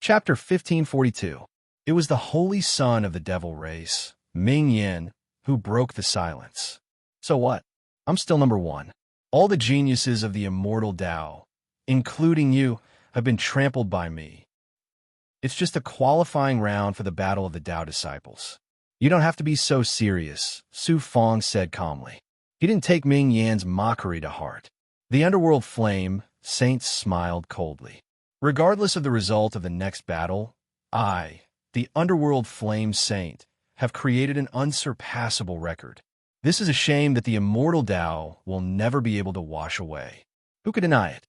Chapter 1542. It was the holy son of the devil race, Ming Yin, who broke the silence. So what? I'm still number one. All the geniuses of the immortal Tao, including you, have been trampled by me. It's just a qualifying round for the battle of the Tao disciples. You don't have to be so serious, Su Fong said calmly. He didn't take Ming Yan's mockery to heart. The underworld flame, saints smiled coldly. Regardless of the result of the next battle, I, the underworld flame saint, have created an unsurpassable record. This is a shame that the immortal Tao will never be able to wash away. Who could deny it?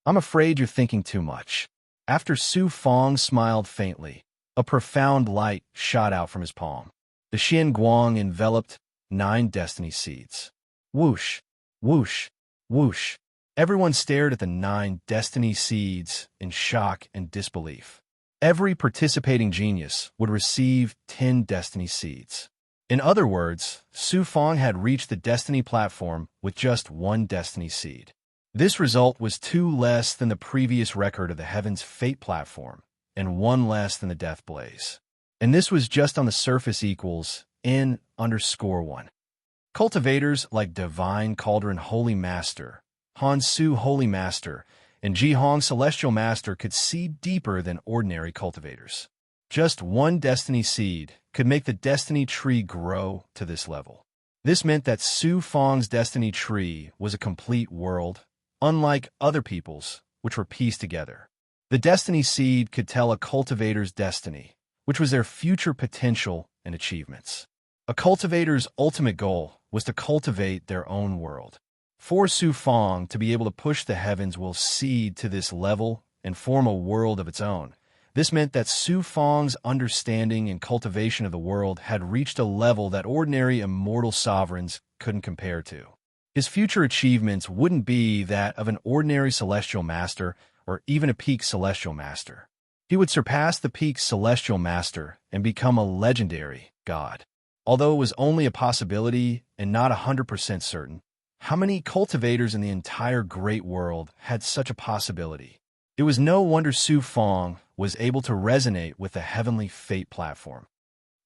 I'm afraid you're thinking too much. After Su Fong smiled faintly, a profound light shot out from his palm. The Xian Guang enveloped 9 destiny seeds. Whoosh, whoosh, whoosh. Everyone stared at the 9 destiny seeds in shock and disbelief. Every participating genius would receive 10 destiny seeds. In other words, Su Fong had reached the destiny platform with just 1 destiny seed. This result was 2 less than the previous record of the Heaven's Fate platform, and 1 less than the Death Blaze. And this was just on the surface equals N_1. Cultivators like Divine Cauldron Holy Master, Han Su Holy Master, and Ji Hong Celestial Master could see deeper than ordinary cultivators. Just 1 destiny seed could make the destiny tree grow to this level. This meant that Su Fong's destiny tree was a complete world, unlike other people's, which were pieced together. The destiny seed could tell a cultivator's destiny, which was their future potential and achievements. A cultivator's ultimate goal was to cultivate their own world. For Su Fong to be able to push the heavens will seed to this level and form a world of its own. This meant that Su Fong's understanding and cultivation of the world had reached a level that ordinary immortal sovereigns couldn't compare to. His future achievements wouldn't be that of an ordinary celestial master or even a peak celestial master. He would surpass the peak celestial master and become a legendary god. Although it was only a possibility and not 100% certain, how many cultivators in the entire great world had such a possibility? It was no wonder Su Fong was able to resonate with the Heavenly Fate platform.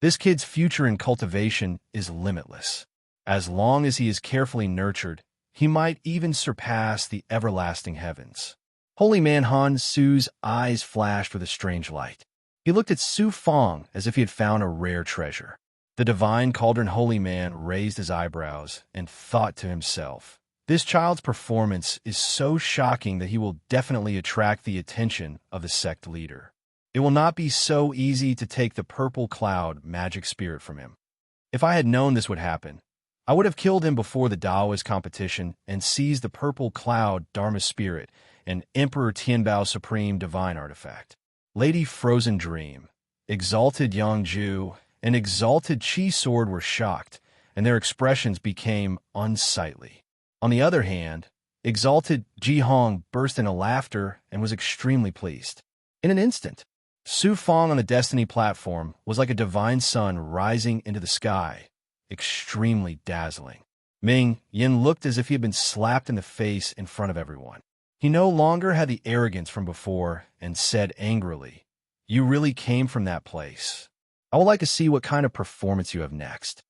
This kid's future in cultivation is limitless. As long as he is carefully nurtured, he might even surpass the everlasting heavens. Holy man Han Su's eyes flashed with a strange light. He looked at Su Fong as if he had found a rare treasure. The Divine Cauldron Holy Man raised his eyebrows and thought to himself, "This child's performance is so shocking that he will definitely attract the attention of the sect leader. It will not be so easy to take the purple cloud magic spirit from him. If I had known this would happen, I would have killed him before the Taoist competition and seized the purple cloud Dharma spirit and Emperor Tianbao's supreme divine artifact." Lady Frozen Dream, Exalted Yangju, and Exalted Chi Sword were shocked, and their expressions became unsightly. On the other hand, Exalted Ji Hong burst into laughter and was extremely pleased. In an instant, Su Fong on the Destiny platform was like a divine sun rising into the sky, extremely dazzling. Ming Yin looked as if he had been slapped in the face in front of everyone. He no longer had the arrogance from before and said angrily, "You really came from that place. I would like to see what kind of performance you have next."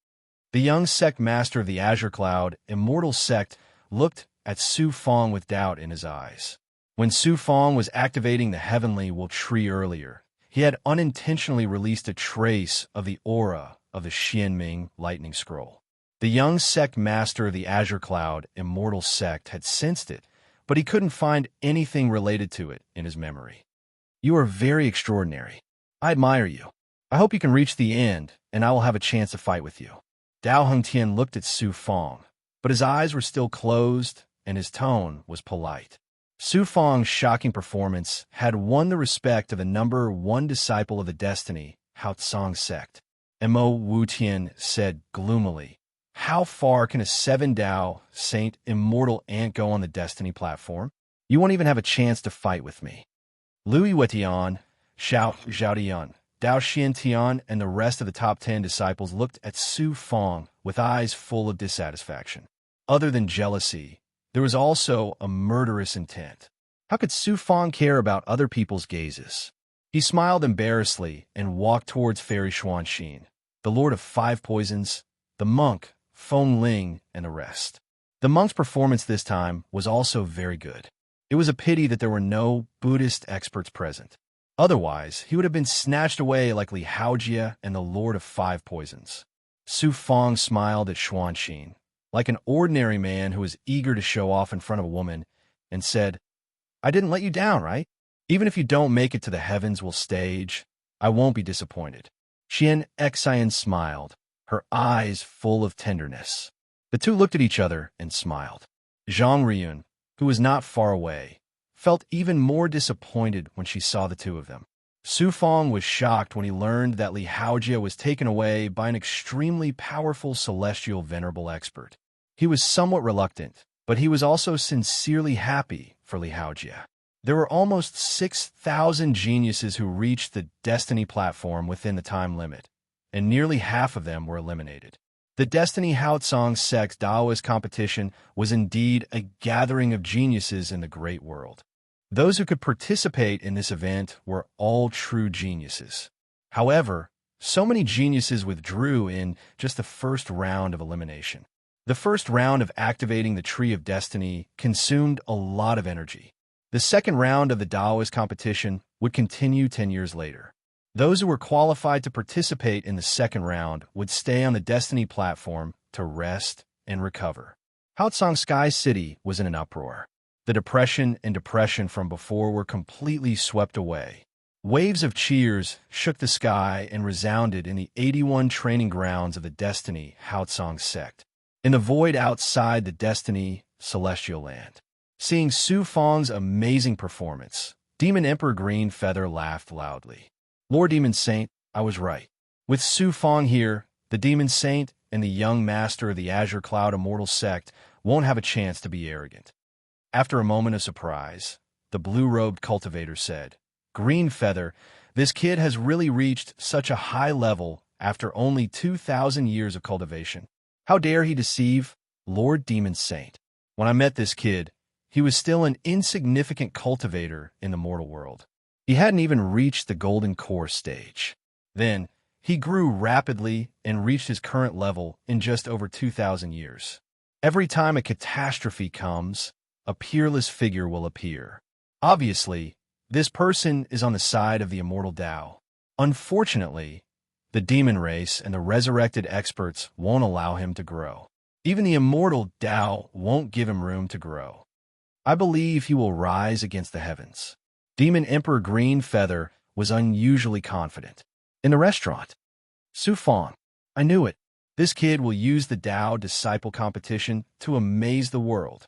The young sect master of the Azure Cloud, Immortal Sect, looked at Su Fong with doubt in his eyes. When Su Fong was activating the Heavenly Will Tree earlier, he had unintentionally released a trace of the aura of the Xianming Lightning Scroll. The young sect master of the Azure Cloud, Immortal Sect, had sensed it, but he couldn't find anything related to it in his memory. "You are very extraordinary. I admire you. I hope you can reach the end, and I will have a chance to fight with you." Dao Hengtian looked at Su Fong, but his eyes were still closed, and his tone was polite. Su Fong's shocking performance had won the respect of the number 1 disciple of the Destiny, Haotsong sect. Mo Wutian said gloomily, "How far can a 7 Dao Saint Immortal Ant go on the Destiny platform? You won't even have a chance to fight with me." Lui Wetian, Xiao Zhaodian, Dao Xiantian, and the rest of the top 10 disciples looked at Su Fong with eyes full of dissatisfaction. Other than jealousy, there was also a murderous intent. How could Su Fong care about other people's gazes? He smiled embarrassedly and walked towards Fairy Xuanxin, the Lord of Five Poisons, the monk, Feng Ling, and the rest. The monk's performance this time was also very good. It was a pity that there were no Buddhist experts present. Otherwise, he would have been snatched away like Li Haojia and the Lord of Five Poisons. Su Fong smiled at Xuanxin, like an ordinary man who was eager to show off in front of a woman, and said, "I didn't let you down, right? Even if you don't make it to the heavens will stage, I won't be disappointed." Xian Xian smiled, her eyes full of tenderness. The two looked at each other and smiled. Zhang Riyun, who was not far away, felt even more disappointed when she saw the two of them. Su Fong was shocked when he learned that Li Haojia was taken away by an extremely powerful celestial venerable expert. He was somewhat reluctant, but he was also sincerely happy for Li Haojia. There were almost 6,000 geniuses who reached the Destiny platform within the time limit, and nearly half of them were eliminated. The Destiny Haotsong Sect's Daoist competition was indeed a gathering of geniuses in the great world. Those who could participate in this event were all true geniuses. However, so many geniuses withdrew in just the first round of elimination. The first round of activating the Tree of Destiny consumed a lot of energy. The second round of the Daoist competition would continue 10 years later. Those who were qualified to participate in the second round would stay on the Destiny platform to rest and recover. Haotsong Sky City was in an uproar. The depression from before were completely swept away. Waves of cheers shook the sky and resounded in the 81 training grounds of the Destiny Haotsong sect, in the void outside the Destiny Celestial Land. Seeing Su Fong's amazing performance, Demon Emperor Green Feather laughed loudly. "Lord Demon Saint, I was right. With Su Fong here, the Demon Saint and the young master of the Azure Cloud Immortal sect won't have a chance to be arrogant." After a moment of surprise, the blue-robed cultivator said, "Green Feather, this kid has really reached such a high level after only 2,000 years of cultivation. How dare he deceive Lord Demon Saint? When I met this kid, he was still an insignificant cultivator in the mortal world. He hadn't even reached the golden core stage. Then, he grew rapidly and reached his current level in just over 2,000 years. Every time a catastrophe comes, a peerless figure will appear. Obviously, this person is on the side of the immortal Tao. Unfortunately, the demon race and the resurrected experts won't allow him to grow. Even the immortal Tao won't give him room to grow. I believe he will rise against the heavens." Demon Emperor Green Feather was unusually confident. In the restaurant, "Su Fong, I knew it. This kid will use the Tao Disciple competition to amaze the world.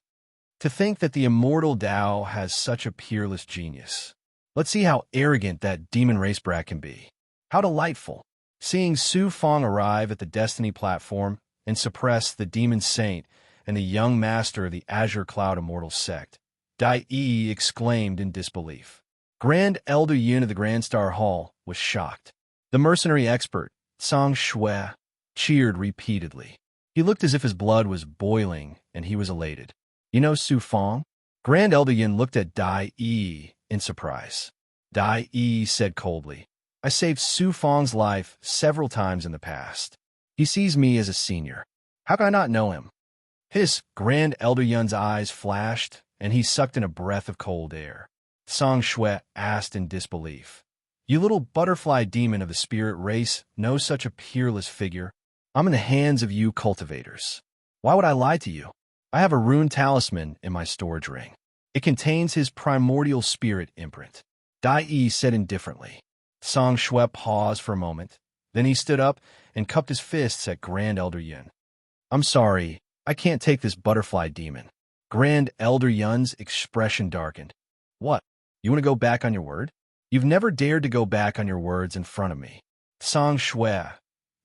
To think that the immortal Tao has such a peerless genius. Let's see how arrogant that demon race brat can be. How delightful." Seeing Su Fong arrive at the Destiny platform and suppress the Demon Saint and the young master of the Azure Cloud Immortal sect, Dai Yi exclaimed in disbelief. Grand Elder Yin of the Grand Star Hall was shocked. The mercenary expert, Song Shui, cheered repeatedly. He looked as if his blood was boiling and he was elated. "You know Su Fong?" Grand Elder Yin looked at Dai Yi in surprise. Dai Yi said coldly, "I saved Su Fong's life several times in the past. He sees me as a senior. How can I not know him?" His Grand Elder Yun's eyes flashed, and he sucked in a breath of cold air. Song Shui asked in disbelief, "You little butterfly demon of the spirit race know such a peerless figure? I'm in the hands of you cultivators. Why would I lie to you? I have a rune talisman in my storage ring. It contains his primordial spirit imprint." Dai Yi said indifferently. Song Shui paused for a moment. Then he stood up and cupped his fists at Grand Elder Yun. "I'm sorry, I can't take this butterfly demon." Grand Elder Yun's expression darkened. "What? You want to go back on your word? You've never dared to go back on your words in front of me. Song Shui,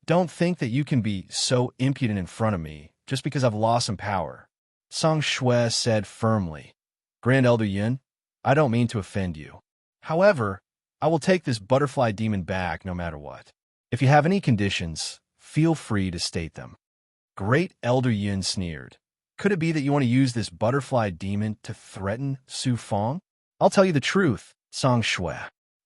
don't think that you can be so impudent in front of me just because I've lost some power." Song Shui said firmly, "Grand Elder Yun, I don't mean to offend you. However, I will take this butterfly demon back no matter what. If you have any conditions, feel free to state them." Great Elder Yun sneered. "Could it be that you want to use this butterfly demon to threaten Su Fong?" "I'll tell you the truth, Song Shui.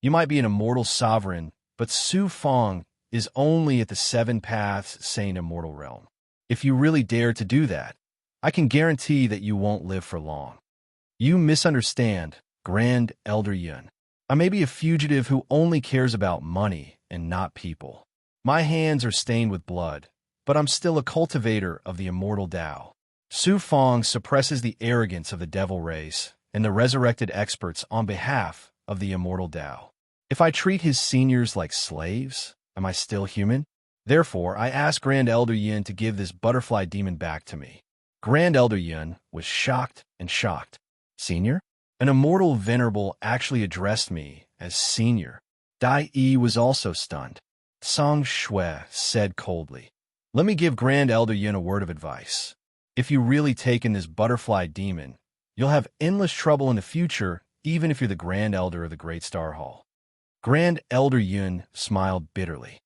You might be an immortal sovereign, but Su Fong is only at the Seven Paths Saint Immortal Realm. If you really dare to do that, I can guarantee that you won't live for long. You misunderstand, Grand Elder Yun. I may be a fugitive who only cares about money and not people. My hands are stained with blood, but I'm still a cultivator of the immortal Tao. Su Fong suppresses the arrogance of the devil race and the resurrected experts on behalf of the immortal Tao. If I treat his seniors like slaves, am I still human? Therefore, I ask Grand Elder Yin to give this butterfly demon back to me. Grand Elder Yin was shocked and shocked. Senior? An immortal venerable actually addressed me as senior. Dai Yi was also stunned. Song Shui said coldly, "Let me give Grand Elder Yin a word of advice. If you really take in this butterfly demon, you'll have endless trouble in the future, even if you're the Grand Elder of the Great Star Hall." Grand Elder Yun smiled bitterly.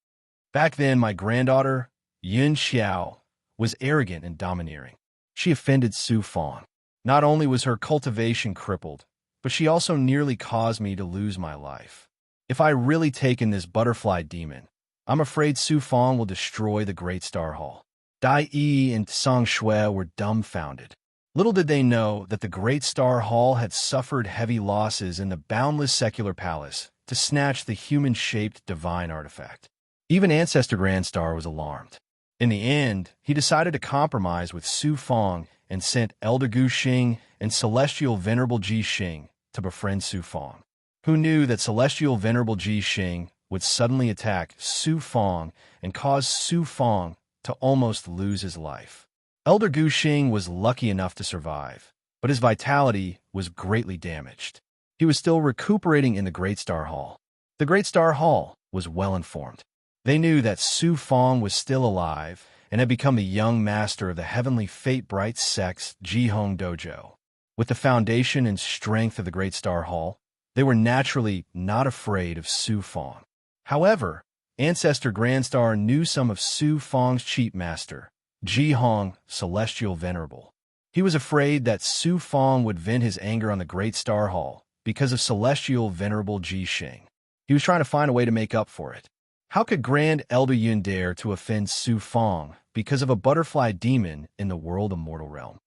Back then, my granddaughter, Yun Xiao, was arrogant and domineering. She offended Su Fong. Not only was her cultivation crippled, but she also nearly caused me to lose my life. If I really take in this butterfly demon, I'm afraid Su Fong will destroy the Great Star Hall. Dai Yi and Song Shui were dumbfounded. Little did they know that the Great Star Hall had suffered heavy losses in the boundless secular palace to snatch the human-shaped divine artifact. Even Ancestor Grandstar was alarmed. In the end, he decided to compromise with Su Fong and sent Elder Gu Xing and Celestial Venerable Ji Xing to befriend Su Fong. Who knew that Celestial Venerable Ji Xing would suddenly attack Su Fong and cause Su Fong to almost lose his life? Elder Gu Xing was lucky enough to survive, but his vitality was greatly damaged. He was still recuperating in the Great Star Hall. The Great Star Hall was well informed. They knew that Su Fong was still alive and had become the young master of the heavenly Fate Bright Sect's Jihong Dojo. With the foundation and strength of the Great Star Hall, they were naturally not afraid of Su Fong. However, Ancestor Grandstar knew some of Su Fong's cheat master, Jihong Celestial Venerable. He was afraid that Su Fong would vent his anger on the Great Star Hall because of Celestial Venerable Ji Xing. He was trying to find a way to make up for it. How could Grand Elder Yun dare to offend Su Fong because of a butterfly demon in the world immortal realm?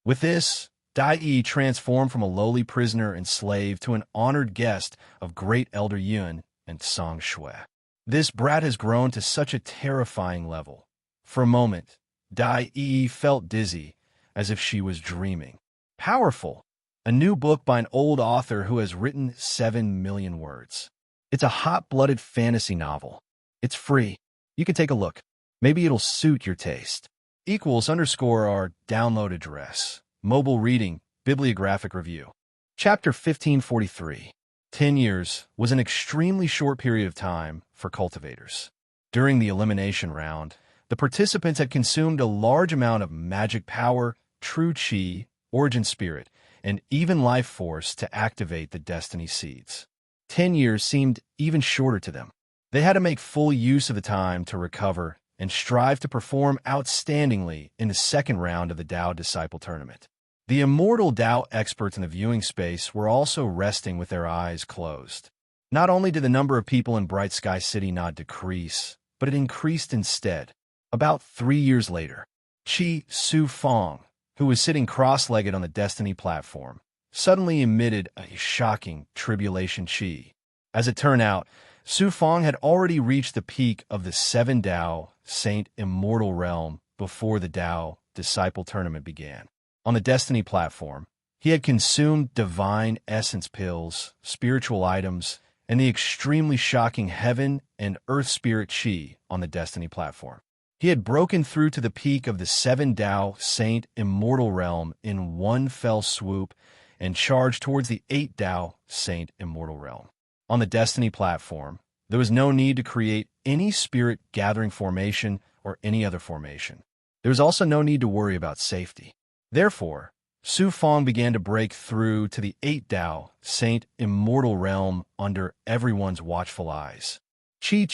With this, Dai Yi transformed from a lowly prisoner and slave to an honored guest of Great Elder Yun and Song Shui. This brat has grown to such a terrifying level. For a moment, Dai Yi felt dizzy, as if she was dreaming. Powerful! A new book by an old author who has written 7 million words. It's a hot-blooded fantasy novel. It's free. You can take a look. Maybe it'll suit your taste. =_ our download address. Mobile reading, bibliographic review. Chapter 1543. 10 years was an extremely short period of time for cultivators. During the elimination round, the participants had consumed a large amount of magic power, true chi, origin spirit, and even life force to activate the destiny seeds. 10 years seemed even shorter to them. They had to make full use of the time to recover and strive to perform outstandingly in the second round of the Tao Disciple Tournament. The immortal Tao experts in the viewing space were also resting with their eyes closed. Not only did the number of people in Bright Sky City not decrease, but it increased instead. About 3 years later, Su Fong, who was sitting cross-legged on the Destiny platform, suddenly emitted a shocking tribulation chi. As it turned out, Su Fong had already reached the peak of the 7 Tao Saint Immortal Realm before the Tao Disciple Tournament began. On the Destiny platform, he had consumed divine essence pills, spiritual items, and the extremely shocking heaven and earth spirit chi on the Destiny platform. He had broken through to the peak of the 7 Tao Saint Immortal Realm in one fell swoop and charged towards the 8 Tao Saint Immortal Realm. On the Destiny platform, there was no need to create any spirit gathering formation or any other formation. There was also no need to worry about safety. Therefore, Su Fong began to break through to the 8 Tao Saint Immortal Realm under everyone's watchful eyes. Chi.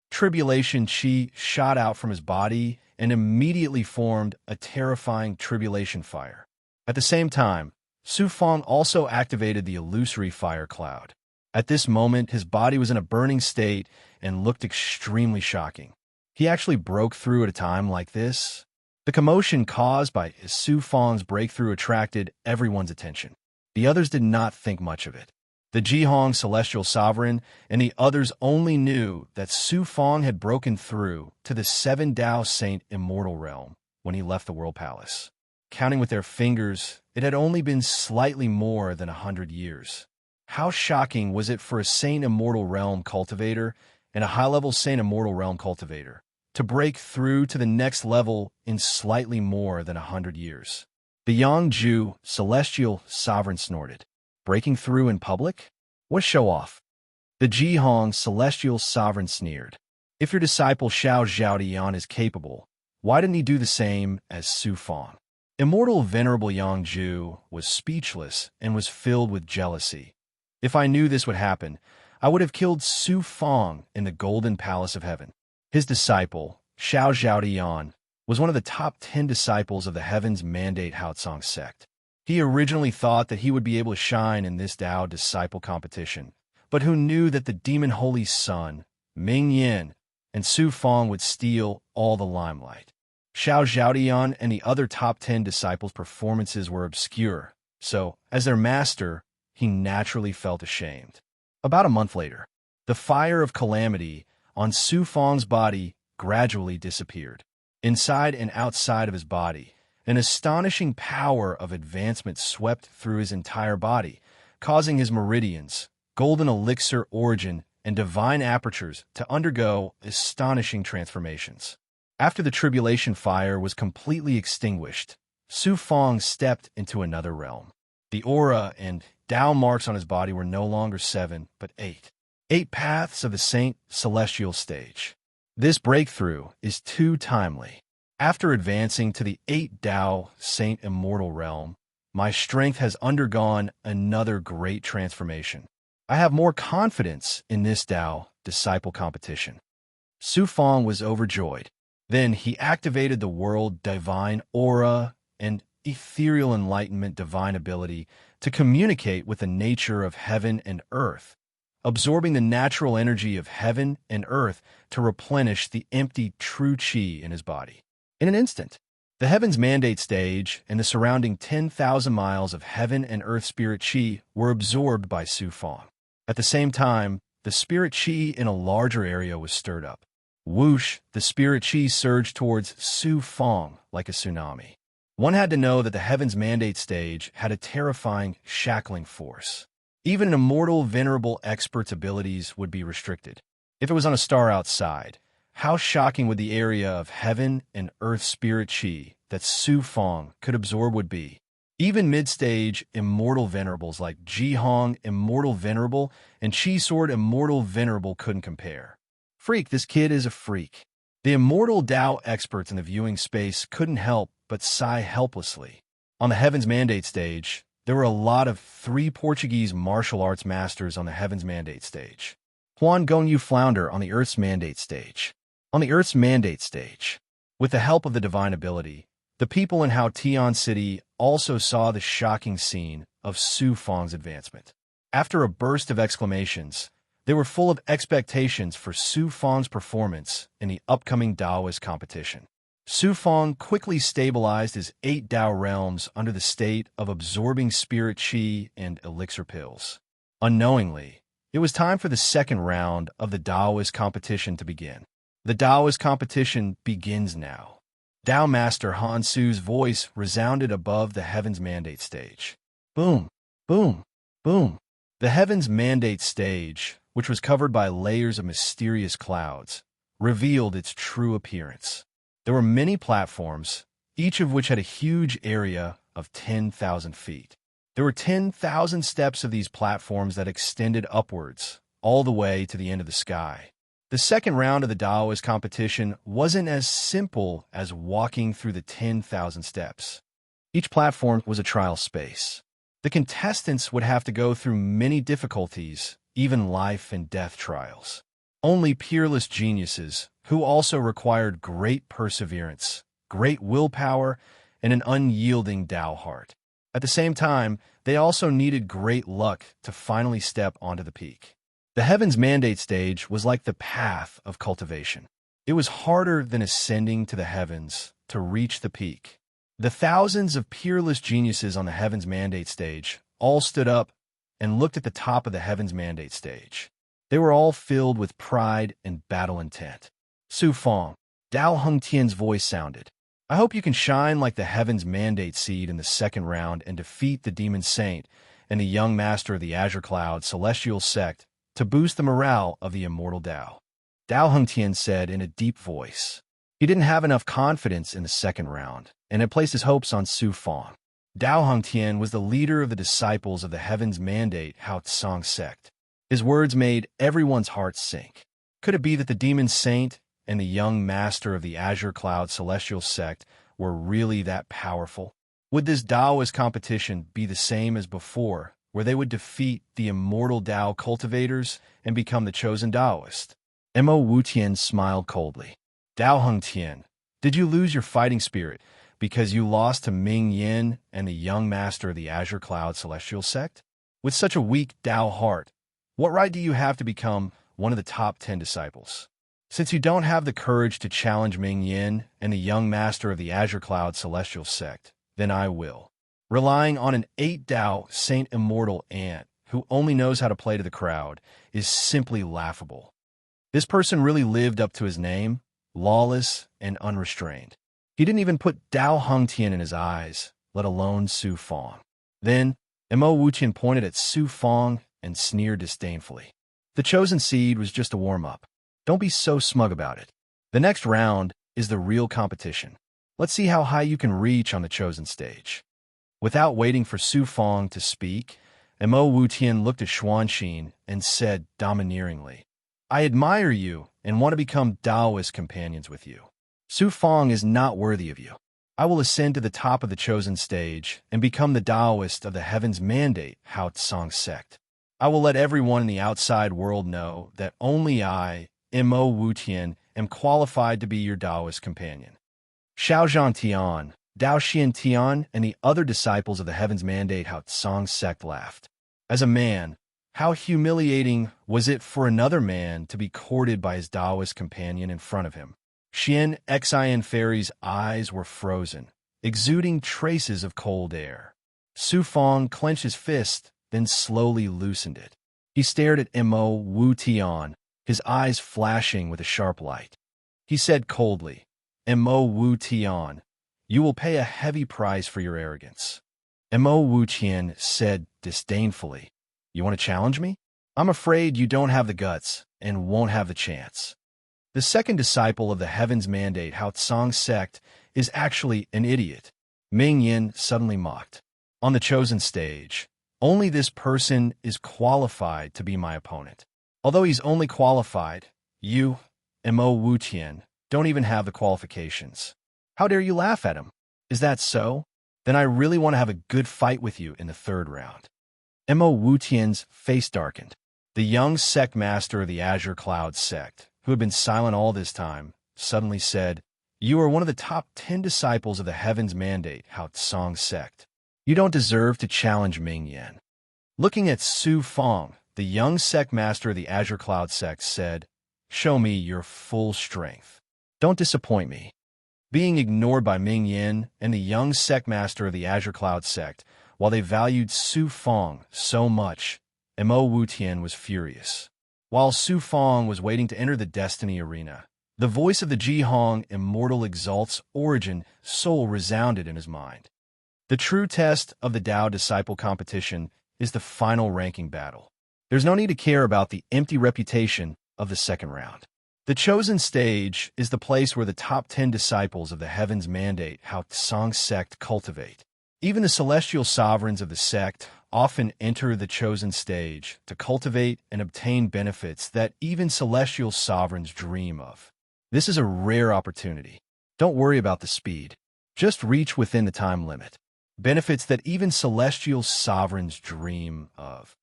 Tribulation chi shot out from his body and immediately formed a terrifying tribulation fire. At the same time, Su Fong also activated the illusory fire cloud. At this moment, his body was in a burning state and looked extremely shocking. He actually broke through at a time like this. The commotion caused by Su Fang's breakthrough attracted everyone's attention. The others did not think much of it. The Jihong celestial sovereign and the others only knew that Su Fang had broken through to the seven Dao Saint immortal realm when he left the World Palace. Counting with their fingers, it had only been slightly more than 100 years. How shocking was it for a Saint Immortal Realm cultivator and a high-level Saint Immortal Realm cultivator to break through to the next level in slightly more than 100 years? The Yangju celestial sovereign snorted. Breaking through in public? What show-off? The Jihong celestial sovereign sneered. If your disciple Xiao Zhaodian is capable, why didn't he do the same as Su Fang? Immortal Venerable Yangju was speechless and was filled with jealousy. If I knew this would happen, I would have killed Su Fang in the Golden Palace of Heaven. His disciple, Xiao Zhaodian, was one of the top 10 disciples of the Heaven's Mandate Haotsong sect. He originally thought that he would be able to shine in this Dao disciple competition, but who knew that the Demon Holy Sun, Ming Yin, and Su Fang would steal all the limelight. Xiao Zhaodian and the other top 10 disciples' performances were obscure, so, as their master, he naturally felt ashamed. About a month later, the fire of calamity on Su Fang's body gradually disappeared. Inside and outside of his body, an astonishing power of advancement swept through his entire body, causing his meridians, golden elixir origin, and divine apertures to undergo astonishing transformations. After the tribulation fire was completely extinguished, Su Fang stepped into another realm. The aura and Dao marks on his body were no longer 7, but 8. 8 paths of the Saint Celestial stage. This breakthrough is too timely. After advancing to the 8 Dao Saint Immortal Realm, my strength has undergone another great transformation. I have more confidence in this Dao disciple competition. Su Fang was overjoyed. Then he activated the world divine aura and ethereal enlightenment divine ability to communicate with the nature of heaven and earth, absorbing the natural energy of heaven and earth to replenish the empty true qi in his body. In an instant, the Heaven's Mandate stage and the surrounding 10,000 miles of heaven and earth spirit qi were absorbed by Su Fang. At the same time, the spirit qi in a larger area was stirred up. Whoosh, the spirit qi surged towards Su Fang like a tsunami. One had to know that the Heaven's Mandate stage had a terrifying, shackling force. Even an immortal, venerable expert's abilities would be restricted. If it was on a star outside, how shocking would the area of heaven and earth spirit qi that Su Fang could absorb would be. Even mid-stage immortal venerables like Jihong Immortal Venerable and Qi Sword Immortal Venerable couldn't compare. Freak, this kid is a freak. The immortal Dao experts in the viewing space couldn't help but sigh helplessly. On the Heaven's Mandate stage, there were a lot of 3 Portuguese martial arts masters on the Heaven's Mandate stage. Huan Gongyu Flounder on the Earth's Mandate stage. On the Earth's Mandate stage, with the help of the divine ability, the people in Haotian City also saw the shocking scene of Su Fang's advancement. After a burst of exclamations, they were full of expectations for Su Fang's performance in the upcoming Daoist competition. Su Fang quickly stabilized his 8 Dao realms under the state of absorbing spirit qi and elixir pills. Unknowingly, it was time for the second round of the Daoist competition to begin. The Daoist competition begins now. Dao Master Han Su's voice resounded above the Heaven's Mandate stage. Boom, boom, boom. The Heaven's Mandate stage, which was covered by layers of mysterious clouds, revealed its true appearance. There were many platforms, each of which had a huge area of 10,000 feet. There were 10,000 steps of these platforms that extended upwards, all the way to the end of the sky. The second round of the Daoist competition wasn't as simple as walking through the 10,000 steps. Each platform was a trial space. The contestants would have to go through many difficulties, even life and death trials. Only peerless geniuses, who also required great perseverance, great willpower, and an unyielding Dao heart. At the same time, they also needed great luck to finally step onto the peak. The Heaven's Mandate stage was like the path of cultivation. It was harder than ascending to the heavens to reach the peak. The thousands of peerless geniuses on the Heaven's Mandate stage all stood up and looked at the top of the Heaven's Mandate stage. They were all filled with pride and battle intent. Su Fong, Dao Hengtian's voice sounded. I hope you can shine like the Heaven's Mandate seed in the second round and defeat the Demon Saint and the young master of the Azure Cloud Celestial Sect to boost the morale of the immortal Dao. Dao Hengtian said in a deep voice. He didn't have enough confidence in the second round and had placed his hopes on Su Fong. Dao Hengtian was the leader of the disciples of the Heaven's Mandate Hao Tsang sect. His words made everyone's hearts sink. Could it be that the Demon Saint and the young master of the Azure Cloud Celestial Sect were really that powerful? Would this Taoist competition be the same as before, where they would defeat the immortal Tao cultivators and become the chosen Taoist? Mo Wutian smiled coldly. Dao Hengtian, did you lose your fighting spirit because you lost to Ming Yin and the young master of the Azure Cloud Celestial Sect? With such a weak Tao heart, what right do you have to become one of the top 10 disciples? Since you don't have the courage to challenge Ming Yin and the young master of the Azure Cloud Celestial Sect, then I will. Relying on an 8 Tao Saint Immortal ant who only knows how to play to the crowd is simply laughable. This person really lived up to his name, lawless and unrestrained. He didn't even put Dao Hengtian in his eyes, let alone Su Fong. Then, Mo Wuqian pointed at Su Fong and sneered disdainfully. The chosen seed was just a warm-up. Don't be so smug about it. The next round is the real competition. Let's see how high you can reach on the chosen stage. Without waiting for Su Fong to speak, Mo Wutian looked at Xuanxin and said domineeringly, I admire you and want to become Taoist companions with you. Su Fong is not worthy of you. I will ascend to the top of the chosen stage and become the Taoist of the Heaven's Mandate Hao Tsang sect. I will let everyone in the outside world know that only I, Mo Wutian, am qualified to be your Taoist companion. Xiaozhan Tian, Dao Xian Tian, and the other disciples of the Heaven's Mandate Hao Tsang sect laughed. As a man, how humiliating was it for another man to be courted by his Taoist companion in front of him? Xian Xian Fairy's eyes were frozen, exuding traces of cold air. Su Fong clenched his fist, then slowly loosened it. He stared at Mo Wu Tian, his eyes flashing with a sharp light. He said coldly, Mo Wu Tian, you will pay a heavy price for your arrogance. Mo Wu Tian said disdainfully, you want to challenge me? I'm afraid you don't have the guts and won't have the chance. The second disciple of the Heaven's Mandate Hao Tsang sect is actually an idiot. Ming Yin suddenly mocked. On the chosen stage, only this person is qualified to be my opponent. Although he's only qualified, you, Mo Wutian, don't even have the qualifications. How dare you laugh at him? Is that so? Then I really want to have a good fight with you in the third round. Mo Wutian's face darkened. The young sect master of the Azure Cloud sect, who had been silent all this time, suddenly said, you are one of the top 10 disciples of the Heaven's Mandate Hao Tsang sect. You don't deserve to challenge Ming Yin. Looking at Su Fong, the young sect master of the Azure Cloud sect said, show me your full strength. Don't disappoint me. Being ignored by Ming Yin and the young sect master of the Azure Cloud sect, while they valued Su Fong so much, Mo Wutian was furious. While Su Fong was waiting to enter the Destiny Arena, the voice of the Jihong Immortal Exalt's origin soul resounded in his mind. The true test of the Tao Disciple competition is the final ranking battle. There's no need to care about the empty reputation of the second round. The chosen stage is the place where the top 10 disciples of the Heaven's Mandate Hao Tsang sect cultivate. Even the celestial sovereigns of the sect often enter the chosen stage to cultivate and obtain benefits that even celestial sovereigns dream of. This is a rare opportunity. Don't worry about the speed. Just reach within the time limit. Benefits that even celestial sovereigns dream of.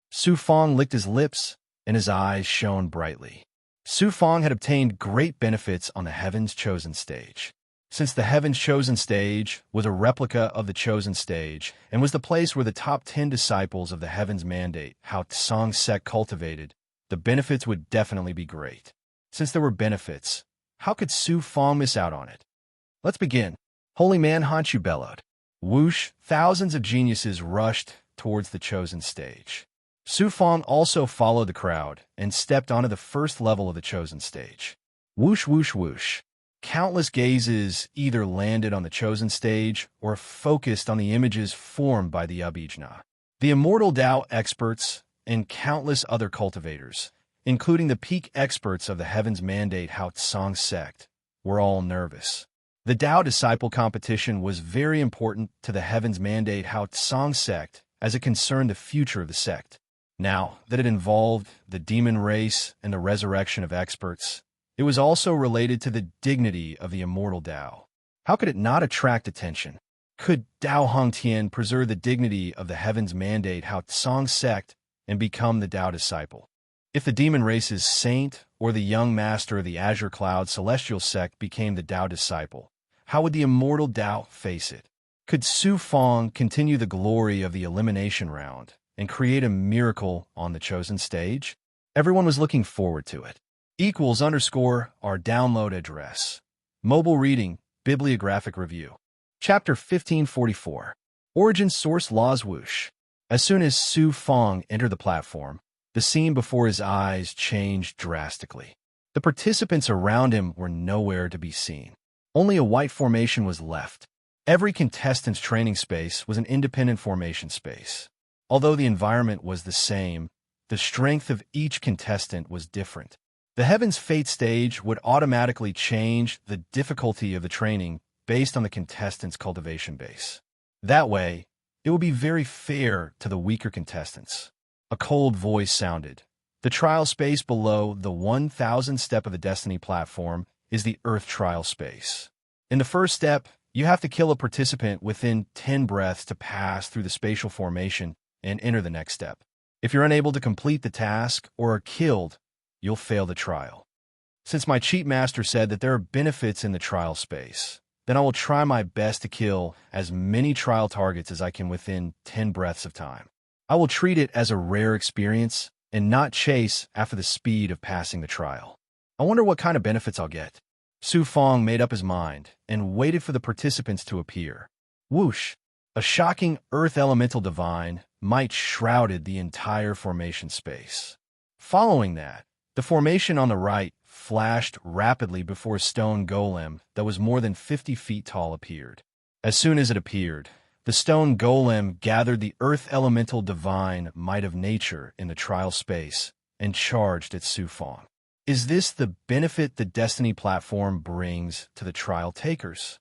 Su Fong licked his lips, and his eyes shone brightly. Su Fong had obtained great benefits on the Heaven's chosen stage. Since the Heaven's Chosen Stage was a replica of the Chosen Stage and was the place where the top 10 disciples of the Heaven's Mandate, Hao Tsang sect cultivated, the benefits would definitely be great. Since there were benefits, how could Su Fong miss out on it? Let's begin. Holy man, Hanchu bellowed. Whoosh, thousands of geniuses rushed towards the Chosen Stage. Su Fong also followed the crowd and stepped onto the first level of the Chosen Stage. Whoosh, whoosh, whoosh. Countless gazes either landed on the Chosen Stage or focused on the images formed by the Abhijna. The immortal Tao experts and countless other cultivators, including the peak experts of the Heaven's Mandate Hao Tsang sect, were all nervous. The Tao disciple competition was very important to the Heaven's Mandate Hao Tsang sect as it concerned the future of the sect. Now that it involved the demon race and the resurrection of experts, it was also related to the dignity of the immortal Tao. How could it not attract attention? Could Tao Hongtian preserve the dignity of the Heaven's Mandate Hao Tsang sect and become the Tao disciple? If the demon race's saint or the young master of the Azure Cloud celestial sect became the Tao disciple, how would the immortal Tao face it? Could Su Fong continue the glory of the elimination round and create a miracle on the Chosen Stage? Everyone was looking forward to it. =our download address. Mobile reading, bibliographic review. Chapter 1544. Origin source laws whoosh. As soon as Su Fong entered the platform, the scene before his eyes changed drastically. The participants around him were nowhere to be seen. Only a white formation was left. Every contestant's training space was an independent formation space. Although the environment was the same, the strength of each contestant was different. The Heaven's Fate stage would automatically change the difficulty of the training based on the contestant's cultivation base. That way, it would be very fair to the weaker contestants. A cold voice sounded. The trial space below the 1,000 step of the Destiny platform is the Earth trial space. In the first step, you have to kill a participant within 10 breaths to pass through the spatial formation and enter the next step. If you're unable to complete the task or are killed, you'll fail the trial. Since my cheat master said that there are benefits in the trial space, then I will try my best to kill as many trial targets as I can within 10 breaths of time. I will treat it as a rare experience and not chase after the speed of passing the trial. I wonder what kind of benefits I'll get. Su Fong made up his mind and waited for the participants to appear. Whoosh! A shocking earth elemental divine might shrouded the entire formation space. Following that, the formation on the right flashed rapidly before a stone golem that was more than 50 feet tall appeared. As soon as it appeared, the stone golem gathered the earth elemental divine might of nature in the trial space and charged at Su Fong. Is this the benefit the Destiny platform brings to the trial takers?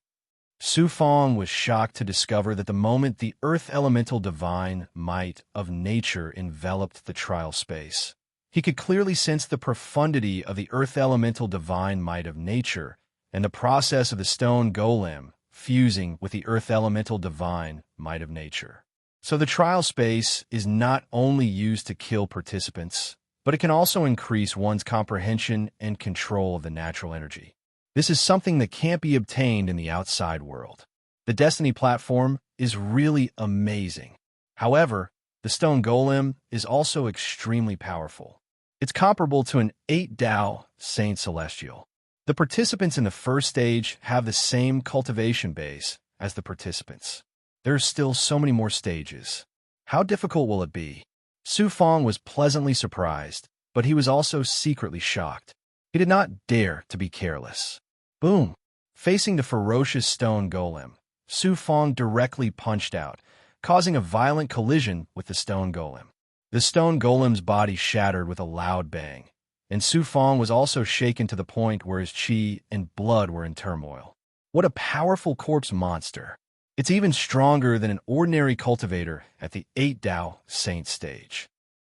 Su Fong was shocked to discover that the moment the earth elemental divine might of nature enveloped the trial space, he could clearly sense the profundity of the earth elemental divine might of nature and the process of the stone golem fusing with the earth elemental divine might of nature. So the trial space is not only used to kill participants, but it can also increase one's comprehension and control of the natural energy. This is something that can't be obtained in the outside world. The Destiny platform is really amazing. However, the stone golem is also extremely powerful. It's comparable to an 8 Tao Saint Celestial. The participants in the first stage have the same cultivation base as the participants. There are still so many more stages. How difficult will it be? Su Fong was pleasantly surprised, but he was also secretly shocked. He did not dare to be careless. Boom! Facing the ferocious stone golem, Su Fong directly punched out, causing a violent collision with the stone golem. The stone golem's body shattered with a loud bang, and Su Fong was also shaken to the point where his chi and blood were in turmoil. What a powerful corpse monster! It's even stronger than an ordinary cultivator at the 8 Tao Saint stage.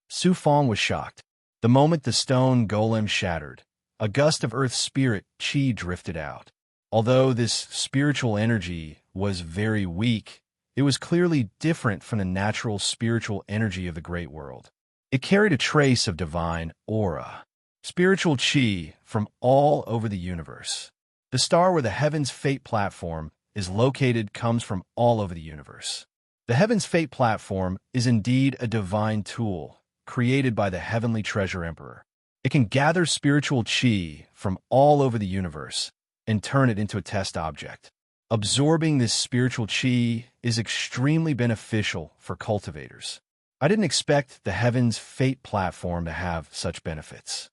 Su Fong was shocked. The moment the stone golem shattered, a gust of earth spirit chi drifted out. Although this spiritual energy was very weak, it was clearly different from the natural spiritual energy of the great world. It carried a trace of divine aura, spiritual chi from all over the universe. The star where the Heaven's Fate platform is located comes from all over the universe. The Heaven's Fate platform is indeed a divine tool created by the Heavenly Treasure Emperor. It can gather spiritual chi from all over the universe and turn it into a test object. Absorbing this spiritual chi is extremely beneficial for cultivators. I didn't expect the Heaven's Fate platform to have such benefits.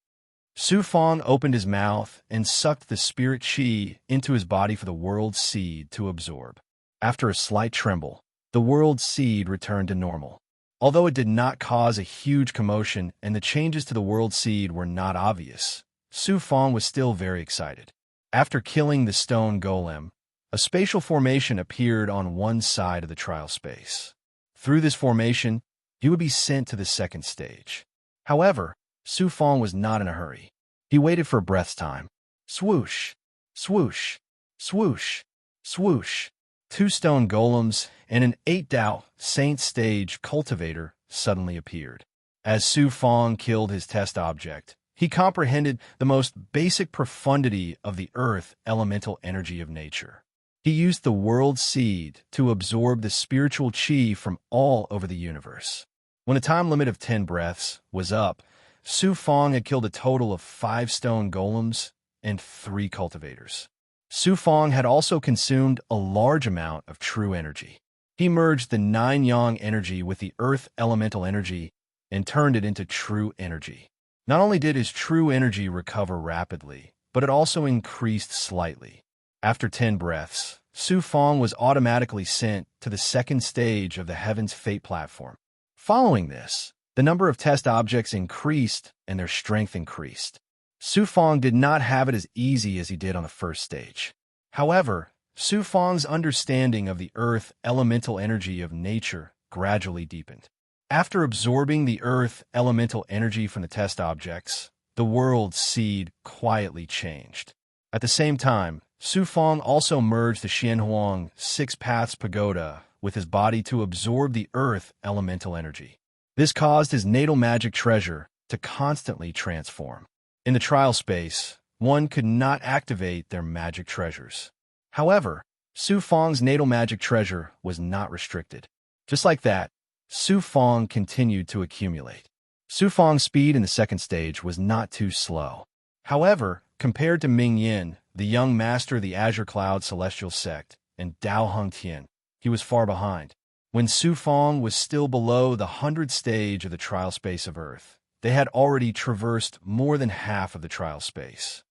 Su Fong opened his mouth and sucked the spirit chi into his body for the world's seed to absorb. After a slight tremble, the world's seed returned to normal. Although it did not cause a huge commotion and the changes to the world seed were not obvious, Su Fong was still very excited. After killing the stone golem, a spatial formation appeared on one side of the trial space. Through this formation, he would be sent to the second stage. However, Su Fong was not in a hurry. He waited for a breath's time. Swoosh, swoosh, swoosh, swoosh. 2 stone golems and an 8-Dao saint stage cultivator suddenly appeared. As Su Fong killed his test object, he comprehended the most basic profundity of the earth elemental energy of nature. He used the world seed to absorb the spiritual chi from all over the universe. When the time limit of 10 breaths was up, Su Fong had killed a total of 5 stone golems and 3 cultivators. Su Fong had also consumed a large amount of true energy. He merged the 9 yang energy with the earth elemental energy and turned it into true energy. Not only did his true energy recover rapidly, but it also increased slightly. After 10 breaths, Su Fong was automatically sent to the second stage of the Heaven's Fate platform. Following this, the number of test objects increased and their strength increased. Su Fong did not have it as easy as he did on the first stage. However, Su Fong's understanding of the earth elemental energy of nature gradually deepened. After absorbing the earth elemental energy from the test objects, the world's seed quietly changed. At the same time, Su Fong also merged the Xianhuang 6 Paths Pagoda with his body to absorb the earth elemental energy. This caused his natal magic treasure to constantly transform. In the trial space, one could not activate their magic treasures. However, Su Fong's natal magic treasure was not restricted. Just like that, Su Fong continued to accumulate. Su Fong's speed in the second stage was not too slow. However, compared to Ming Yin, the young master of the Azure Cloud Celestial Sect, and Dao Hung Tian, he was far behind. When Su Fong was still below the 100th stage of the trial space of Earth, they had already traversed more than half of the trial space.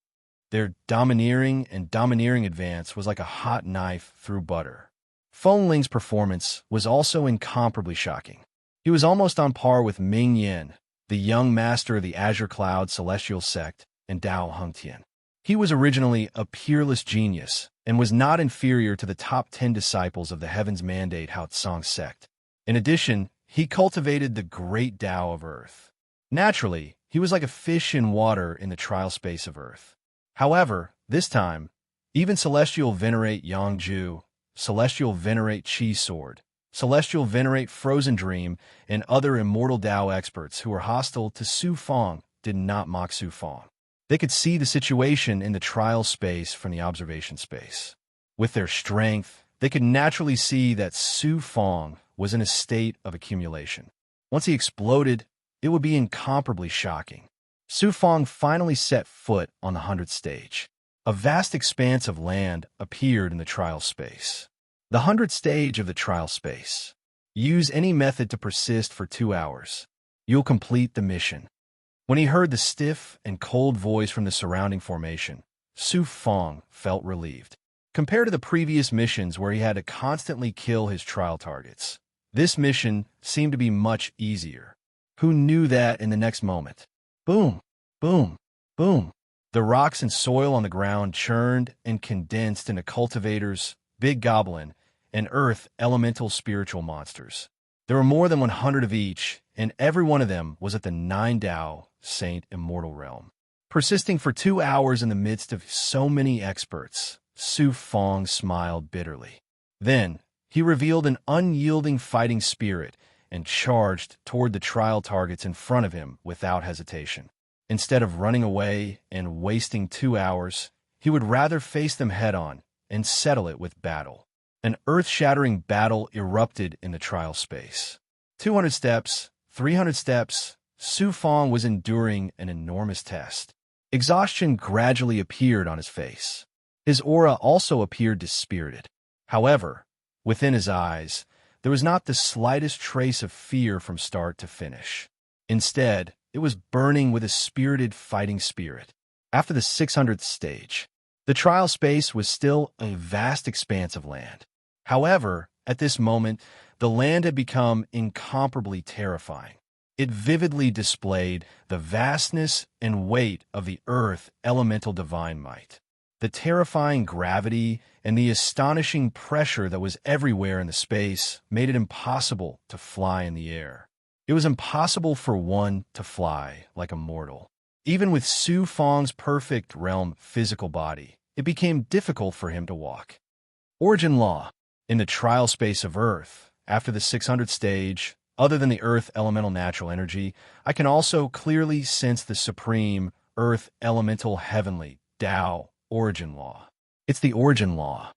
Their domineering advance was like a hot knife through butter. Feng Ling's performance was also incomparably shocking. He was almost on par with Ming Yin, the young master of the Azure Cloud Celestial Sect, and Dao Hung Tian. He was originally a peerless genius and was not inferior to the top 10 disciples of the Heaven's Mandate Haotsong sect. In addition, he cultivated the great Tao of Earth. Naturally, he was like a fish in water in the trial space of Earth. However, this time, even Celestial Venerate Yangju, Celestial Venerate Chi Sword, Celestial Venerate Frozen Dream, and other immortal Tao experts who were hostile to Su Fong did not mock Su Fong. They could see the situation in the trial space from the observation space. With their strength, they could naturally see that Su Fong was in a state of accumulation. Once he exploded, it would be incomparably shocking. Su Fong finally set foot on the 100th stage. A vast expanse of land appeared in the trial space. The 100th stage of the trial space. Use any method to persist for 2 hours. You'll complete the mission. When he heard the stiff and cold voice from the surrounding formation, Su Fong felt relieved. Compared to the previous missions where he had to constantly kill his trial targets, this mission seemed to be much easier. Who knew that in the next moment? Boom, boom, boom. The rocks and soil on the ground churned and condensed into cultivators, big goblin, and earth elemental spiritual monsters. There were more than 100 of each, and every one of them was at the 9 Tao Saint Immortal Realm. Persisting for 2 hours in the midst of so many experts, Su Fong smiled bitterly. Then, he revealed an unyielding fighting spirit and charged toward the trial targets in front of him without hesitation. Instead of running away and wasting 2 hours, He would rather face them head-on and settle it with battle. An earth-shattering battle erupted in the trial space. 200 steps, 300 steps, Su Fong was enduring an enormous test. Exhaustion gradually appeared on his face. His aura also appeared dispirited. However, within his eyes, there was not the slightest trace of fear from start to finish. Instead, it was burning with a spirited fighting spirit. After the 600th stage, the trial space was still a vast expanse of land. However, at this moment, the land had become incomparably terrifying. It vividly displayed the vastness and weight of the earth elemental divine might. The terrifying gravity and the astonishing pressure that was everywhere in the space made it impossible to fly in the air. It was impossible for one to fly like a mortal. Even with Su Fong's perfect realm physical body, it became difficult for him to walk. Origin Law. In the trial space of Earth, after the 600th stage, other than the Earth elemental natural energy, I can also clearly sense the supreme Earth elemental heavenly Tao origin law. It's the origin law.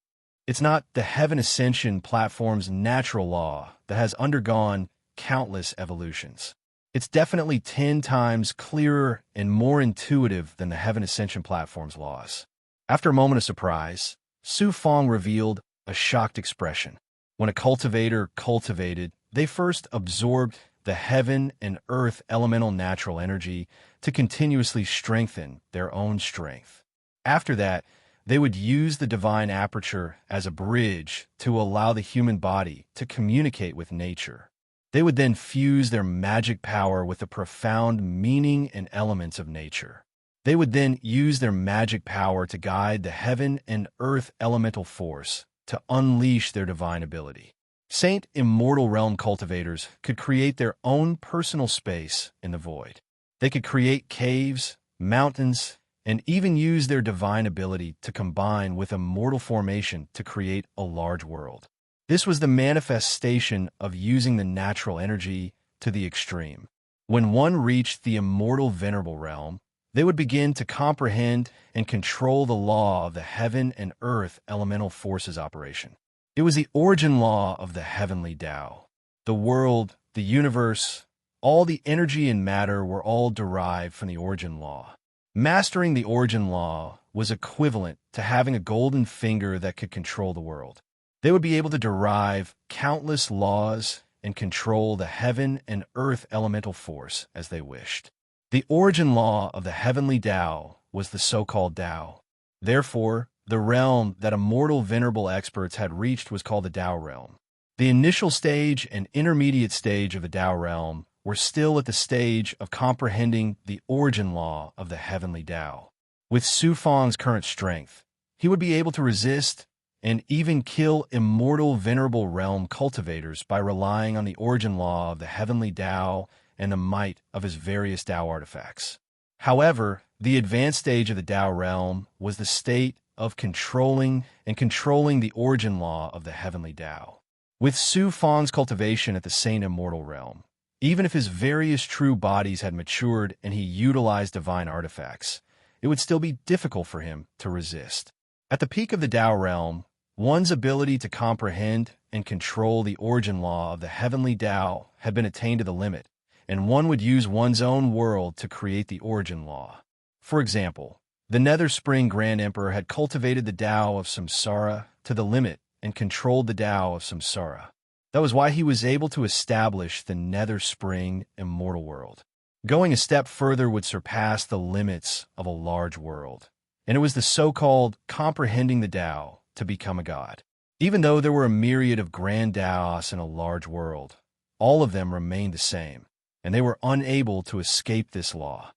It's not the heaven ascension platform's natural law that has undergone countless evolutions. It's definitely 10 times clearer and more intuitive than the heaven ascension platform's laws. After a moment of surprise, Su Fong revealed a shocked expression. When a cultivator cultivated, they first absorbed the heaven and earth elemental natural energy to continuously strengthen their own strength. After that, they would use the divine aperture as a bridge to allow the human body to communicate with nature. They would then fuse their magic power with the profound meaning and elements of nature. They would then use their magic power to guide the heaven and earth elemental force to unleash their divine ability. Saint Immortal Realm cultivators could create their own personal space in the void. They could create caves, mountains, and even use their divine ability to combine with immortal formation to create a large world. This was the manifestation of using the natural energy to the extreme. When one reached the immortal venerable realm, they would begin to comprehend and control the law of the heaven and earth elemental forces operation. It was the origin law of the heavenly Tao. The world, the universe, all the energy and matter were all derived from the origin law. Mastering the origin law was equivalent to having a golden finger that could control the world. They would be able to derive countless laws and control the heaven and earth elemental force as they wished. The origin law of the heavenly Tao was the so-called Tao. Therefore, the realm that immortal venerable experts had reached was called the Tao realm. The initial stage and intermediate stage of the Tao realm were still at the stage of comprehending the origin law of the heavenly Tao. With Su Fong's current strength, he would be able to resist and even kill immortal venerable realm cultivators by relying on the origin law of the heavenly Tao and the might of his various Tao artifacts. However, the advanced stage of the Tao realm was the state of controlling the origin law of the heavenly Tao. With Su Fong's cultivation at the Saint Immortal realm, even if his various true bodies had matured and he utilized divine artifacts, it would still be difficult for him to resist. At the peak of the Tao realm, one's ability to comprehend and control the origin law of the heavenly Tao had been attained to the limit, and one would use one's own world to create the origin law. For example, the Nether Spring Grand Emperor had cultivated the Tao of Samsara to the limit and controlled the Tao of Samsara. That was why he was able to establish the Nether Spring Immortal World. Going a step further would surpass the limits of a large world, and it was the so-called comprehending the Tao to become a god. Even though there were a myriad of grand Taos in a large world, all of them remained the same, and they were unable to escape this law.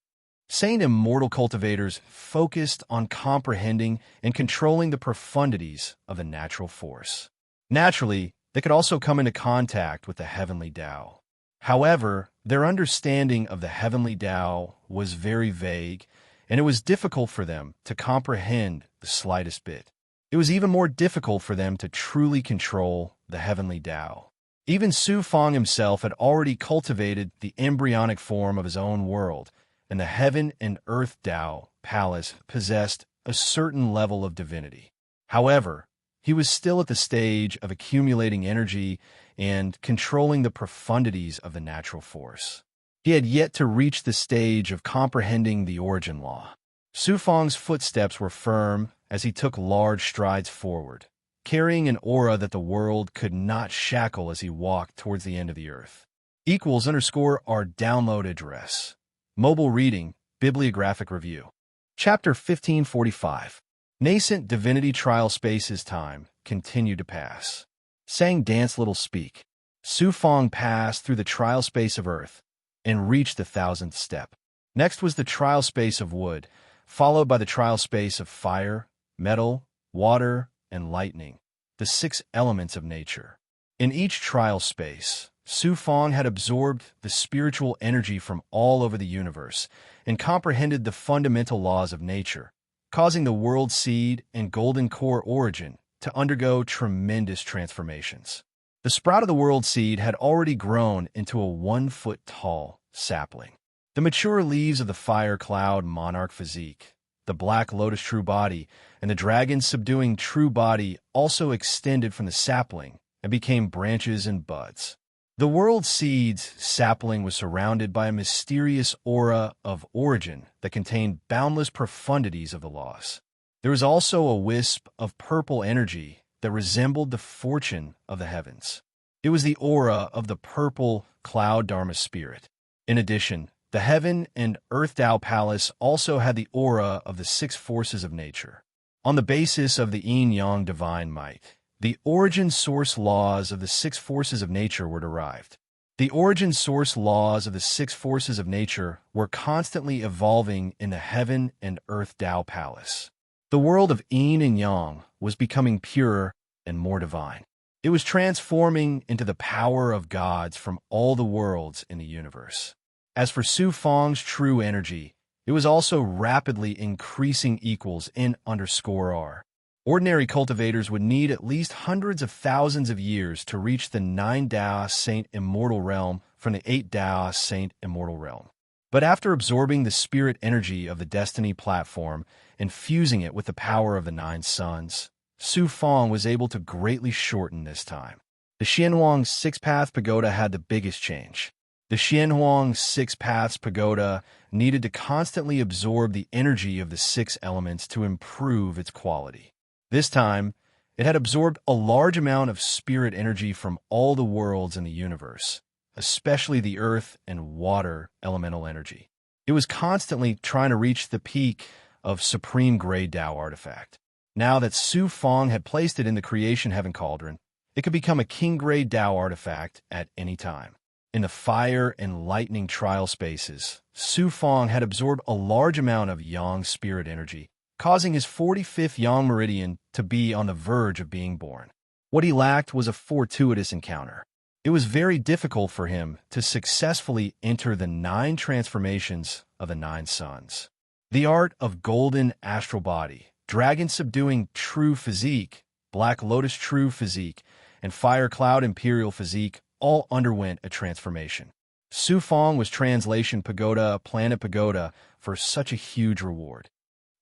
Saint Immortal cultivators focused on comprehending and controlling the profundities of the natural force. Naturally, they could also come into contact with the heavenly Tao. However, their understanding of the heavenly Tao was very vague, and it was difficult for them to comprehend the slightest bit. It was even more difficult for them to truly control the heavenly Tao. Even Su Fong himself had already cultivated the embryonic form of his own world, and the heaven and earth Tao palace possessed a certain level of divinity. However, he was still at the stage of accumulating energy and controlling the profundities of the natural force. He had yet to reach the stage of comprehending the origin law. Su Fang's footsteps were firm as he took large strides forward, carrying an aura that the world could not shackle as he walked towards the end of the earth. Equals underscore our download address. Mobile reading, bibliographic review. Chapter 1545. Nascent divinity trial spaces time continued to pass. Sang dance little speak. Su Fang passed through the trial space of earth and reached the 1000th step. Next was the trial space of wood, followed by the trial space of fire, metal, water, and lightning, the 6 elements of nature. In each trial space, Su Fang had absorbed the spiritual energy from all over the universe and comprehended the fundamental laws of nature, causing the world seed and golden core origin to undergo tremendous transformations. The sprout of the world seed had already grown into a 1-foot-tall sapling. The mature leaves of the fire cloud monarch physique, the black lotus true body, and the dragon subduing true body also extended from the sapling and became branches and buds. The world seed's sapling was surrounded by a mysterious aura of origin that contained boundless profundities of the laws. There was also a wisp of purple energy that resembled the fortune of the heavens. It was the aura of the purple cloud Dharma spirit. In addition, the heaven and earth Tao palace also had the aura of the 6 forces of nature. On the basis of the yin-yang divine might, the origin source laws of the 6 forces of nature were derived. The origin source laws of the 6 forces of nature were constantly evolving in the heaven and earth Tao palace. The world of yin and yang was becoming purer and more divine. It was transforming into the power of gods from all the worlds in the universe. As for Su Fang's true energy, it was also rapidly increasing equals in underscore R. Ordinary cultivators would need at least hundreds of thousands of years to reach the 9 Dao Saint Immortal Realm from the 8 Dao Saint Immortal Realm. But after absorbing the spirit energy of the Destiny platform and fusing it with the power of the 9 suns, Su Fang was able to greatly shorten this time. The Xianhuang 6-Path Pagoda had the biggest change. The Xianhuang 6 Paths Pagoda needed to constantly absorb the energy of the 6 elements to improve its quality. This time, it had absorbed a large amount of spirit energy from all the worlds in the universe, especially the earth and water elemental energy. It was constantly trying to reach the peak of Supreme Grade Tao artifact. Now that Su Fang had placed it in the Creation Heaven Cauldron, it could become a King Grade Tao artifact at any time. In the fire and lightning trial spaces, Su Fang had absorbed a large amount of Yang spirit energy, causing his 45th Yang meridian to be on the verge of being born. What he lacked was a fortuitous encounter. It was very difficult for him to successfully enter the 9 transformations of the 9 suns. The art of golden astral body, dragon subduing true physique, black lotus true physique, and fire cloud imperial physique all underwent a transformation. Su Fang was translation pagoda, planet pagoda, for such a huge reward.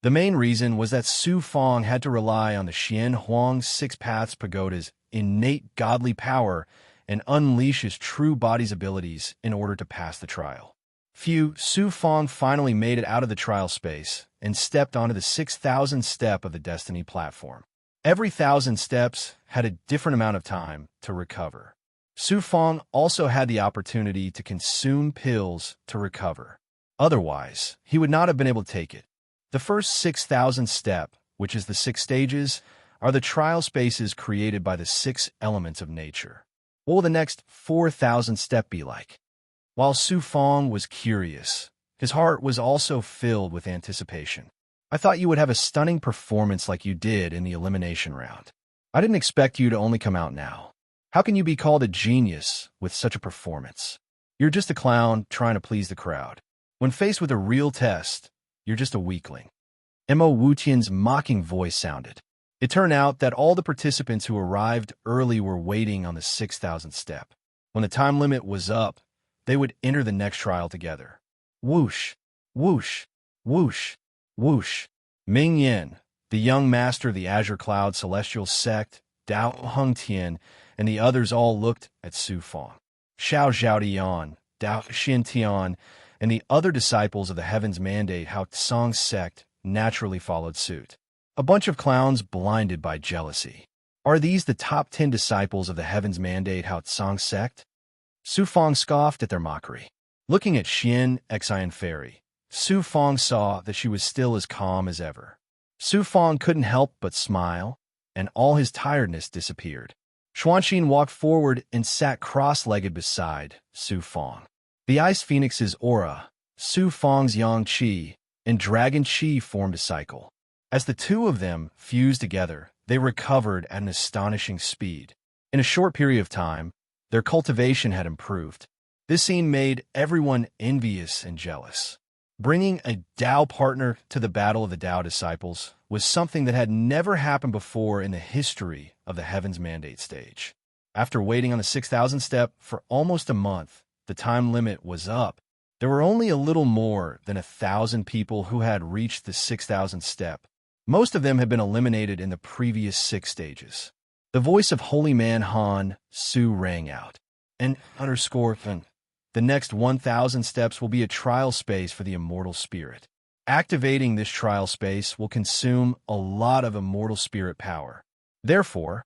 The main reason was that Su Fang had to rely on the Xianhuang 6 Paths Pagoda's innate godly power and unleash his true body's abilities in order to pass the trial. Su Fang finally made it out of the trial space and stepped onto the 6,000th step of the Destiny platform. Every 1,000 steps had a different amount of time to recover. Su Fang also had the opportunity to consume pills to recover. Otherwise, he would not have been able to take it. The first 6,000th step, which is the 6 stages, are the trial spaces created by the 6 elements of nature. What will the next 4,000th step be like? While Su Fang was curious, his heart was also filled with anticipation. I thought you would have a stunning performance like you did in the elimination round. I didn't expect you to only come out now. How can you be called a genius with such a performance? You're just a clown trying to please the crowd. When faced with a real test, you're just a weakling. Mo Wutian's mocking voice sounded. It turned out that all the participants who arrived early were waiting on the 6,000th step. When the time limit was up, they would enter the next trial together. Whoosh, whoosh, whoosh, whoosh. Ming Yin, the young master of the Azure Cloud Celestial Sect, Dao Hung Tian, and the others all looked at Su Fang. Xiao Zhaodian, Dao Xin Tian, and the other disciples of the Heaven's Mandate Hao Tsang's sect naturally followed suit. A bunch of clowns blinded by jealousy. Are these the top 10 disciples of the Heaven's Mandate Hao Tsang's sect? Su Fang scoffed at their mockery. Looking at Xian, Xian Fairy, Su Fang saw that she was still as calm as ever. Su Fang couldn't help but smile, and all his tiredness disappeared. Xuanxin walked forward and sat cross-legged beside Su Fang. The Ice Phoenix's aura, Su Fang's Yang Qi, and Dragon Qi formed a cycle. As the two of them fused together, they recovered at an astonishing speed. In a short period of time, their cultivation had improved. This scene made everyone envious and jealous. Bringing a Dao partner to the battle of the Dao disciples was something that had never happened before in the history of the Heaven's Mandate stage. After waiting on the 6,000 step for almost a month, the time limit was up. There were only a little more than 1,000 people who had reached the 6,000 step. Most of them had been eliminated in the previous 6 stages. The voice of Holy Man Han Su rang out. The next 1,000 steps will be a trial space for the immortal spirit. Activating this trial space will consume a lot of immortal spirit power. Therefore,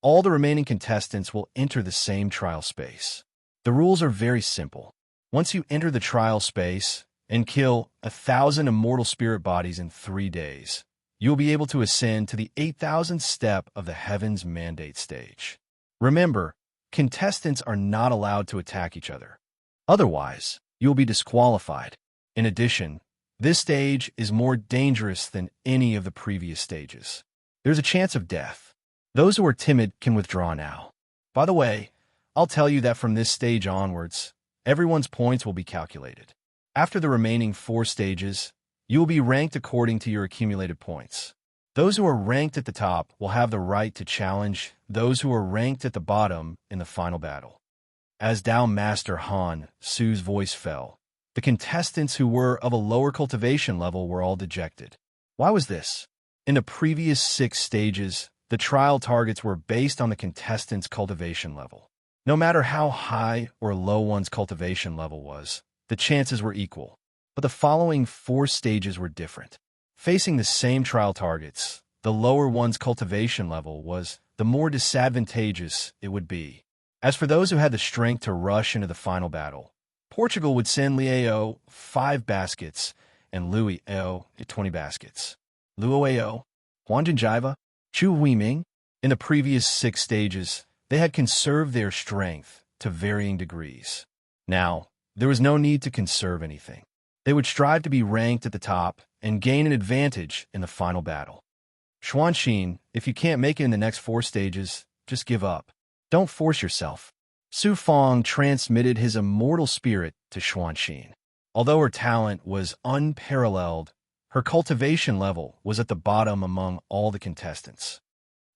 all the remaining contestants will enter the same trial space. The rules are very simple. Once you enter the trial space and kill 1,000 immortal spirit bodies in 3 days, you will be able to ascend to the 8,000th step of the Heaven's Mandate stage. Remember, contestants are not allowed to attack each other. Otherwise, you will be disqualified. In addition, this stage is more dangerous than any of the previous stages. There's a chance of death. Those who are timid can withdraw now. By the way, I'll tell you that from this stage onwards, everyone's points will be calculated. After the remaining 4 stages, you will be ranked according to your accumulated points. Those who are ranked at the top will have the right to challenge those who are ranked at the bottom in the final battle. As Dao Master Han Su's voice fell, the contestants who were of a lower cultivation level were all dejected. Why was this? In the previous 6 stages, the trial targets were based on the contestants' cultivation level. No matter how high or low one's cultivation level was, the chances were equal. But the following 4 stages were different. Facing the same trial targets, the lower one's cultivation level was, the more disadvantageous it would be. As for those who had the strength to rush into the final battle, Portugal would send Liao 5 baskets and Louis Ao 20 baskets. Luo Ao, Huanjin Jiva, Chu Huiming. In the previous 6 stages, they had conserved their strength to varying degrees. Now, there was no need to conserve anything. They would strive to be ranked at the top and gain an advantage in the final battle. Xuanxin, if you can't make it in the next 4 stages, just give up. Don't force yourself. Su Fang transmitted his immortal spirit to Xuanxin. Although her talent was unparalleled, her cultivation level was at the bottom among all the contestants.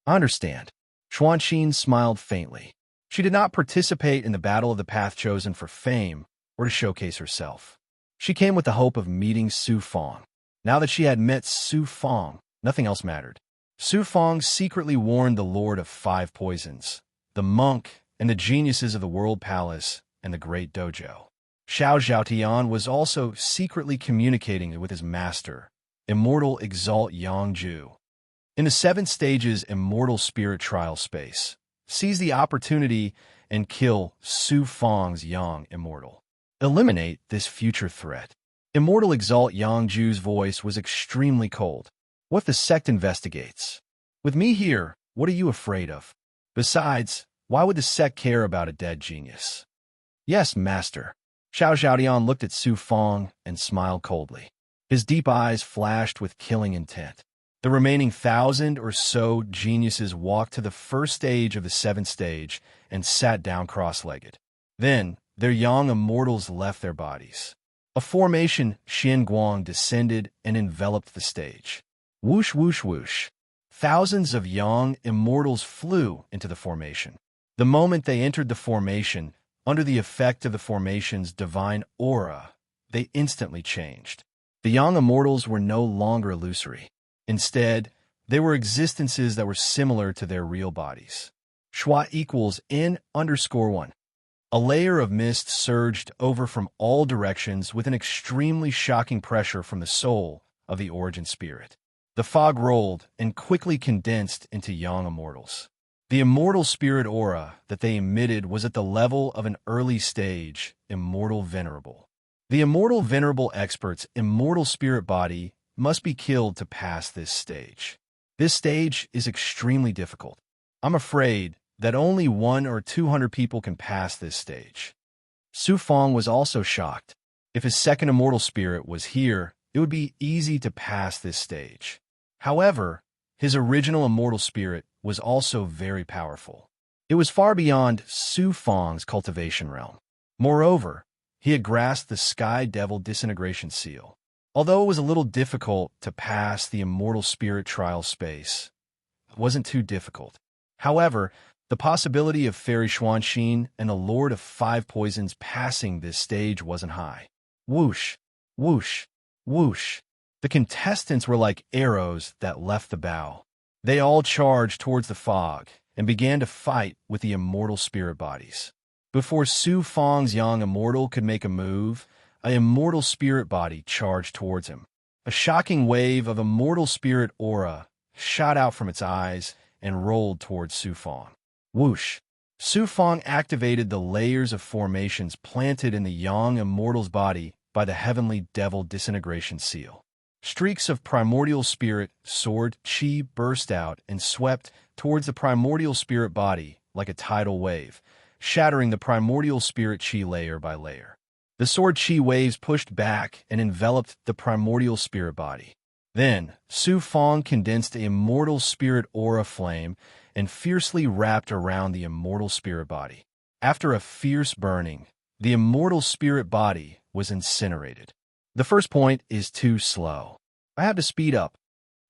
I understand. Xuanxin smiled faintly. She did not participate in the battle of the path chosen for fame or to showcase herself. She came with the hope of meeting Su Fang. Now that she had met Su Fang, nothing else mattered. Su Fang secretly warned the Lord of 5 Poisons, the monk, and the geniuses of the World Palace and the Great Dojo. Xiao Zhaotian was also secretly communicating with his master, Immortal Exalt Yangju. In the 7 stages Immortal Spirit Trial Space, seize the opportunity and kill Su Fang's Yang Immortal. Eliminate this future threat. Immortal Exalt Yangju's voice was extremely cold. What if the sect investigates? With me here, what are you afraid of? Besides, why would the sect care about a dead genius? Yes, master. Xiao Zhaodian looked at Su Fang and smiled coldly. His deep eyes flashed with killing intent. The remaining 1,000 or so geniuses walked to the first stage of the 7th stage and sat down cross-legged. Then, their Yang immortals left their bodies. A formation, Xian Guang, descended and enveloped the stage. Whoosh, whoosh, whoosh. Thousands of Yang immortals flew into the formation. The moment they entered the formation, under the effect of the formation's divine aura, they instantly changed. The Yang immortals were no longer illusory. Instead, they were existences that were similar to their real bodies. Schwa equals N_1. A layer of mist surged over from all directions with an extremely shocking pressure from the soul of the origin spirit. The fog rolled and quickly condensed into young immortals. The immortal spirit aura that they emitted was at the level of an early stage immortal venerable. The immortal venerable expert's immortal spirit body must be killed to pass this stage. This stage is extremely difficult. I'm afraid that only 100 or 200 people can pass this stage. Su Fong was also shocked. If his second immortal spirit was here, it would be easy to pass this stage. However, his original immortal spirit was also very powerful. It was far beyond Su Fong's cultivation realm. Moreover, he had grasped the Sky Devil disintegration seal. Although it was a little difficult to pass the immortal spirit trial space, it wasn't too difficult. However, the possibility of Fairy Xuanxin and the Lord of Five Poisons passing this stage wasn't high. Whoosh, whoosh, whoosh. The contestants were like arrows that left the bow. They all charged towards the fog and began to fight with the immortal spirit bodies. Before Su Fong's young immortal could make a move, an immortal spirit body charged towards him. A shocking wave of immortal spirit aura shot out from its eyes and rolled towards Su Fong. Whoosh! Su Fong activated the layers of formations planted in the young immortal's body by the heavenly devil disintegration seal. Streaks of primordial spirit, sword, chi burst out and swept towards the primordial spirit body like a tidal wave, shattering the primordial spirit chi layer by layer. The sword chi waves pushed back and enveloped the primordial spirit body. Then, Su Fong condensed the immortal spirit aura flame and fiercely wrapped around the immortal spirit body. After a fierce burning, the immortal spirit body was incinerated. The first point is too slow. I have to speed up.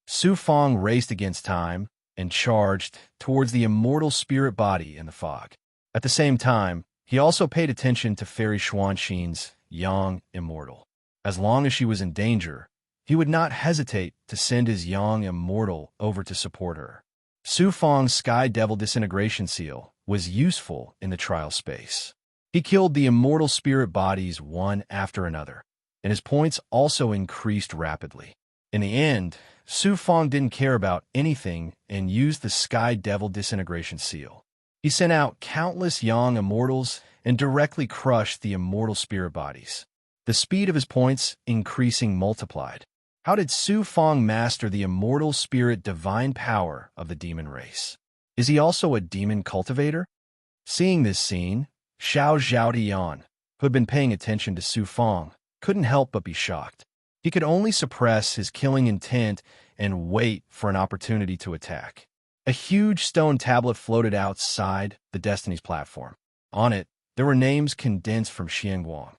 Su Fong raced against time and charged towards the immortal spirit body in the fog. At the same time, he also paid attention to Fairy Xuanxin's young immortal. As long as she was in danger, he would not hesitate to send his young immortal over to support her. Su Fong's Sky Devil disintegration seal was useful in the trial space. He killed the immortal spirit bodies one after another, and his points also increased rapidly. In the end, Su Fong didn't care about anything and used the Sky Devil disintegration seal. He sent out countless young immortals and directly crushed the immortal spirit bodies. The speed of his points increasing multiplied. How did Su Fong master the immortal spirit divine power of the demon race? Is he also a demon cultivator? Seeing this scene, Xiao Zhaotian, who had been paying attention to Su Fong, couldn't help but be shocked. He could only suppress his killing intent and wait for an opportunity to attack. A huge stone tablet floated outside the Destiny's platform. On it, there were names condensed from Xianguang.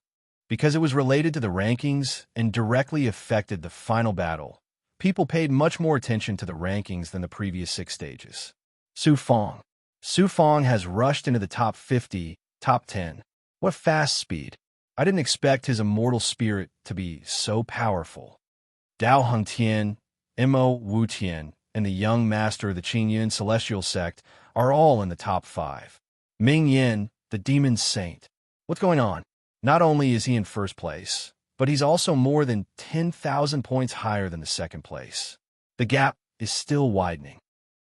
Because it was related to the rankings and directly affected the final battle, people paid much more attention to the rankings than the previous 6 stages. Su Fong. Su Fong has rushed into the top 50, top 10. What fast speed. I didn't expect his immortal spirit to be so powerful. Dao Hengtian, Mo Wutian, and the young master of the Qingyun celestial sect are all in the top 5. Ming Yin, the demon saint. What's going on? Not only is he in first place, but he's also more than 10,000 points higher than the second place. The gap is still widening.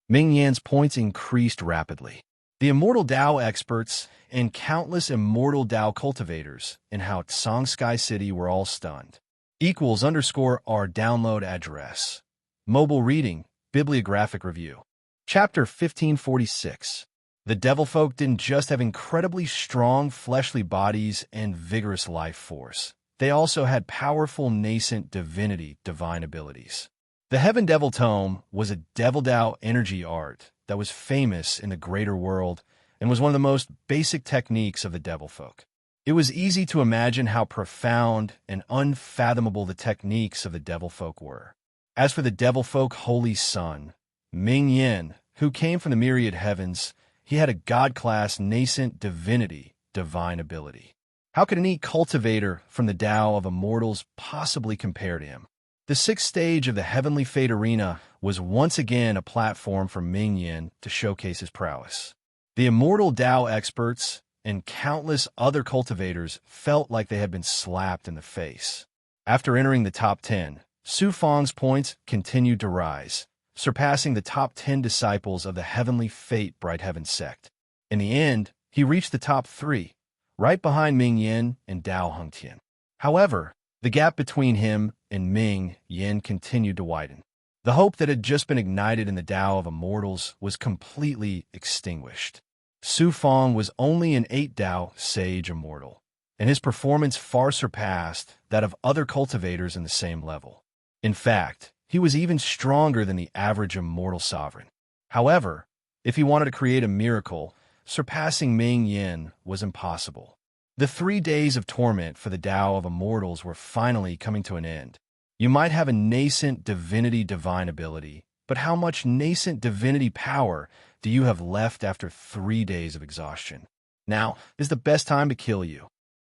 Ming Yan's points increased rapidly. The immortal Dao experts and countless immortal Dao cultivators in Haotsang Sky City were all stunned. Equals _ our download address. Mobile reading, bibliographic review. Chapter 1546. The Devilfolk didn't just have incredibly strong fleshly bodies and vigorous life force. They also had powerful nascent divinity divine abilities. The Heaven Devil Tome was a Devil Dao energy art that was famous in the greater world and was one of the most basic techniques of the Devilfolk. It was easy to imagine how profound and unfathomable the techniques of the Devilfolk were. As for the Devilfolk Holy Son, Ming Yin, who came from the myriad heavens, he had a god-class nascent divinity divine ability. How could any cultivator from the Tao of Immortals possibly compare to him? The sixth stage of the Heavenly Fate Arena was once again a platform for Ming Yin to showcase his prowess. The immortal Dao experts and countless other cultivators felt like they had been slapped in the face. After entering the top 10, Su Fang's points continued to rise, surpassing the top 10 disciples of the Heavenly Fate Bright Heaven sect. In the end, he reached the top 3, right behind Ming Yin and Dao Hongtian. However, the gap between him and Ming Yin continued to widen. The hope that had just been ignited in the Tao of Immortals was completely extinguished. Su Fang was only an 8 Tao Sage Immortal, and his performance far surpassed that of other cultivators in the same level. In fact, he was even stronger than the average Immortal Sovereign. However, if he wanted to create a miracle, surpassing Ming Yin was impossible. The 3 days of torment for the Tao of Immortals were finally coming to an end. You might have a nascent divinity divine ability, but how much nascent divinity power do you have left after 3 days of exhaustion? Now is the best time to kill you.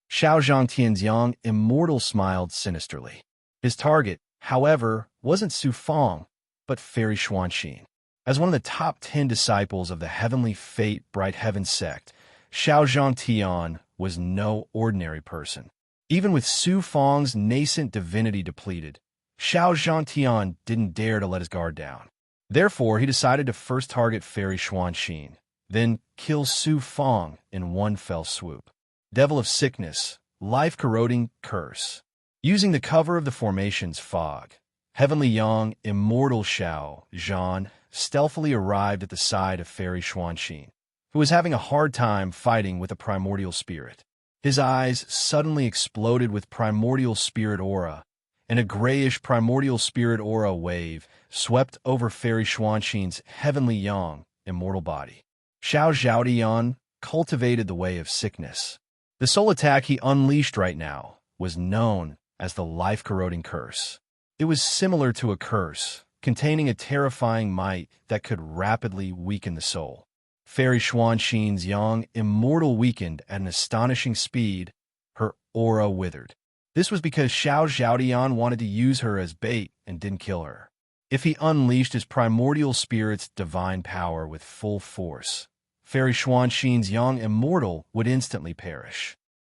Xiao Zhangtian's young immortal smiled sinisterly. His target, however, wasn't Su Fang, but Fairy Xuanxin. As one of the top 10 disciples of the Heavenly Fate Bright Heaven sect, Xiao Zhangtian was no ordinary person. Even with Su Fang's nascent divinity depleted, Xiao Zhangtian didn't dare to let his guard down. Therefore, he decided to first target Fairy Xuanxin, then kill Su Fang in one fell swoop. Devil of Sickness, Life-Corroding Curse. Using the cover of the formation's fog, Heavenly Young Immortal Xiao Zhan stealthily arrived at the side of Fairy Xuanxin, who was having a hard time fighting with a primordial spirit. His eyes suddenly exploded with primordial spirit aura, and a grayish primordial spirit aura wave swept over Fairy Xuanxin's Heavenly Yang immortal body. Xiao Zhaodian cultivated the way of sickness. The soul attack he unleashed right now was known as the Life-Corroding Curse. It was similar to a curse, containing a terrifying might that could rapidly weaken the soul. Fairy Xuanxin's Yang immortal weakened at an astonishing speed. Her aura withered. This was because Xiao Zhaodian wanted to use her as bait and didn't kill her. If he unleashed his primordial spirit's divine power with full force, Fairy Xuanxin's Yang immortal would instantly perish.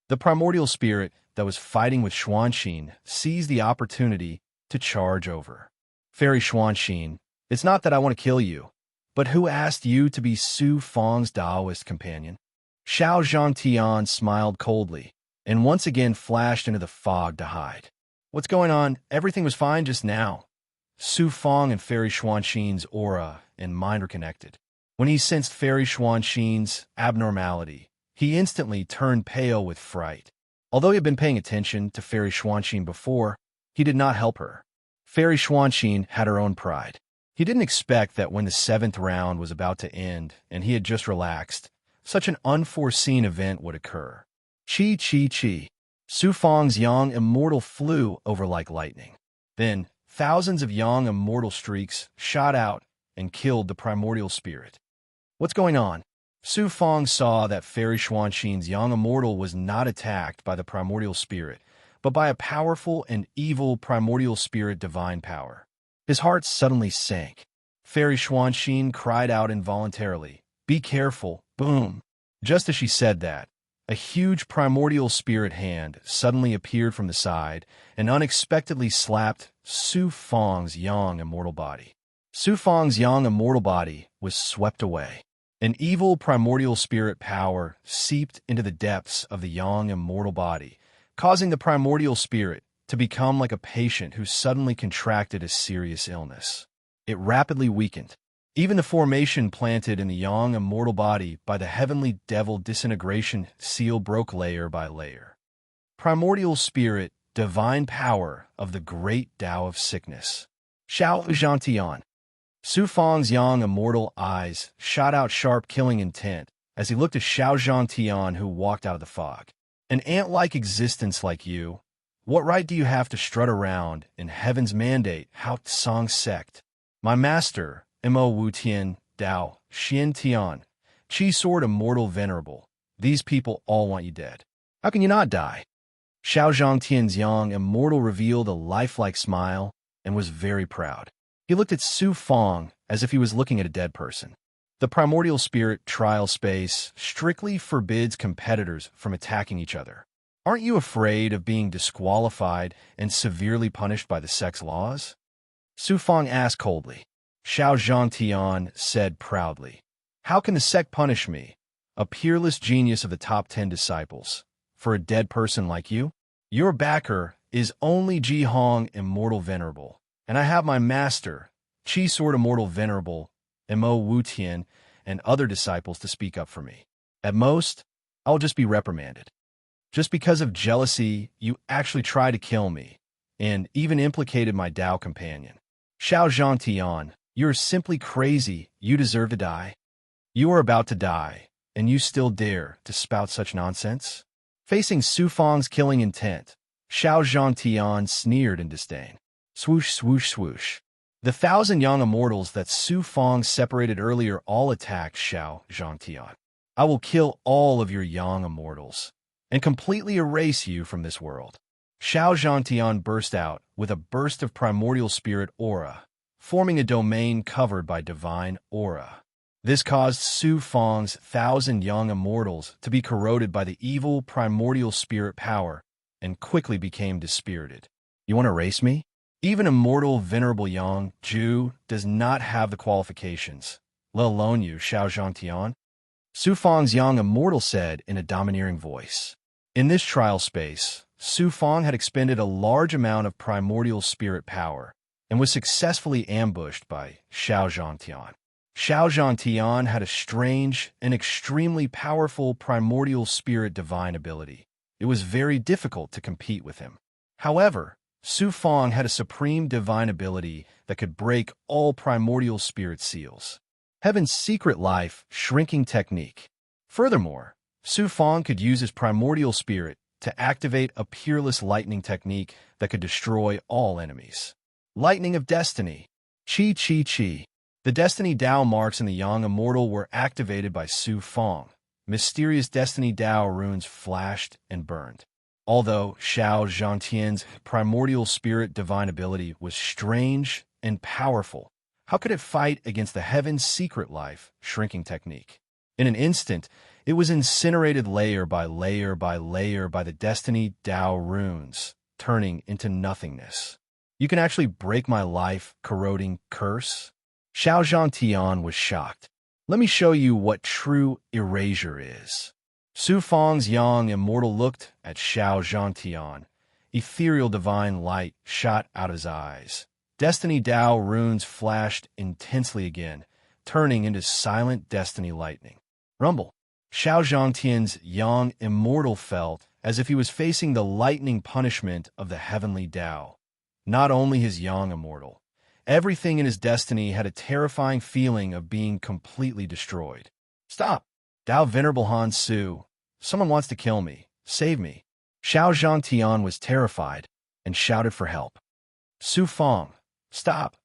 The primordial spirit that was fighting with Xuanxin seized the opportunity to charge over. Fairy Xuanxin, it's not that I want to kill you, but who asked you to be Su Fang's Taoist companion? Xiao Zhangtian smiled coldly, and once again flashed into the fog to hide. What's going on? Everything was fine just now. Su Fang and Fairy Xuanxin's aura and mind were connected. When he sensed Fairy Xuanxin's abnormality, he instantly turned pale with fright. Although he had been paying attention to Fairy Xuanxin before, he did not help her. Fairy Xuanxin had her own pride. He didn't expect that when the 7th round was about to end and he had just relaxed, such an unforeseen event would occur. Chi, chi, chi. Su Fang's Yang immortal flew over like lightning. Then, thousands of Yang immortal streaks shot out and killed the primordial spirit. What's going on? Su Fang saw that Fairy Xuanxin's Yang immortal was not attacked by the primordial spirit, but by a powerful and evil primordial spirit divine power. His heart suddenly sank. Fairy Xuanxin cried out involuntarily, "Be careful, boom!" Just as she said that, a huge primordial spirit hand suddenly appeared from the side and unexpectedly slapped Su Fang's Yang immortal body. Su Fang's Yang immortal body was swept away. An evil primordial spirit power seeped into the depths of the Yang immortal body, causing the primordial spirit to become like a patient who suddenly contracted a serious illness. It rapidly weakened. Even the formation planted in the Yang immortal body by the heavenly devil disintegration seal broke layer by layer. Primordial spirit, divine power of the great Tao of sickness. Xiao Zhangtian. Su Fang's Yang immortal eyes shot out sharp killing intent as he looked at Xiao Zhangtian, who walked out of the fog. An ant-like existence like you, what right do you have to strut around in heaven's mandate, Hao Tsang sect? My master, Mo Wu Tian, Dao, Xian Tian, Qi Sword Immortal Venerable, these people all want you dead. How can you not die? Xiao Zhangtian's Yang immortal revealed a lifelike smile and was very proud. He looked at Su Fong as if he was looking at a dead person. The primordial spirit trial space strictly forbids competitors from attacking each other. Aren't you afraid of being disqualified and severely punished by the sex laws? Su Fong asked coldly. Xiao Zhangtian said proudly, How can the sect punish me, a peerless genius of the top 10 disciples, for a dead person like you? Your backer is only Ji Hong Immortal Venerable, and I have my master, Qi Sword Immortal Venerable, Mo Wutian, and other disciples to speak up for me. At most, I'll just be reprimanded. Just because of jealousy, you actually tried to kill me, and even implicated my Dao companion. Xiao Zhangtian, you're simply crazy. You deserve to die. You are about to die, and you still dare to spout such nonsense? Facing Su Fong's killing intent, Xiao Zhangtian sneered in disdain. Swoosh, swoosh, swoosh. The 1,000 young immortals that Su Fong separated earlier all attacked Xiao Zhangtian. I will kill all of your young immortals and completely erase you from this world. Xiao Zhangtian burst out with a burst of primordial spirit aura, forming a domain covered by divine aura. This caused Su Fong's 1,000 young immortals to be corroded by the evil primordial spirit power and quickly became dispirited. You want to erase me? Even immortal venerable Yang Ju does not have the qualifications, let alone you, Xiao Zhangtian. Su Fong's young immortal said in a domineering voice. In this trial space, Su Fong had expended a large amount of primordial spirit power and was successfully ambushed by Xiao Zhangtian. Xiao Zhangtian had a strange and extremely powerful primordial spirit divine ability. It was very difficult to compete with him. However, Su Fong had a supreme divine ability that could break all primordial spirit seals. Heaven's secret life shrinking technique. Furthermore, Su Fong could use his primordial spirit to activate a peerless lightning technique that could destroy all enemies. Lightning of Destiny. Chi Chi Chi. The Destiny Dao marks in the Yang Immortal were activated by Su Fong. Mysterious Destiny Dao runes flashed and burned. Although Xiao Zhangtian's primordial spirit divine ability was strange and powerful, how could it fight against the Heaven's secret life shrinking technique? In an instant, it was incinerated layer by layer by layer by the Destiny Dao runes, turning into nothingness. You can actually break my life, corroding curse? Xiao Zhangtian was shocked. Let me show you what true erasure is. Su Fong's young immortal looked at Xiao Zhangtian. Ethereal divine light shot out of his eyes. Destiny Dao runes flashed intensely again, turning into silent destiny lightning. Rumble. Xiao Zhangtian's young immortal felt as if he was facing the lightning punishment of the heavenly Dao. Not only his young immortal, everything in his destiny had a terrifying feeling of being completely destroyed. Stop! Dao Venerable Han Su, someone wants to kill me. Save me. Xiao Zhangtian was terrified and shouted for help. Su Fong, stop.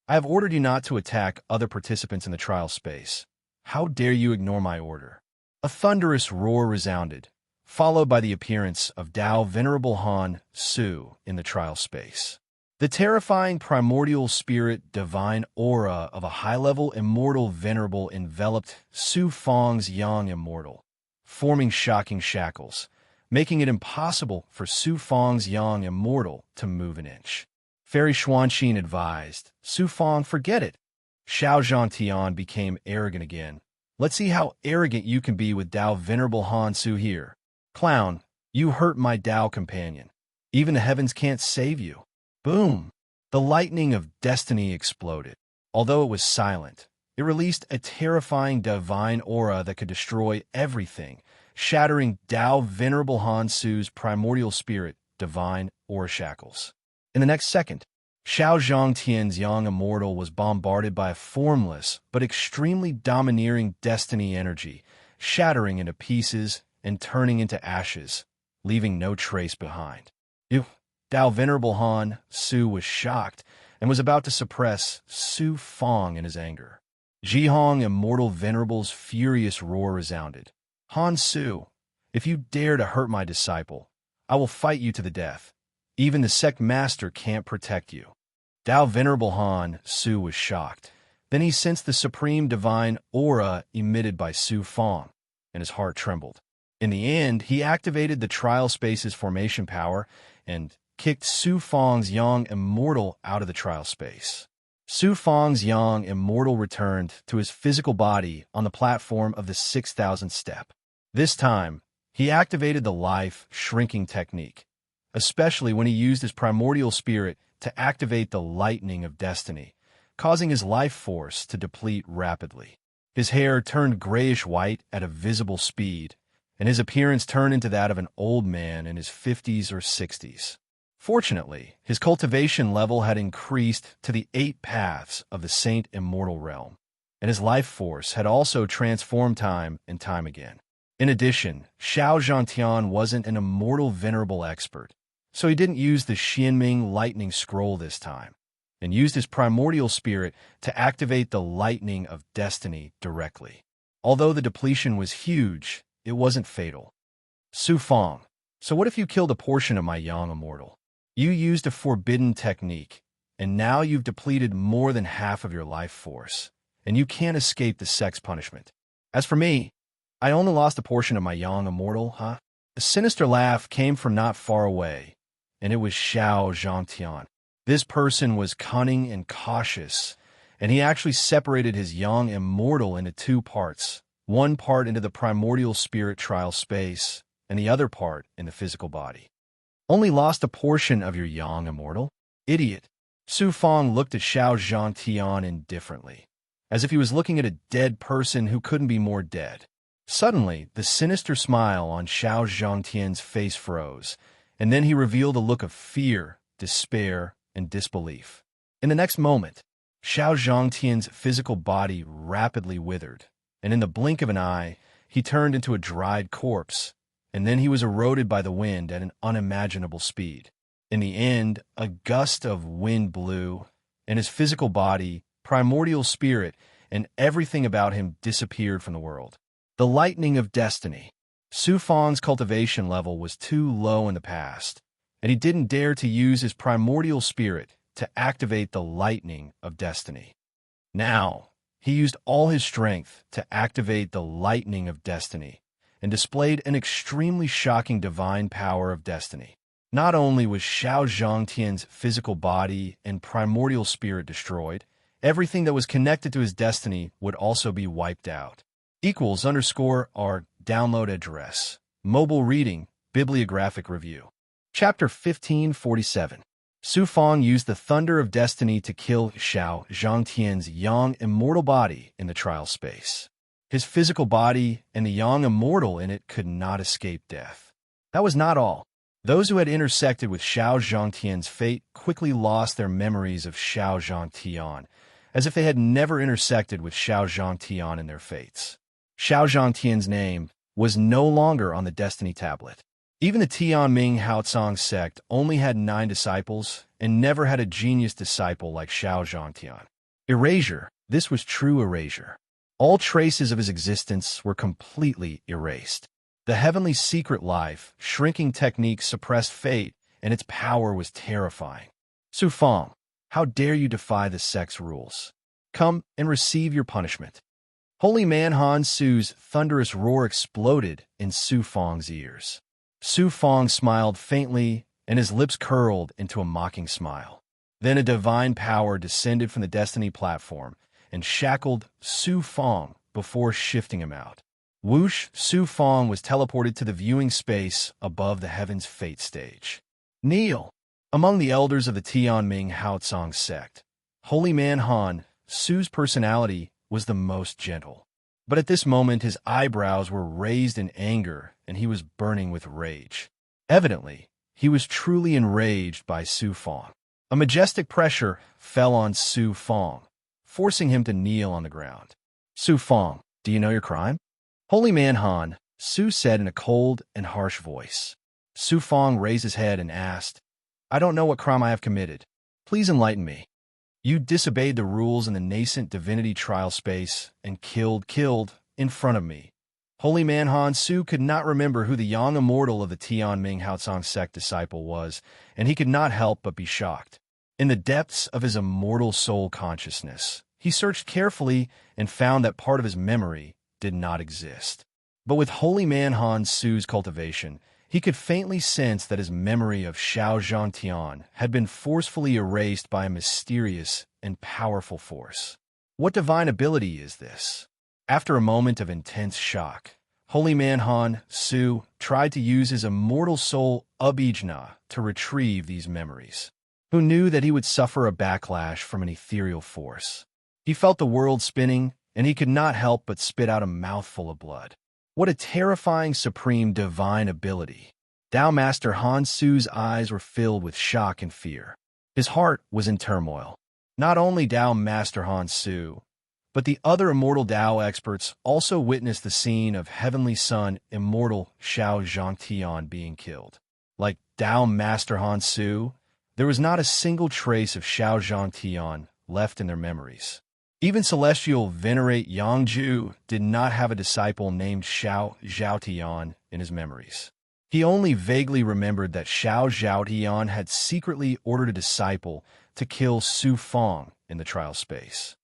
I have ordered you not to attack other participants in the trial space. How dare you ignore my order? A thunderous roar resounded, followed by the appearance of Dao Venerable Han Su in the trial space. The terrifying primordial spirit divine aura of a high-level immortal venerable enveloped Su Fong's young immortal, forming shocking shackles, making it impossible for Su Fong's young immortal to move an inch. Fairy Xuanxin advised, Su Fong, forget it. Xiao Zhangtian became arrogant again. Let's see how arrogant you can be with Dao Venerable Han Su here. Clown, you hurt my Dao companion. Even the heavens can't save you. Boom! The lightning of destiny exploded. Although it was silent, it released a terrifying divine aura that could destroy everything, shattering Dao Venerable Han Su's primordial spirit, divine aura shackles. In the next second, Xiao Zhangtian's young immortal was bombarded by a formless but extremely domineering destiny energy, shattering into pieces and turning into ashes, leaving no trace behind. Ew! Dao Venerable Han Su was shocked and was about to suppress Su Fong in his anger. Ji Hong Immortal Venerable's furious roar resounded. Han Su, if you dare to hurt my disciple, I will fight you to the death. Even the sect master can't protect you. Tao Venerable Han Su was shocked. Then he sensed the supreme divine aura emitted by Su Fong, and his heart trembled. In the end, he activated the trial space's formation power and kicked Su Fong's Yang Immortal out of the trial space. Su Fong's Yang Immortal returned to his physical body on the platform of the 6,000th step. This time, he activated the life shrinking technique, especially when he used his primordial spirit to activate the lightning of destiny, causing his life force to deplete rapidly. His hair turned grayish-white at a visible speed, and his appearance turned into that of an old man in his 50s or 60s. Fortunately, his cultivation level had increased to the 8 paths of the Saint Immortal realm, and his life force had also transformed time and time again. In addition, Xiao Zhangtian wasn't an immortal venerable expert, so he didn't use the Xianming lightning scroll this time, and used his primordial spirit to activate the lightning of destiny directly. Although the depletion was huge, it wasn't fatal. Su Fong, so what if you killed a portion of my Yang Immortal? You used a forbidden technique, and now you've depleted more than half of your life force, and you can't escape the sex punishment. As for me, I only lost a portion of my Yang Immortal, huh? A sinister laugh came from not far away, and it was Xiao Zhangtian. This person was cunning and cautious, and he actually separated his Yang Immortal into 2 parts, one part into the primordial spirit trial space, and the other part in the physical body. Only lost a portion of your Yang Immortal? Idiot. Su Fong looked at Xiao Zhangtian indifferently, as if he was looking at a dead person who couldn't be more dead. Suddenly, the sinister smile on Xiao Zhangtian's face froze, and then he revealed a look of fear, despair, and disbelief. In the next moment, Xiao Zhangtian's physical body rapidly withered, and in the blink of an eye, he turned into a dried corpse, and then he was eroded by the wind at an unimaginable speed. In the end, a gust of wind blew, and his physical body, primordial spirit, and everything about him disappeared from the world. The lightning of destiny. Su Fong's cultivation level was too low in the past, and he didn't dare to use his primordial spirit to activate the lightning of destiny. Now, he used all his strength to activate the lightning of destiny, and displayed an extremely shocking divine power of destiny. Not only was Xiao Zhangtian's physical body and primordial spirit destroyed, everything that was connected to his destiny would also be wiped out. _our download address. Mobile reading, bibliographic review. Chapter 1547. Su Fong used the thunder of destiny to kill Xiao Zhangtian's Yang Immortal body in the trial space. His physical body and the Yang Immortal in it could not escape death. That was not all. Those who had intersected with Xiao Zhangtian's fate quickly lost their memories of Xiao Zhangtian, as if they had never intersected with Xiao Zhangtian in their fates. Xiao Zhangtian's name was no longer on the destiny tablet. Even the Tianming Haotsong sect only had 9 disciples and never had a genius disciple like Xiao Zhangtian. Erasure. This was true erasure. All traces of his existence were completely erased. The heavenly secret life, shrinking technique suppressed fate, and its power was terrifying. Su Fong, how dare you defy the sect's rules? Come and receive your punishment. Holy man Han Su's thunderous roar exploded in Su Fong's ears. Su Fong smiled faintly, and his lips curled into a mocking smile. Then a divine power descended from the destiny platform and shackled Su Fong before shifting him out. Whoosh, Su Fong was teleported to the viewing space above the Heaven's Fate stage. Kneel! Among the elders of the Tianming Haotsong sect, Holy Man Han Su's personality was the most gentle. But at this moment his eyebrows were raised in anger and he was burning with rage. Evidently, he was truly enraged by Su Fong. A majestic pressure fell on Su Fong, forcing him to kneel on the ground. Su Fong, do you know your crime? Holy man Han Su said in a cold and harsh voice. Su Fong raised his head and asked, I don't know what crime I have committed. Please enlighten me. You disobeyed the rules in the nascent divinity trial space and killed in front of me. Holy man Han Su could not remember who the Yang Immortal of the Tianming Haotsong sect disciple was, and he could not help but be shocked. In the depths of his immortal soul consciousness, he searched carefully and found that part of his memory did not exist. But with holy man Han Su's cultivation, he could faintly sense that his memory of Xiao Zhangtian had been forcefully erased by a mysterious and powerful force. What divine ability is this? After a moment of intense shock, holy man Han Su tried to use his immortal soul Abhijna to retrieve these memories. Who knew that he would suffer a backlash from an ethereal force? He felt the world spinning, and he could not help but spit out a mouthful of blood. What a terrifying supreme divine ability! Tao Master Han Su's eyes were filled with shock and fear. His heart was in turmoil. Not only Tao Master Han Su, but the other immortal Tao experts also witnessed the scene of Heavenly Son Immortal Xiao Zhangtian being killed. Like Tao Master Han Su, there was not a single trace of Xiao Zhangtian left in their memories. Even Celestial Venerate Yangju did not have a disciple named Xiao Zhaotian in his memories. He only vaguely remembered that Xiao Zhaotian had secretly ordered a disciple to kill Su Fong in the trial space.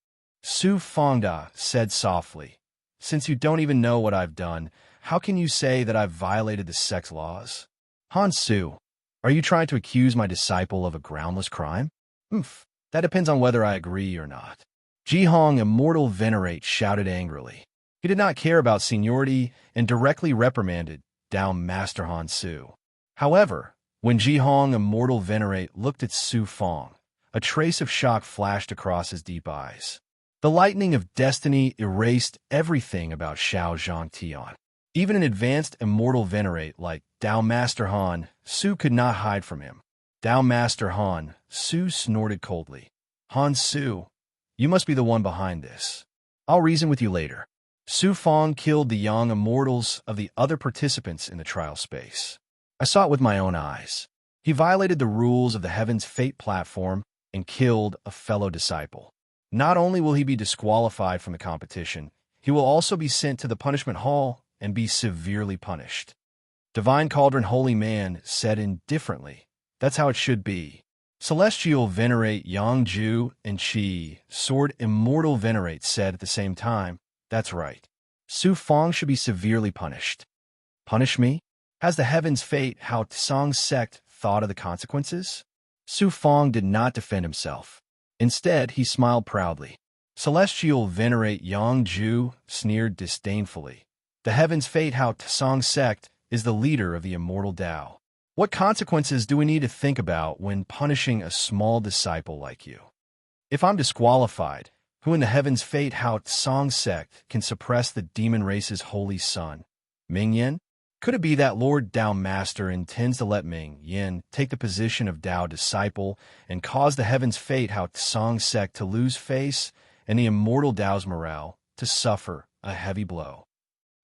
Su Fongda said softly, "Since you don't even know what I've done, how can you say that I've violated the sex laws?" Han Su, are you trying to accuse my disciple of a groundless crime? That depends on whether I agree or not. Jihong Immortal Venerate shouted angrily. He did not care about seniority and directly reprimanded Tao Master Han Su. However, when Jihong Immortal Venerate looked at Su Fong, a trace of shock flashed across his deep eyes. The lightning of destiny erased everything about Xiao Zhangtian. Even an advanced immortal venerate like Tao Master Han Su could not hide from him. Tao Master Han Su snorted coldly. Han Su, you must be the one behind this. I'll reason with you later. Su Fong killed the young immortals of the other participants in the trial space. I saw it with my own eyes. He violated the rules of the Heaven's Fate platform and killed a fellow disciple. Not only will he be disqualified from the competition, he will also be sent to the punishment hall and be severely punished. Divine Cauldron Holy Man said indifferently, "That's how it should be." Celestial Venerate Yangju and Qi, Sword Immortal Venerate said at the same time, "That's right. Su Fong should be severely punished." Punish me? Has the Heaven's Fate Hao Tsang sect thought of the consequences? Su Fong did not defend himself. Instead, he smiled proudly. Celestial Venerate Yangju sneered disdainfully. The Heaven's Fate Hao Tsang sect is the leader of the immortal Tao. What consequences do we need to think about when punishing a small disciple like you? If I'm disqualified, who in the Heaven's Fate Hao Tsang sect can suppress the demon race's holy son? Ming Yin? Could it be that Lord Tao Master intends to let Ming Yin take the position of Tao disciple and cause the Heaven's Fate Hao Tsang sect to lose face and the immortal Tao's morale to suffer a heavy blow?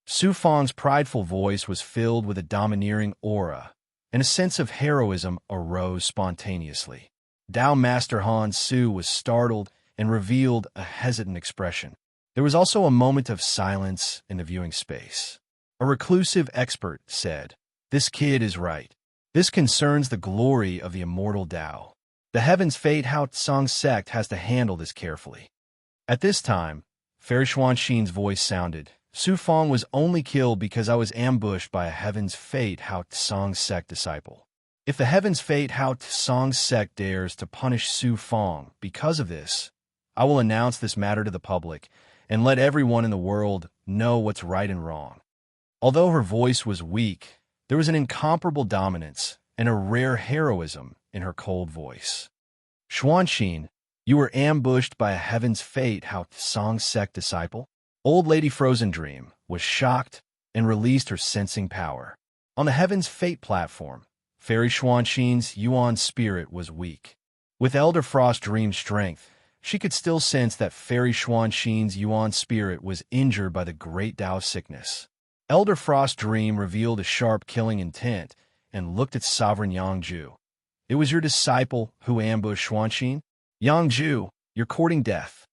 Su Fong's prideful voice was filled with a domineering aura, and a sense of heroism arose spontaneously. Tao Master Han Su was startled and revealed a hesitant expression. There was also a moment of silence in the viewing space. A reclusive expert said, "This kid is right. This concerns the glory of the immortal Tao. The Heaven's Fate Hao Tsang sect has to handle this carefully." At this time, Fairy Xuanxin's voice sounded, "Su Fong was only killed because I was ambushed by a Heaven's Fate Hao Tsang sect disciple. If the Heaven's Fate Hao Tsang sect dares to punish Su Fong because of this, I will announce this matter to the public and let everyone in the world know what's right and wrong." Although her voice was weak, there was an incomparable dominance and a rare heroism in her cold voice. "Xuanxin, you were ambushed by a Heaven's Fate Hao Tsang sect disciple?" Old Lady Frozen Dream was shocked and released her sensing power. On the Heaven's Fate platform, Fairy Xuanxin's Yuan spirit was weak. With Elder Frost Dream's strength, she could still sense that Fairy Xuanxin's Yuan spirit was injured by the great Tao sickness. Elder Frost Dream revealed a sharp killing intent and looked at Sovereign Yangju. "It was your disciple who ambushed Xuanxin? Yangju, you're courting death."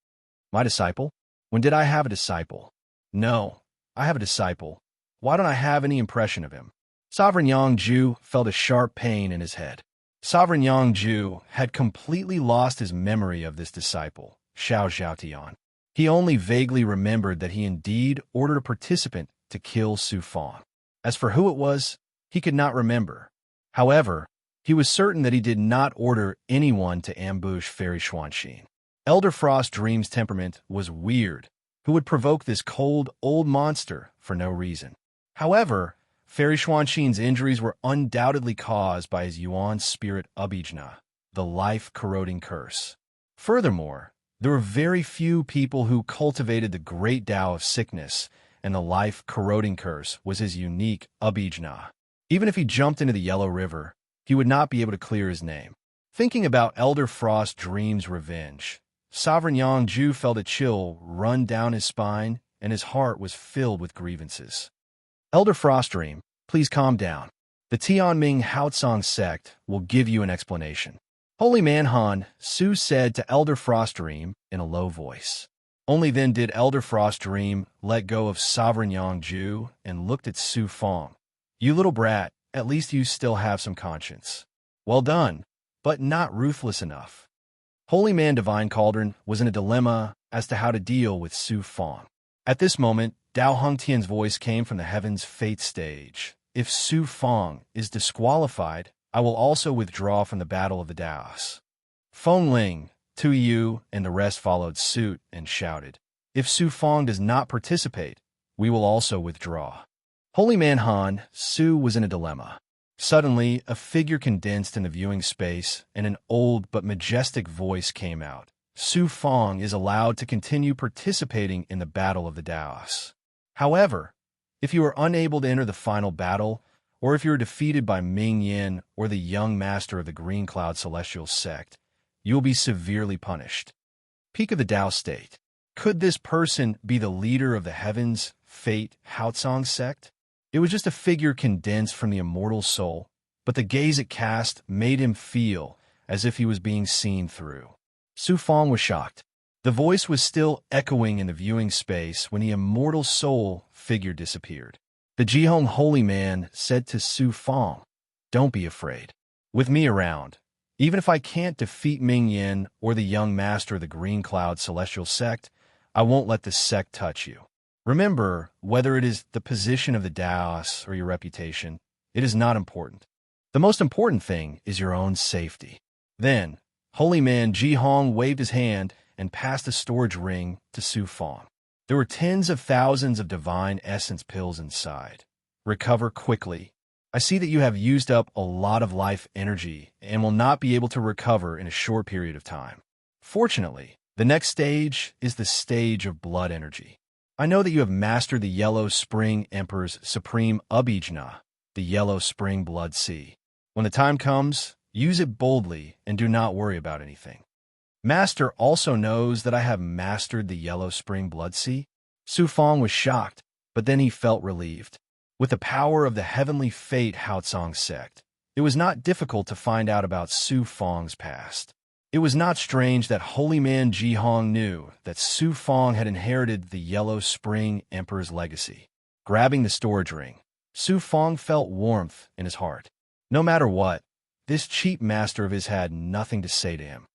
"My disciple? When did I have a disciple?" "No, I have a disciple. Why don't I have any impression of him?" Sovereign Yangju felt a sharp pain in his head. Sovereign Yangju had completely lost his memory of this disciple, Xiao Zhaotian. He only vaguely remembered that he indeed ordered a participant to kill Su Fang. As for who it was, he could not remember. However, he was certain that he did not order anyone to ambush Fairy Xuanxin. Elder Frost Dream's temperament was weird, who would provoke this cold, old monster for no reason. However, Fairy Xuanxin's injuries were undoubtedly caused by his Yuan spirit Abijna, the life-corroding curse. Furthermore, there were very few people who cultivated the great Tao of sickness, and the life-corroding curse was his unique Abijna. Even if he jumped into the Yellow River, he would not be able to clear his name. Thinking about Elder Frost Dream's revenge, Sovereign Yangju felt a chill run down his spine, and his heart was filled with grievances. Elder Frost Dream, please calm down. The Tianming Haotsong sect will give you an explanation. Holy Man Han, Su said to Elder Frost Dream in a low voice. Only then did Elder Frost Dream let go of Sovereign Yangju and looked at Su Fang. You little brat, at least you still have some conscience. Well done, but not ruthless enough. Holy Man Divine Cauldron was in a dilemma as to how to deal with Su Fang. At this moment, Dao Hongtian's voice came from the Heaven's Fate stage. If Su Fang is disqualified, I will also withdraw from the Battle of the Daos. Feng Ling, Tu Yu, and the rest followed suit and shouted, if Su Fang does not participate, we will also withdraw. Holy Man Han, Su was in a dilemma. Suddenly, a figure condensed in the viewing space, and an old but majestic voice came out. Su Fang is allowed to continue participating in the Battle of the Daos. However, if you are unable to enter the final battle, or if you are defeated by Ming Yin or the young master of the Green Cloud Celestial Sect, you will be severely punished. Peak of the Tao State. Could this person be the leader of the Heaven's Fate Haotsong sect? It was just a figure condensed from the immortal soul, but the gaze it cast made him feel as if he was being seen through. Su Fang was shocked. The voice was still echoing in the viewing space when the immortal soul figure disappeared. The Jihong Holy Man said to Su Fang, don't be afraid. With me around, even if I can't defeat Ming Yin or the young master of the Green Cloud Celestial Sect, I won't let the sect touch you. Remember, whether it is the position of the Daos or your reputation, it is not important. The most important thing is your own safety. Then, Holy Man Jihong waved his hand and passed a storage ring to Su Fang. There were tens of thousands of divine essence pills inside. Recover quickly. I see that you have used up a lot of life energy and will not be able to recover in a short period of time. Fortunately, the next stage is the stage of blood energy. I know that you have mastered the Yellow Spring Emperor's supreme Abijna, the Yellow Spring Blood Sea. When the time comes, use it boldly and do not worry about anything. Master also knows that I have mastered the Yellow Spring Blood Sea. Su Fang was shocked, but then he felt relieved. With the power of the Heavenly Fate Haotsong sect, it was not difficult to find out about Su Fang's past. It was not strange that Holy Man Jihong knew that Su Fang had inherited the Yellow Spring Emperor's legacy. Grabbing the storage ring, Su Fang felt warmth in his heart. No matter what, this cheap master of his had nothing to say to him.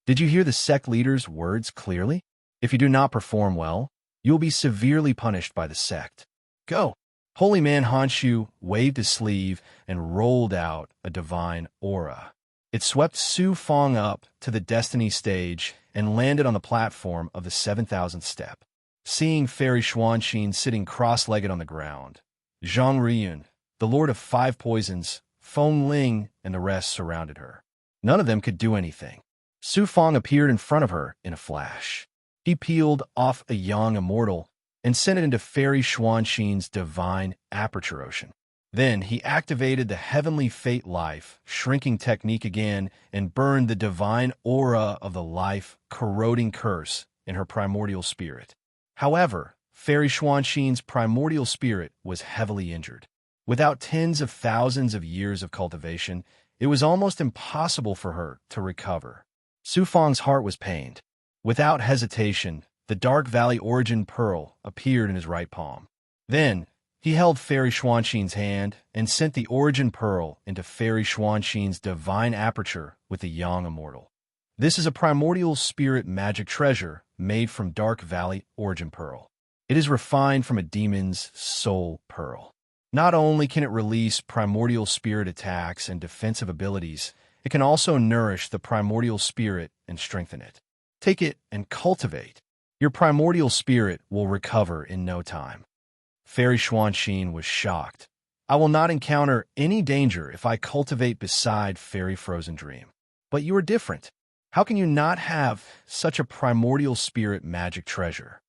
Did you hear the sect leader's words clearly? If you do not perform well, you will be severely punished by the sect. Go! Holy Man Hanshu waved his sleeve and rolled out a divine aura. It swept Su Fang up to the destiny stage and landed on the platform of the 7,000th step. Seeing Fairy Xuanxin sitting cross-legged on the ground, Zhang Riyun, the Lord of Five Poisons, Feng Ling, and the rest surrounded her. None of them could do anything. Su Fang appeared in front of her in a flash. He peeled off a young immortal and sent it into Fairy Xuanxin's divine aperture ocean. Then he activated the Heavenly Fate Life shrinking technique again and burned the divine aura of the life-corroding curse in her primordial spirit. However, Fairy Xuanxin's primordial spirit was heavily injured. Without tens of thousands of years of cultivation, it was almost impossible for her to recover. Su Fang's heart was pained. Without hesitation, the Dark Valley Origin Pearl appeared in his right palm. Then, He held Fairy Xuanxin's hand and sent the origin pearl into Fairy Xuanxin's divine aperture with the young immortal. This is a primordial spirit magic treasure made from Dark Valley origin pearl. It is refined from a demon's soul pearl. Not only can it release primordial spirit attacks and defensive abilities, it can also nourish the primordial spirit and strengthen it. Take it and cultivate. Your primordial spirit will recover in no time. Fairy Xuanxin was shocked. I will not encounter any danger if I cultivate beside Fairy Frozen Dream. But you are different. How can you not have such a primordial spirit magic treasure?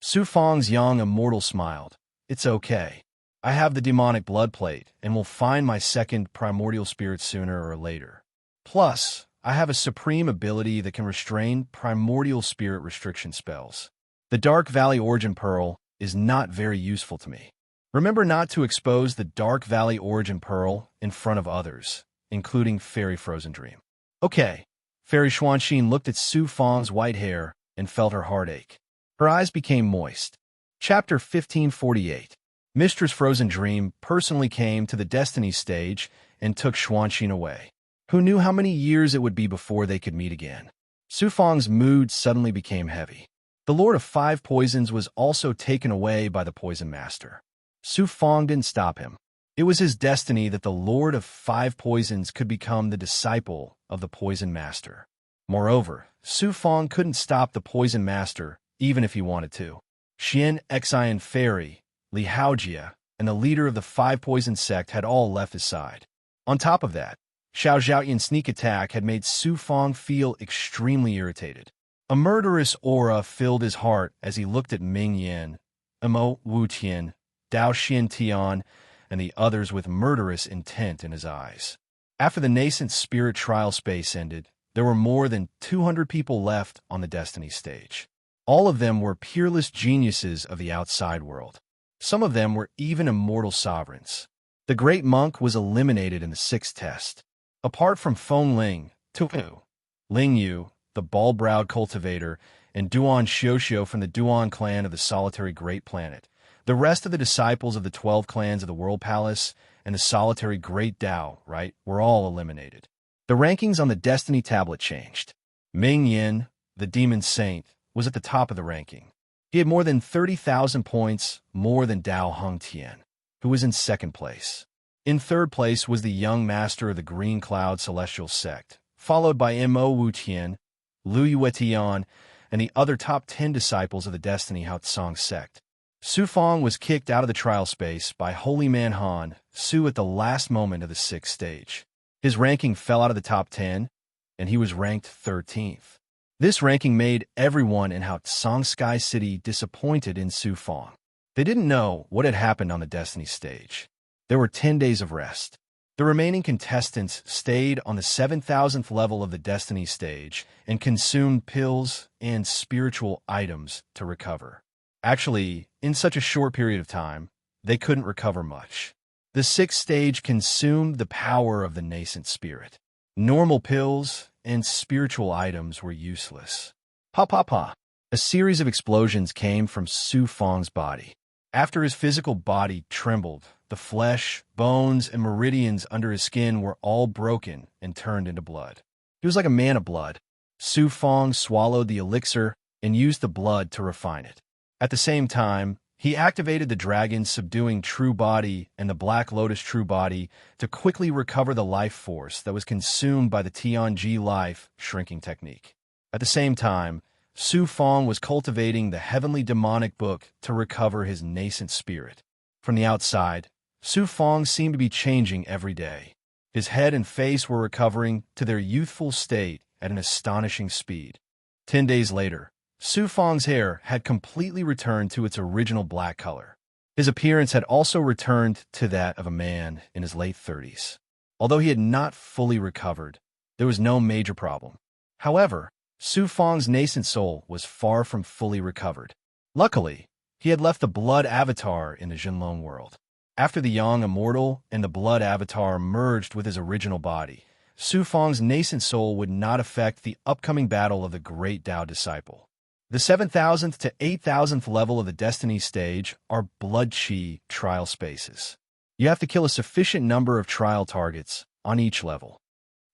Su Fang's young immortal smiled. It's okay. I have the demonic blood plate and will find my second primordial spirit sooner or later. Plus, I have a supreme ability that can restrain primordial spirit restriction spells. The Dark Valley Origin Pearl is not very useful to me. Remember not to expose the Dark Valley Origin Pearl in front of others, including Fairy Frozen Dream. Okay. Fairy Xuanxin looked at Su Fang's white hair and felt her heart ache. Her eyes became moist. Chapter 1548. Mistress Frozen Dream personally came to the Destiny stage and took Xuanxin away. Who knew how many years it would be before they could meet again? Su Fang's mood suddenly became heavy. The Lord of Five Poisons was also taken away by the Poison Master. Su Fang didn't stop him. It was his destiny that the Lord of Five Poisons could become the disciple of the Poison Master. Moreover, Su Fang couldn't stop the Poison Master even if he wanted to. Xian Xian Fairy, Li Haojia, and the leader of the Five Poison sect had all left his side. On top of that, Xiao Zhaoyan's sneak attack had made Su Fang feel extremely irritated. A murderous aura filled his heart as he looked at Ming Yin, Mo Wutian, Dao Xiantian, and the others with murderous intent in his eyes. After the nascent spirit trial space ended, there were more than 200 people left on the Destiny stage. All of them were peerless geniuses of the outside world. Some of them were even immortal sovereigns. The Great Monk was eliminated in the 6th test. Apart from Feng Ling, Tupu, Ling Yu, the ball-browed cultivator, and Duan Xiuxiu from the Duan clan of the solitary Great Planet, the rest of the disciples of the 12 clans of the World Palace and the solitary Great Tao, were all eliminated. The rankings on the Destiny tablet changed. Ming Yin, the Demon Saint, was at the top of the ranking. He had more than 30,000 points, more than Dao Hongtian, who was in 2nd place. In 3rd place was the young master of the Green Cloud Celestial Sect, followed by Mo Wutian, Lu Yuetian, and the other top 10 disciples of the Destiny Haotsong sect. Su Fang was kicked out of the trial space by Holy Man Han Su at the last moment of the 6th stage. His ranking fell out of the top 10, and he was ranked 13th. This ranking made everyone in Haotsong Sky City disappointed in Su Fang. They didn't know what had happened on the Destiny stage. There were 10 days of rest. The remaining contestants stayed on the 7,000th level of the Destiny stage and consumed pills and spiritual items to recover. Actually, in such a short period of time, they couldn't recover much. The 6th stage consumed the power of the nascent spirit. Normal pills and spiritual items were useless. Pa pa pa. A series of explosions came from Su Fang's body. After his physical body trembled, the flesh, bones, and meridians under his skin were all broken and turned into blood. He was like a man of blood. Su Fang swallowed the elixir and used the blood to refine it. At the same time, he activated the dragon subduing true body and the Black Lotus true body to quickly recover the life force that was consumed by the Tianji life shrinking technique. At the same time, Su Fang was cultivating the heavenly demonic book to recover his nascent spirit. From the outside, Su Fang seemed to be changing every day. His head and face were recovering to their youthful state at an astonishing speed. 10 days later, Su Fang's hair had completely returned to its original black color. His appearance had also returned to that of a man in his late 30s. Although he had not fully recovered, there was no major problem. However, Su Fang's nascent soul was far from fully recovered. Luckily, he had left the Blood Avatar in the Jinlong world. After the young immortal and the Blood Avatar merged with his original body, Su Fang's nascent soul would not affect the upcoming battle of the Great Tao Disciple. The 7,000th to 8,000th level of the Destiny stage are Blood Chi trial spaces. You have to kill a sufficient number of trial targets on each level.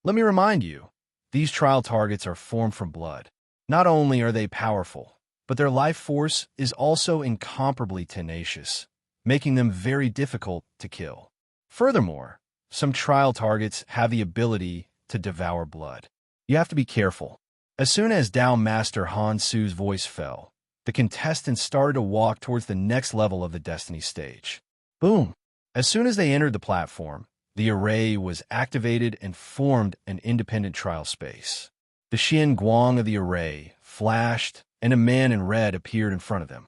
Let me remind you, these trial targets are formed from blood. Not only are they powerful, but their life force is also incomparably tenacious, making them very difficult to kill. Furthermore, some trial targets have the ability to devour blood. You have to be careful. As soon as Dao Master Han Su's voice fell, the contestants started to walk towards the next level of the Destiny stage. Boom! As soon as they entered the platform, the array was activated and formed an independent trial space. The Xian Guang of the array flashed, and a man in red appeared in front of them.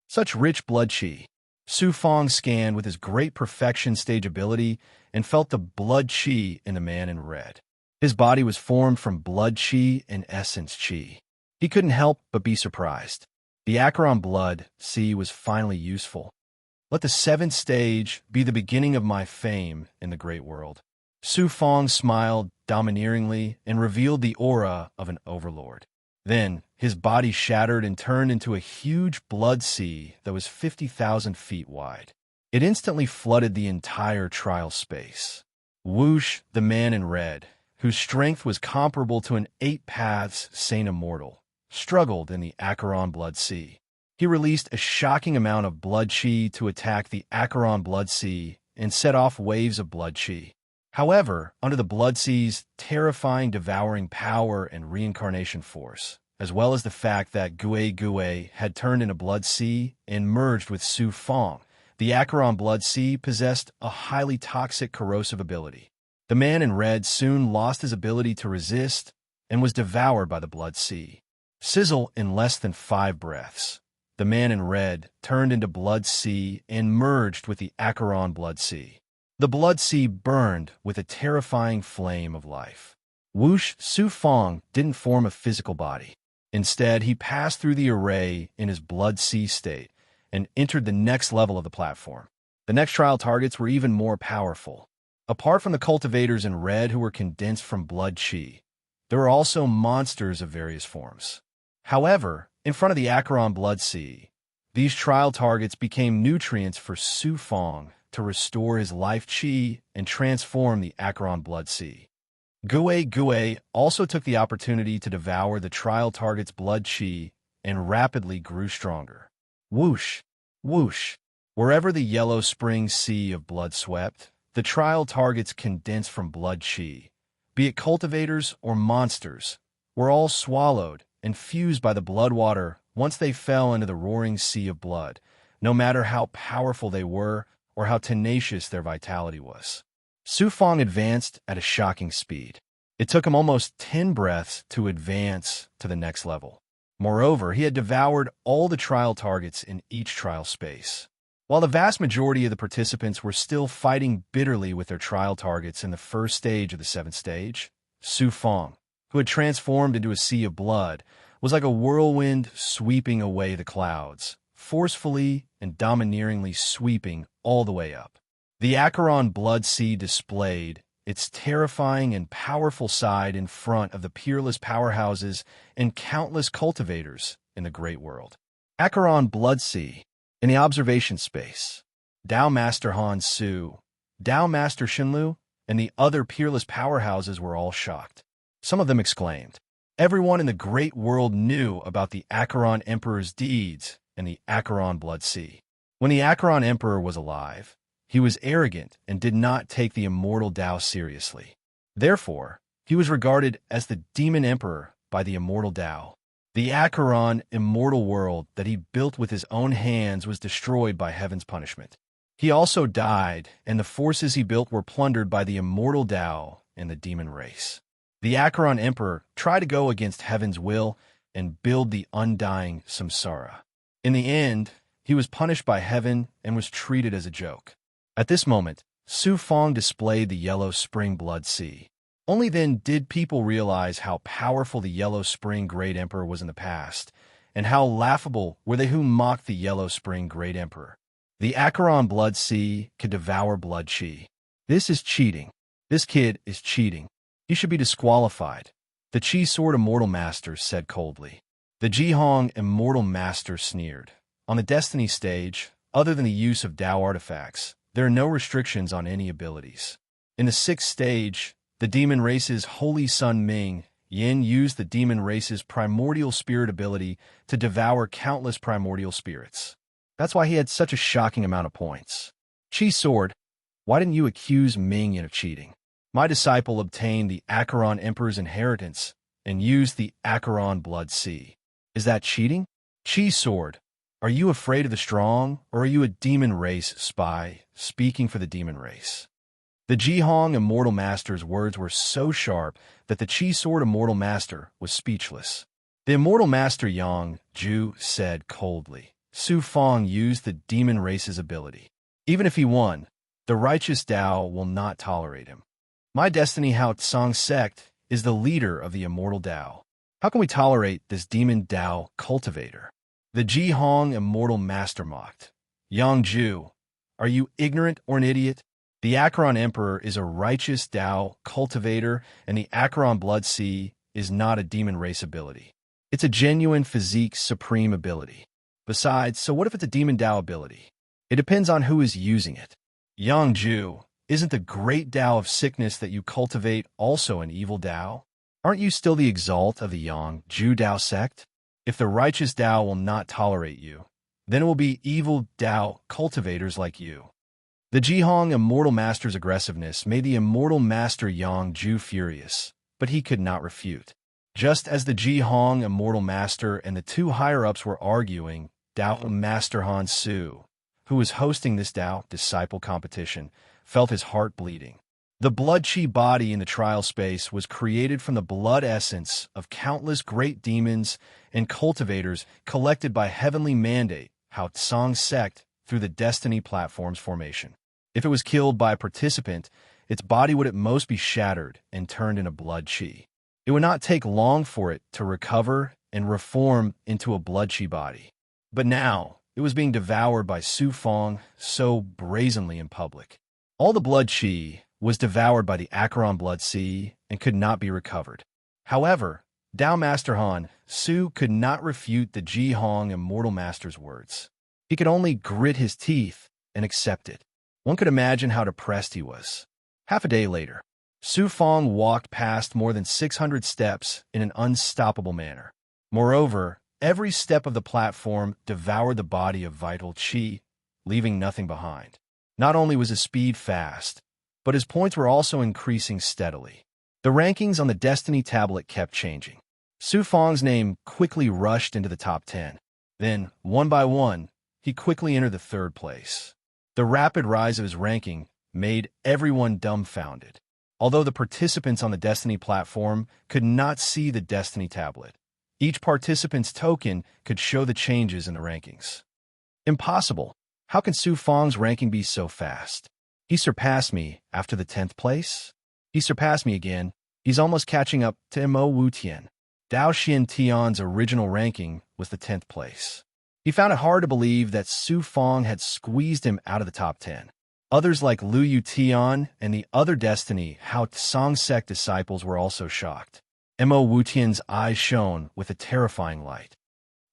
Such rich blood chi. Su Fong scanned with his great perfection stage ability and felt the blood chi in the man in red. His body was formed from blood chi and essence chi. He couldn't help but be surprised. The Acheron blood chi was finally useful. Let the 7th stage be the beginning of my fame in the great world. Su Fong smiled domineeringly and revealed the aura of an overlord. Then, his body shattered and turned into a huge blood sea that was 50,000 feet wide. It instantly flooded the entire trial space. Whoosh, the man in red, whose strength was comparable to an 8 paths Saint Immortal, struggled in the Acheron blood sea. He released a shocking amount of blood chi to attack the Acheron blood sea and set off waves of blood chi. However, under the blood sea's terrifying devouring power and reincarnation force, as well as the fact that Gue had turned into blood sea and merged with Su Fong, the Acheron blood sea possessed a highly toxic corrosive ability. The man in red soon lost his ability to resist and was devoured by the blood sea. Sizzle in less than 5 breaths. The man in red turned into blood sea and merged with the Acheron blood sea. The blood sea burned with a terrifying flame of life. Whoosh, Su Fong didn't form a physical body. Instead, he passed through the array in his blood sea state and entered the next level of the platform. The next trial targets were even more powerful. Apart from the cultivators in red who were condensed from blood chi, there were also monsters of various forms. However, in front of the Acheron blood sea, these trial targets became nutrients for Su Fong to restore his life chi and transform the Acheron blood sea. Gue also took the opportunity to devour the trial target's blood chi and rapidly grew stronger. Whoosh, whoosh. Wherever the yellow spring sea of blood swept, the trial targets condensed from blood chi, be it cultivators or monsters, were all swallowed and fused by the blood water once they fell into the roaring sea of blood, no matter how powerful they were or how tenacious their vitality was. Su Fong advanced at a shocking speed. It took him almost 10 breaths to advance to the next level. Moreover, he had devoured all the trial targets in each trial space. While the vast majority of the participants were still fighting bitterly with their trial targets in the first stage of the 7th stage, Su Fong, who had transformed into a sea of blood, was like a whirlwind sweeping away the clouds, forcefully and domineeringly sweeping all the way up. The Acheron blood sea displayed its terrifying and powerful side in front of the peerless powerhouses and countless cultivators in the great world. Acheron blood sea. In the observation space, Dao Master Han Su, Dao Master Shinlu, and the other peerless powerhouses were all shocked. Some of them exclaimed. Everyone in the great world knew about the Acheron Emperor's deeds and the Acheron blood sea. When the Acheron Emperor was alive, he was arrogant and did not take the immortal Dao seriously. Therefore, he was regarded as the demon emperor by the immortal Dao. The Acheron immortal world that he built with his own hands was destroyed by heaven's punishment. He also died, and the forces he built were plundered by the immortal Dao and the demon race. The Acheron Emperor tried to go against heaven's will and build the undying samsara. In the end, he was punished by heaven and was treated as a joke. At this moment, Su Fong displayed the yellow spring blood sea. Only then did people realize how powerful the Yellow Spring Great Emperor was in the past, and how laughable were they who mocked the Yellow Spring Great Emperor. The Acheron blood sea could devour blood chi. This is cheating. This kid is cheating. He should be disqualified. The Chi Sword Immortal Master said coldly. The Jihong Immortal Master sneered. On the Destiny stage, other than the use of Tao artifacts, there are no restrictions on any abilities. In the 6th stage, the demon race's Holy Sun Ming Yin used the demon race's primordial spirit ability to devour countless primordial spirits. That's why he had such a shocking amount of points. Qi Sword, why didn't you accuse Ming Yin of cheating? My disciple obtained the Acheron Emperor's inheritance and used the Acheron Blood Sea. Is that cheating? Qi Sword, are you afraid of the strong, or are you a demon race spy speaking for the demon race? The Jihong Immortal Master's words were so sharp that the Qi Sword Immortal Master was speechless. The Immortal Master Yang Ju said coldly, Su Fong used the demon race's ability. Even if he won, the righteous Tao will not tolerate him. My Destiny Hao Tsang sect is the leader of the Immortal Tao. How can we tolerate this demon Tao cultivator? The Jihong Immortal Master mocked. Yang Ju, are you ignorant or an idiot? The Acheron Emperor is a righteous Tao cultivator, and the Acheron Blood Sea is not a demon race ability. It's a genuine physique supreme ability. Besides, so what if it's a demon Tao ability? It depends on who is using it. Yang Ju, isn't the great Tao of sickness that you cultivate also an evil Tao? Aren't you still the exalt of the Yang Ju Tao sect? If the righteous Tao will not tolerate you, then it will be evil Tao cultivators like you. The Jihong Immortal Master's aggressiveness made the Immortal Master Yang Ju furious, but he could not refute. Just as the Jihong Immortal Master and the two higher-ups were arguing, Tao Master Han Su, who was hosting this Tao disciple competition, felt his heart bleeding. The blood chi body in the trial space was created from the blood essence of countless great demons and cultivators collected by heavenly mandate, Hao Tsang sect, through the Destiny platform's formation. If it was killed by a participant, its body would at most be shattered and turned into blood chi. It would not take long for it to recover and reform into a blood chi body. But now, it was being devoured by Su Fong so brazenly in public. All the blood chi was devoured by the Acheron Blood Sea and could not be recovered. However, Tao Master Han Su could not refute the Jihong Immortal Master's words. He could only grit his teeth and accept it. One could imagine how depressed he was. Half a day later, Su Fong walked past more than 600 steps in an unstoppable manner. Moreover, every step of the platform devoured the body of vital qi, leaving nothing behind. Not only was his speed fast, but his points were also increasing steadily. The rankings on the Destiny tablet kept changing. Su Fong's name quickly rushed into the top 10. Then, one by one, he quickly entered the 3rd place. The rapid rise of his ranking made everyone dumbfounded. Although the participants on the Destiny platform could not see the Destiny tablet, each participant's token could show the changes in the rankings. Impossible! How can Su Fong's ranking be so fast? He surpassed me after the 10th place? He surpassed me again. He's almost catching up to Mo Wutian. Dao Xin Tian's original ranking was the 10th place. He found it hard to believe that Su Fong had squeezed him out of the top 10. Others like Lu Yu Tian and the other Destiny Hao Tsang sect disciples were also shocked. Mo Wutian's eyes shone with a terrifying light.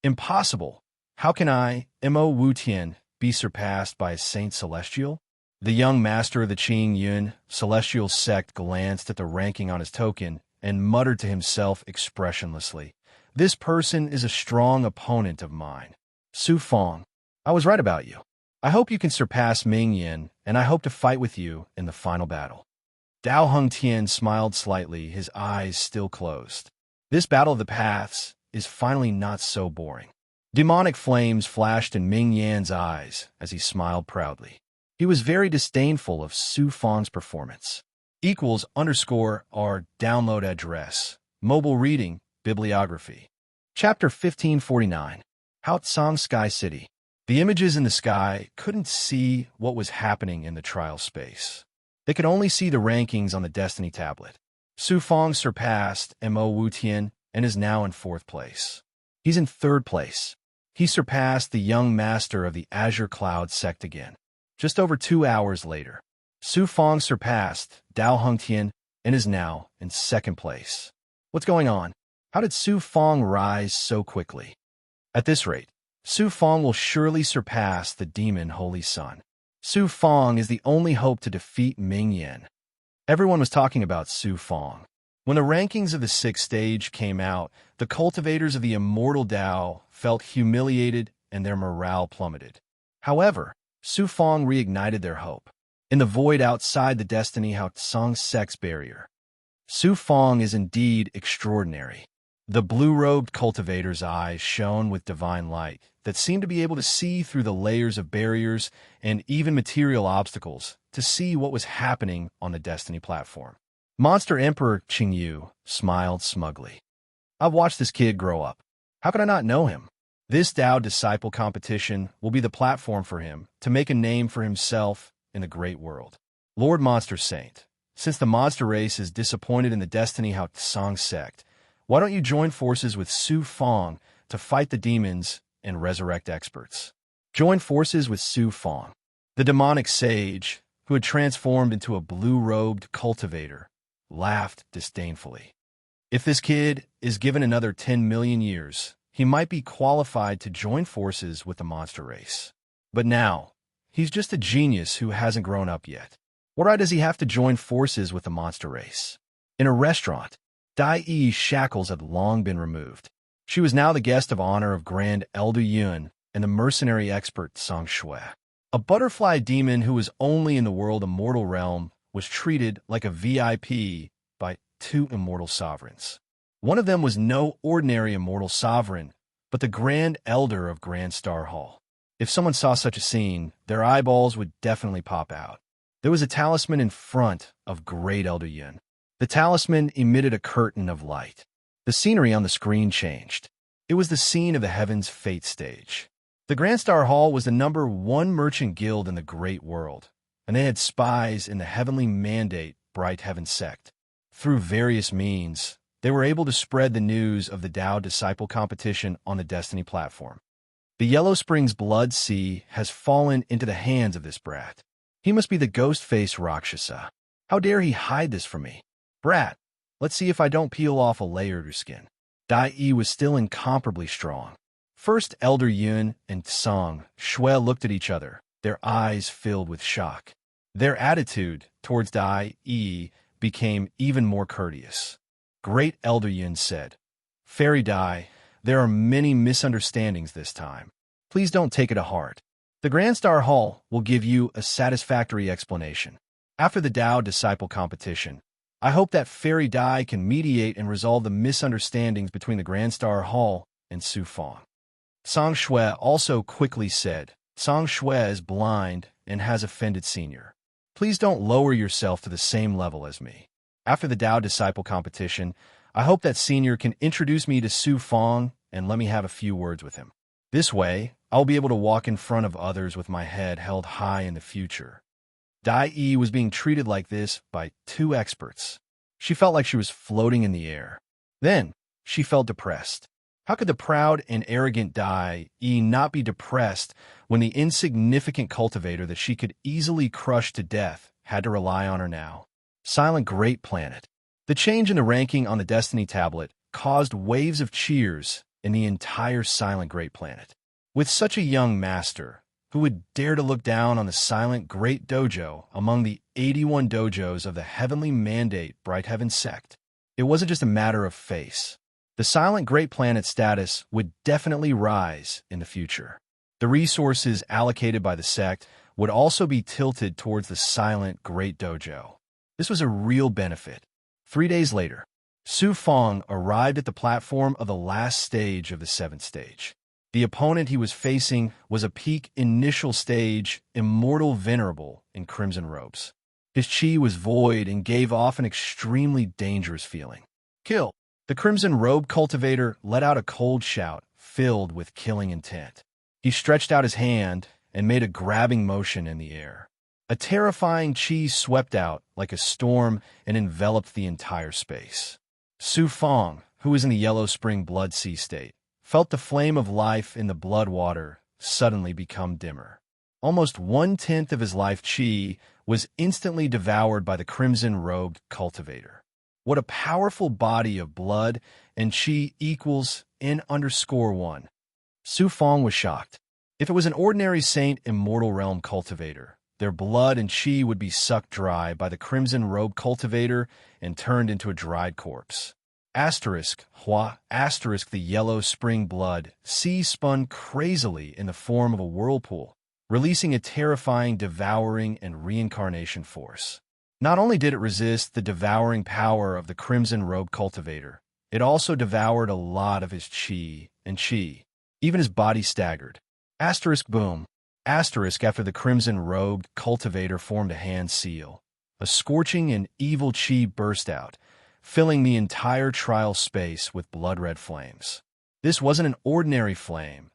Impossible! How can Mo Wutian, be surpassed by a Saint Celestial? The young master of the Qing Yun Celestial sect glanced at the ranking on his token and muttered to himself expressionlessly, "This person is a strong opponent of mine. Su Fong, I was right about you. I hope you can surpass Ming Yin, and I hope to fight with you in the final battle." Dao Hung Tian smiled slightly, his eyes still closed. This battle of the paths is finally not so boring. Demonic flames flashed in Ming Yan's eyes as he smiled proudly. He was very disdainful of Su Fong's performance. =R download address. Mobile reading, bibliography. Chapter 1549. Hao Tsang Sky City. The images in the sky couldn't see what was happening in the trial space. They could only see the rankings on the Destiny tablet. Su Fong surpassed Mo Wutian and is now in 4th place. He's in 3rd place. He surpassed the young master of the Azure Cloud sect again. Just over 2 hours later, Su Fong surpassed Dao Hung Tian and is now in 2nd place. What's going on? How did Su Fong rise so quickly? At this rate, Su Fong will surely surpass the demon Holy Sun. Su Fong is the only hope to defeat Ming Yen. Everyone was talking about Su Fong. When the rankings of the sixth stage came out, the cultivators of the immortal Tao felt humiliated and their morale plummeted. However, Su Fong reignited their hope. In the void outside the Destiny Hao Tsang's sex barrier, Su Fong is indeed extraordinary. The blue-robed cultivator's eyes shone with divine light that seemed to be able to see through the layers of barriers and even material obstacles to see what was happening on the Destiny platform. Monster Emperor Qingyu smiled smugly. I've watched this kid grow up. How could I not know him? This Tao Disciple competition will be the platform for him to make a name for himself in the great world. Lord Monster Saint, since the monster race is disappointed in the Destiny Hao Tsang sect, why don't you join forces with Su Fong to fight the demons and resurrect experts? Join forces with Su Fong, the demonic sage who had transformed into a blue-robed cultivator, laughed disdainfully. If this kid is given another 10 million years, he might be qualified to join forces with the monster race. But now, he's just a genius who hasn't grown up yet. What right does he have to join forces with the monster race? In a restaurant, Dai Yi's shackles had long been removed. She was now the guest of honor of Grand Elder Yun and the mercenary expert Song Shui. A butterfly demon who was only in the world immortal realm was treated like a VIP by two immortal sovereigns. One of them was no ordinary immortal sovereign, but the Grand Elder of Grand Star Hall. If someone saw such a scene, their eyeballs would definitely pop out. There was a talisman in front of Great Elder Yun. The talisman emitted a curtain of light. The scenery on the screen changed. It was the scene of the Heaven's Fate stage. The Grand Star Hall was the #1 merchant guild in the great world, and they had spies in the heavenly mandate Bright Heaven sect. Through various means, they were able to spread the news of the Tao Disciple competition on the Destiny platform. The Yellow Springs Blood Sea has fallen into the hands of this brat. He must be the ghost-faced Rakshasa. How dare he hide this from me? Brat, let's see if I don't peel off a layer of your skin. Dai Yi was still incomparably strong. First, Elder Yun and Song Shui looked at each other, their eyes filled with shock. Their attitude towards Dai Yi became even more courteous. Great Elder Yun said, Fairy Dai, there are many misunderstandings this time. Please don't take it to heart. The Grand Star Hall will give you a satisfactory explanation. After the Tao Disciple competition, I hope that Fairy Dai can mediate and resolve the misunderstandings between the Grand Star Hall and Su Fong. Song Shui also quickly said, Song Shui is blind and has offended Senior. Please don't lower yourself to the same level as me. After the Tao Disciple competition, I hope that Senior can introduce me to Su Fong and let me have a few words with him. This way, I'll be able to walk in front of others with my head held high in the future. Dai Yi was being treated like this by two experts. She felt like she was floating in the air. Then, she felt depressed. How could the proud and arrogant Dai Yi not be depressed when the insignificant cultivator that she could easily crush to death had to rely on her now? Silent Great Planet. The change in the ranking on the Destiny tablet caused waves of cheers in the entire Silent Great Planet. With such a young master, who would dare to look down on the Silent Great Dojo among the 81 dojos of the Heavenly Mandate Bright Heaven sect, it wasn't just a matter of face. The Silent Great Planet status would definitely rise in the future. The resources allocated by the sect would also be tilted towards the Silent Great Dojo. This was a real benefit. 3 days later, Su Fong arrived at the platform of the last stage of the 7th stage. The opponent he was facing was a peak initial stage, Immortal Venerable in crimson robes. His chi was void and gave off an extremely dangerous feeling. Kill! The crimson robe cultivator let out a cold shout filled with killing intent. He stretched out his hand and made a grabbing motion in the air. A terrifying chi swept out like a storm and enveloped the entire space. Su Fong, who was in the Yellow Spring Blood Sea state, felt the flame of life in the blood water suddenly become dimmer. Almost 1/10 of his life chi was instantly devoured by the crimson-robed cultivator. What a powerful body of blood and chi equals N_1. Su Fong was shocked. If it was an ordinary saint immortal realm cultivator, their blood and chi would be sucked dry by the crimson robe cultivator and turned into a dried corpse. Hua, the yellow spring blood, spun crazily in the form of a whirlpool, releasing a terrifying devouring and reincarnation force. Not only did it resist the devouring power of the crimson robe cultivator, it also devoured a lot of his chi and chi. Even his body staggered. Boom. After the crimson-robed cultivator formed a hand seal. A scorching and evil chi burst out, filling the entire trial space with blood-red flames. This wasn't an ordinary flame,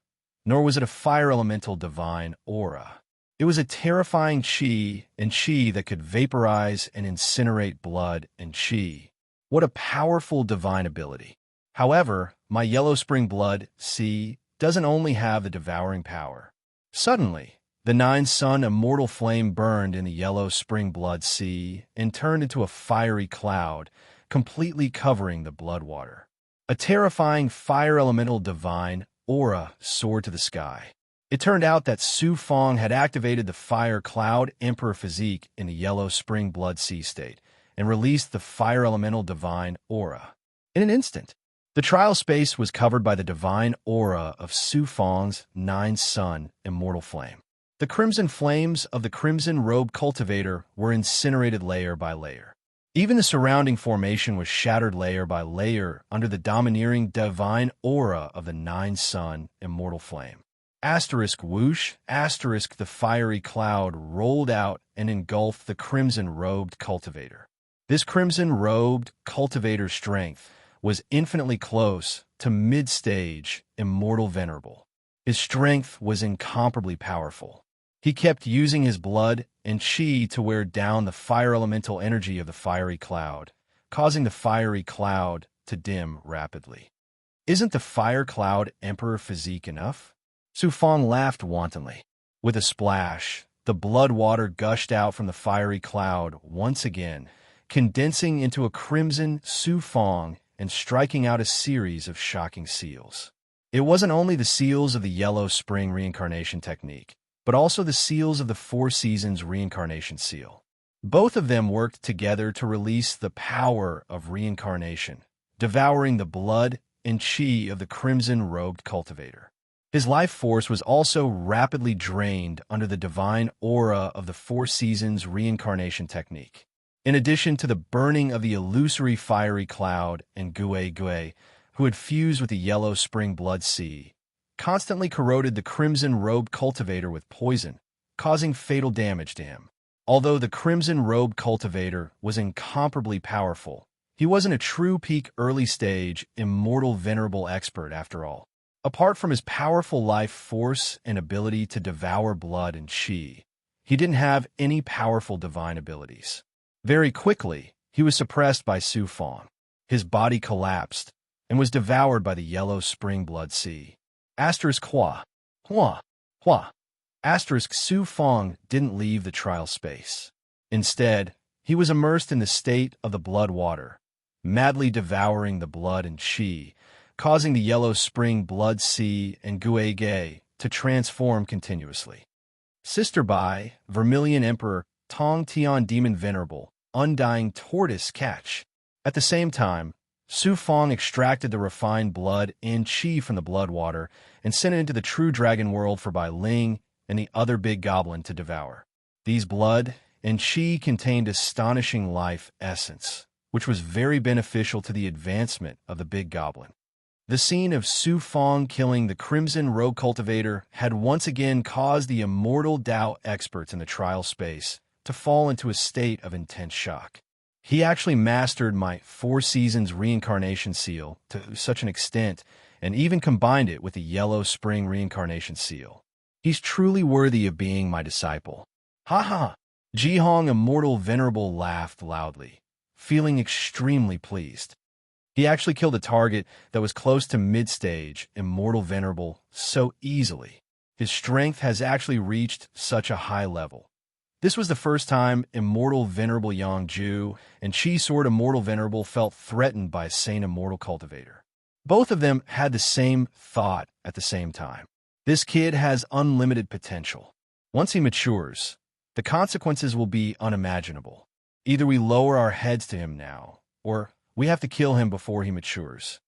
nor was it a fire elemental divine aura. It was a terrifying chi and chi that could vaporize and incinerate blood and chi. What a powerful divine ability. However, my yellow spring blood, doesn't only have the devouring power. Suddenly, the nine-sun immortal flame burned in the yellow spring blood and turned into a fiery cloud, completely covering the blood water. A terrifying fire elemental divine aura soared to the sky. It turned out that Su Fong had activated the fire cloud emperor physique in the yellow spring blood state and released the fire elemental divine aura. In an instant, the trial space was covered by the divine aura of Su Fong's nine-sun immortal flame. The crimson flames of the crimson robe cultivator were incinerated layer by layer. Even the surrounding formation was shattered layer by layer under the domineering divine aura of the nine-sun immortal flame. Whoosh, the fiery cloud rolled out and engulfed the crimson-robed cultivator. This crimson-robed cultivator's strength was infinitely close to mid-stage immortal venerable. His strength was incomparably powerful. He kept using his blood and chi to wear down the fire elemental energy of the fiery cloud, causing the fiery cloud to dim rapidly. Isn't the fire cloud emperor physique enough? Su Fong laughed wantonly. With a splash, the blood water gushed out from the fiery cloud once again, condensing into a crimson Su Fong and striking out a series of shocking seals. It wasn't only the seals of the yellow spring reincarnation technique, but also the seals of the Four Seasons reincarnation seal. Both of them worked together to release the power of reincarnation, devouring the blood and chi of the crimson-robed cultivator. His life force was also rapidly drained under the divine aura of the Four Seasons reincarnation technique. In addition to the burning of the illusory fiery cloud and Gue, who had fused with the yellow spring blood constantly corroded the crimson-robed cultivator with poison, causing fatal damage to him. Although the crimson-robed cultivator was incomparably powerful, he wasn't a true peak early-stage, immortal venerable expert after all. Apart from his powerful life force and ability to devour blood and chi, he didn't have any powerful divine abilities. Very quickly, he was suppressed by Su Fong. His body collapsed and was devoured by the yellow spring blood Hua. Su Fong didn't leave the trial space. Instead, he was immersed in the state of the blood water, madly devouring the blood and chi, causing the yellow spring blood and Gue to transform continuously. Sister Bai, Vermilion Emperor, Tong Tian Demon Venerable, Undying Tortoise Catch. At the same time, Su Fong extracted the refined blood and chi from the blood water and sent it into the true dragon world for Bai Ling and the other big goblin to devour. These blood and chi contained astonishing life essence, which was very beneficial to the advancement of the big goblin. The scene of Su Fong killing the Crimson Rogue Cultivator had once again caused the immortal Dao experts in the trial space to fall into a state of intense shock. He actually mastered my Four Seasons reincarnation seal to such an extent and even combined it with the Yellow Spring reincarnation seal. He's truly worthy of being my disciple. Ha ha! Jihong Immortal Venerable laughed loudly, feeling extremely pleased. He actually killed a target that was close to mid-stage Immortal Venerable so easily. His strength has actually reached such a high level. This was the first time Immortal Venerable Yang Ju and Chi Sword Immortal Venerable felt threatened by a Saint Immortal Cultivator. Both of them had the same thought at the same time. This kid has unlimited potential. Once he matures, the consequences will be unimaginable. Either we lower our heads to him now, or we have to kill him before he matures.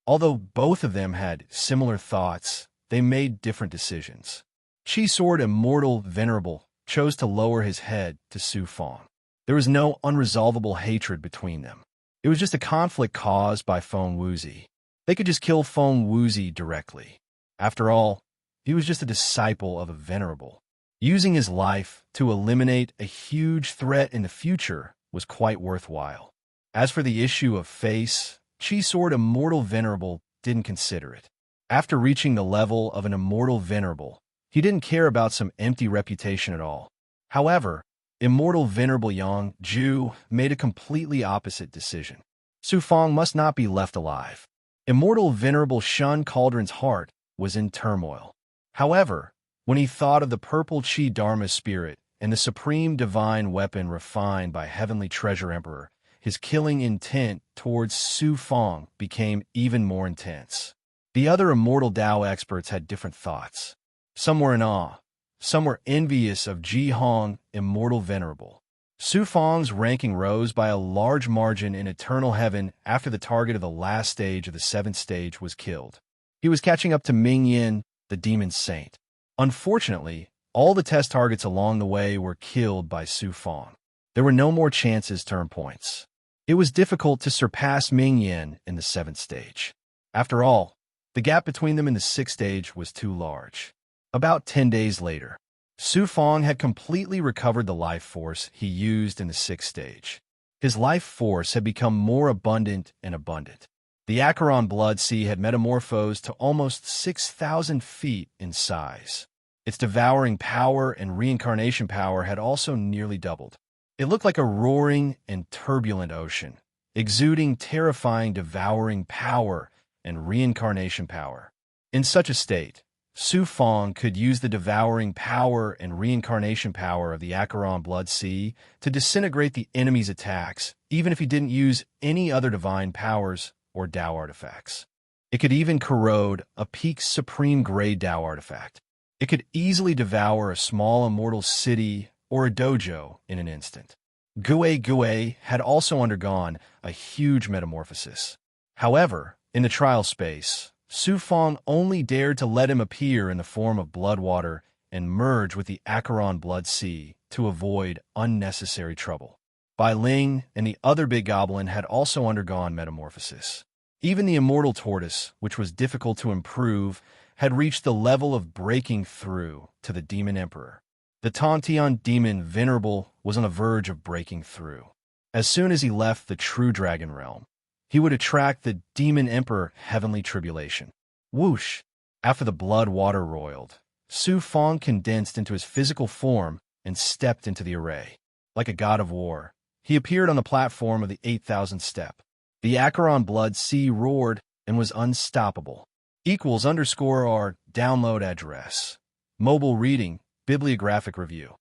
Although both of them had similar thoughts, they made different decisions. Chi Sword Immortal Venerable chose to lower his head to Su Fong. There was no unresolvable hatred between them. It was just a conflict caused by Feng Wuzi. They could just kill Feng Wuzi directly. After all, he was just a disciple of a venerable. Using his life to eliminate a huge threat in the future was quite worthwhile. As for the issue of face, Chi Sword Immortal Venerable didn't consider it. After reaching the level of an Immortal Venerable, he didn't care about some empty reputation at all. However, Immortal Venerable Yang Ju made a completely opposite decision. Su Fong must not be left alive. Immortal Venerable Shun Cauldron's heart was in turmoil. However, when he thought of the purple Chi Dharma spirit and the supreme divine weapon refined by Heavenly Treasure Emperor, his killing intent towards Su Fong became even more intense. The other Immortal Dao experts had different thoughts. Some were in awe. Some were envious of Ji Hong, Immortal Venerable. Su Fong's ranking rose by a large margin in Eternal Heaven after the target of the last stage of the 7th stage was killed. He was catching up to Ming Yin, the Demon Saint. Unfortunately, all the test targets along the way were killed by Su Fong. There were no more chances to earn points. It was difficult to surpass Ming Yin in the 7th stage. After all, the gap between them in the 6th stage was too large. About 10 days later, Su Fong had completely recovered the life force he used in the 6th stage. His life force had become more abundant and abundant. The Acheron Blood Sea had metamorphosed to almost 6,000 feet in size. Its devouring power and reincarnation power had also nearly doubled. It looked like a roaring and turbulent ocean, exuding terrifying devouring power and reincarnation power. In such a state, Su Fong could use the devouring power and reincarnation power of the Acheron Blood Sea to disintegrate the enemy's attacks, even if he didn't use any other divine powers or Dao artifacts. It could even corrode a peak supreme grade Dao artifact. It could easily devour a small immortal city or a dojo in an instant. Gue had also undergone a huge metamorphosis. However, in the trial space, Su Fong only dared to let him appear in the form of blood water and merge with the Acheron Blood Sea to avoid unnecessary trouble. Bai Ling and the other big goblin had also undergone metamorphosis. Even the immortal tortoise, which was difficult to improve, had reached the level of breaking through to the Demon Emperor. The Tantian Demon Venerable was on the verge of breaking through. As soon as he left the true dragon realm, he would attract the Demon Emperor Heavenly Tribulation. Whoosh! After the blood water roiled, Su Fong condensed into his physical form and stepped into the array. Like a god of war, he appeared on the platform of the 8,000 step. The Acheron Blood Sea roared and was unstoppable. =_ download address. Mobile reading, bibliographic review.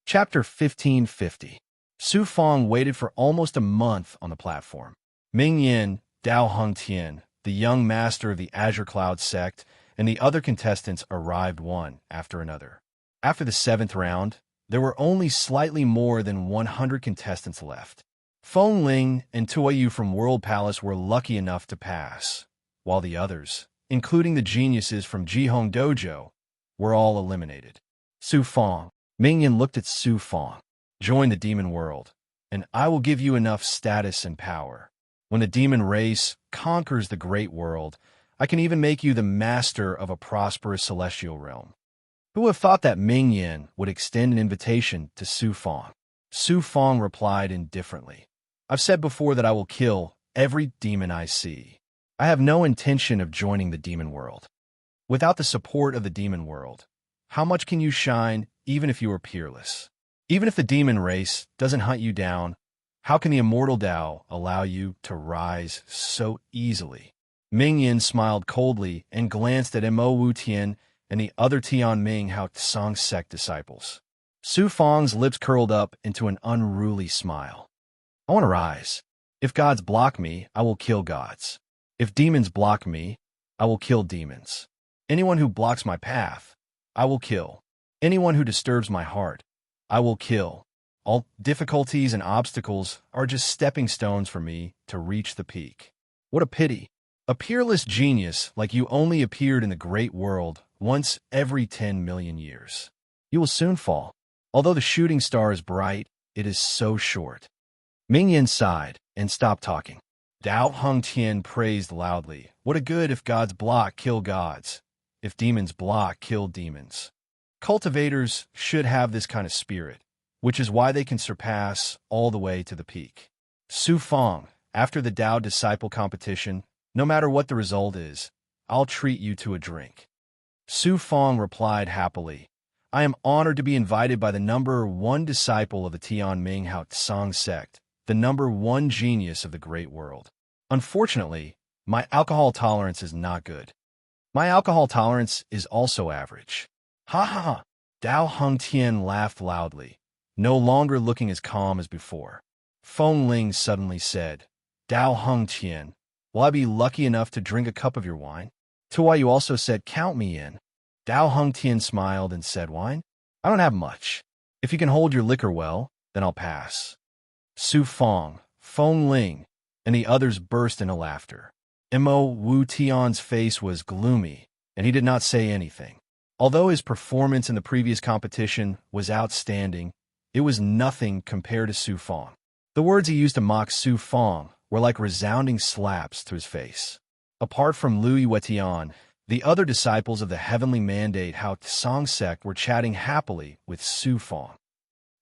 Chapter 1550. Su Fong waited for almost a month on the platform. Ming Yin, Dao Hung Tian, the young master of the Azure Cloud sect, and the other contestants arrived one after another. After the 7th round, there were only slightly more than 100 contestants left. Feng Ling and Tuoyu from World Palace were lucky enough to pass, while the others, including the geniuses from Jihong Dojo, were all eliminated. Su Fong. Ming Yin looked at Su Fong. Join the demon world, and I will give you enough status and power. When the demon race conquers the great world, I can even make you the master of a prosperous celestial realm. Who would have thought that Ming Yin would extend an invitation to Su Fong? Su Fong replied indifferently. I've said before that I will kill every demon I see. I have no intention of joining the demon world. Without the support of the demon world, how much can you shine even if you are peerless? Even if the demon race doesn't hunt you down, how can the immortal Dao allow you to rise so easily? Ming Yin smiled coldly and glanced at Mo Wu Tian and the other Tian Ming Hao Tsang sect disciples. Su Fang's lips curled up into an unruly smile. I want to rise. If gods block me, I will kill gods. If demons block me, I will kill demons. Anyone who blocks my path, I will kill. Anyone who disturbs my heart, I will kill. All difficulties and obstacles are just stepping stones for me to reach the peak. What a pity. A peerless genius like you only appeared in the great world once every 10 million years. You will soon fall. Although the shooting star is bright, it is so short. Ming Yin sighed and stopped talking. Dao Hung Tian praised loudly. What a good if gods block, kill gods. If demons block, kill demons. Cultivators should have this kind of spirit, which is why they can surpass all the way to the peak. Su Fang, after the Dao disciple competition, no matter what the result is, I'll treat you to a drink. Su Fang replied happily, I am honored to be invited by the number 1 disciple of the Tianming Hao Tsang sect, the number 1 genius of the great world. Unfortunately, my alcohol tolerance is not good. My alcohol tolerance is also average. Ha ha ha! Dao Hung Tian laughed loudly, no longer looking as calm as before. Feng Ling suddenly said, Dao Hung Tian, will I be lucky enough to drink a cup of your wine? To why you also said, count me in. Dao Hung Tian smiled and said, wine? I don't have much. If you can hold your liquor well, then I'll pass. Su Fang, Feng Ling, and the others burst into laughter. Mo Wu Tian's face was gloomy, and he did not say anything. Although his performance in the previous competition was outstanding, it was nothing compared to Su Fang. The words he used to mock Su Fang were like resounding slaps to his face. Apart from Lui Wetian, the other disciples of the heavenly mandate Hao Tsang sect were chatting happily with Su Fang.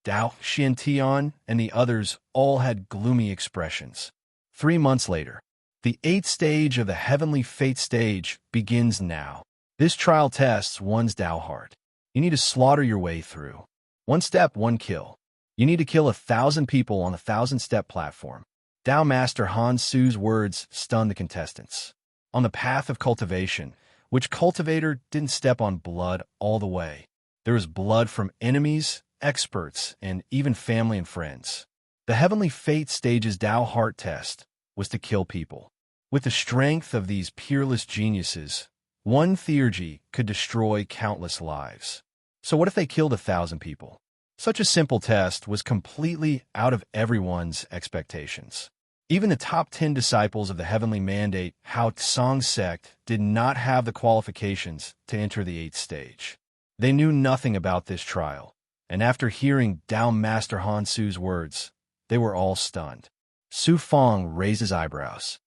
Dao Xiantian and the others all had gloomy expressions. 3 months later, the 8th stage of the heavenly fate stage begins now. This trial tests one's Dao heart. You need to slaughter your way through. 1 step, 1 kill. You need to kill 1,000 people on the 1,000-step platform. Dao Master Han Su's words stunned the contestants. On the path of cultivation, which cultivator didn't step on blood all the way? There was blood from enemies, experts, and even family and friends. The heavenly fate stage's Dao heart test was to kill people. With the strength of these peerless geniuses, one theurgy could destroy countless lives. So what if they killed 1,000 people? Such a simple test was completely out of everyone's expectations. Even the top 10 disciples of the heavenly mandate Hao Tsang sect did not have the qualifications to enter the 8th stage. They knew nothing about this trial, and after hearing Dao Master Han Su's words, they were all stunned. Su Fang raised his eyebrows.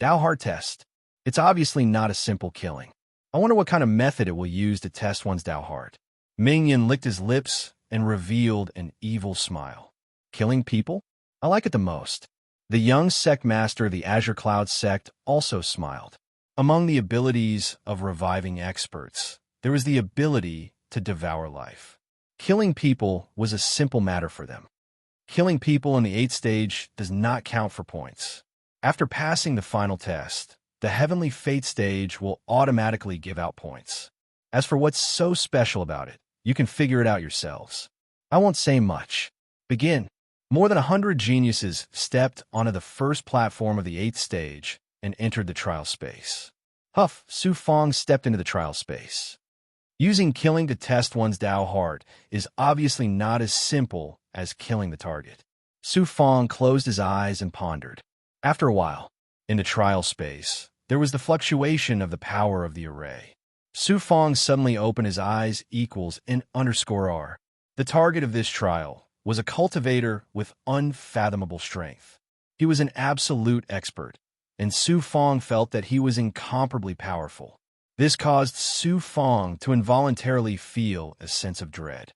Dao heart test. It's obviously not a simple killing. I wonder what kind of method it will use to test one's Dao heart. Ming Yin licked his lips and revealed an evil smile. Killing people? I like it the most. The young sect master of the Azure Cloud sect also smiled. Among the abilities of reviving experts, there was the ability to devour life. Killing people was a simple matter for them. Killing people in the 8th stage does not count for points. After passing the final test, the heavenly fate stage will automatically give out points. As for what's so special about it, you can figure it out yourselves. I won't say much. Begin. More than 100 geniuses stepped onto the first platform of the 8th stage and entered the trial space. Huff, Su Fang stepped into the trial space. Using killing to test one's Dao heart is obviously not as simple as killing the target. Su Fang closed his eyes and pondered. After a while, in the trial space, there was the fluctuation of the power of the array. Su Fang suddenly opened his eyes equals and _R. The target of this trial was a cultivator with unfathomable strength. He was an absolute expert, and Su Fang felt that he was incomparably powerful. This caused Su Fang to involuntarily feel a sense of dread.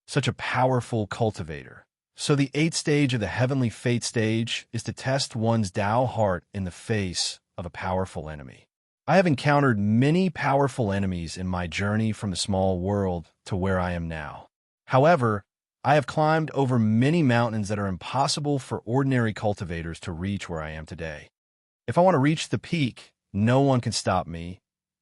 Such a powerful cultivator. So the 8th stage of the heavenly fate stage is to test one's Dao heart in the face of a powerful enemy. I have encountered many powerful enemies in my journey from the small world to where I am now. However, I have climbed over many mountains that are impossible for ordinary cultivators to reach where I am today. If I want to reach the peak, no one can stop me,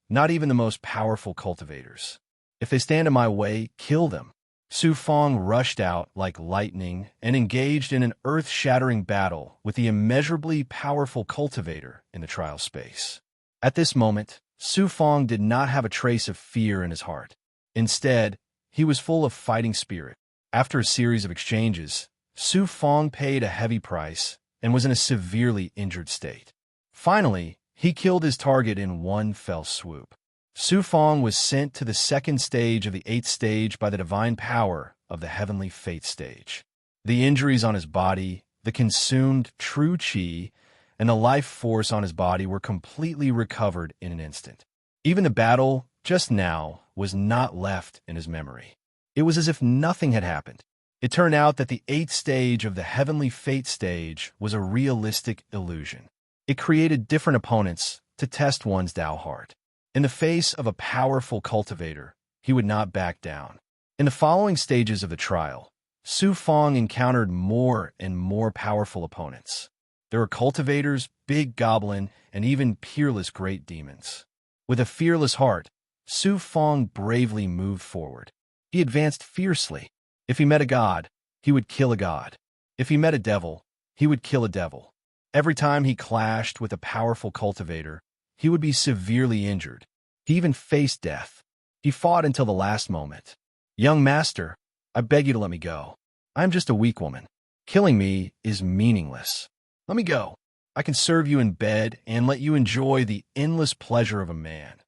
not even the most powerful cultivators. If they stand in my way, kill them. Su Fong rushed out like lightning and engaged in an earth-shattering battle with the immeasurably powerful cultivator in the trial space. At this moment, Su Fong did not have a trace of fear in his heart. Instead, he was full of fighting spirit. After a series of exchanges, Su Fong paid a heavy price and was in a severely injured state. Finally, he killed his target in one fell swoop. Su Fong was sent to the second stage of the 8th stage by the divine power of the heavenly fate stage. The injuries on his body, the consumed true qi, and the life force on his body were completely recovered in an instant. Even the battle, just now, was not left in his memory. It was as if nothing had happened. It turned out that the 8th stage of the heavenly fate stage was a realistic illusion. It created different opponents to test one's Tao heart. In the face of a powerful cultivator, he would not back down. In the following stages of the trial, Su Fong encountered more and more powerful opponents. There were cultivators, big goblin, and even peerless great demons. With a fearless heart, Su Fong bravely moved forward. He advanced fiercely. If he met a god, he would kill a god. If he met a devil, he would kill a devil. Every time he clashed with a powerful cultivator, he would be severely injured. He even faced death. He fought until the last moment. "Young master, I beg you to let me go. I am just a weak woman. Killing me is meaningless. Let me go. I can serve you in bed and let you enjoy the endless pleasure of a man."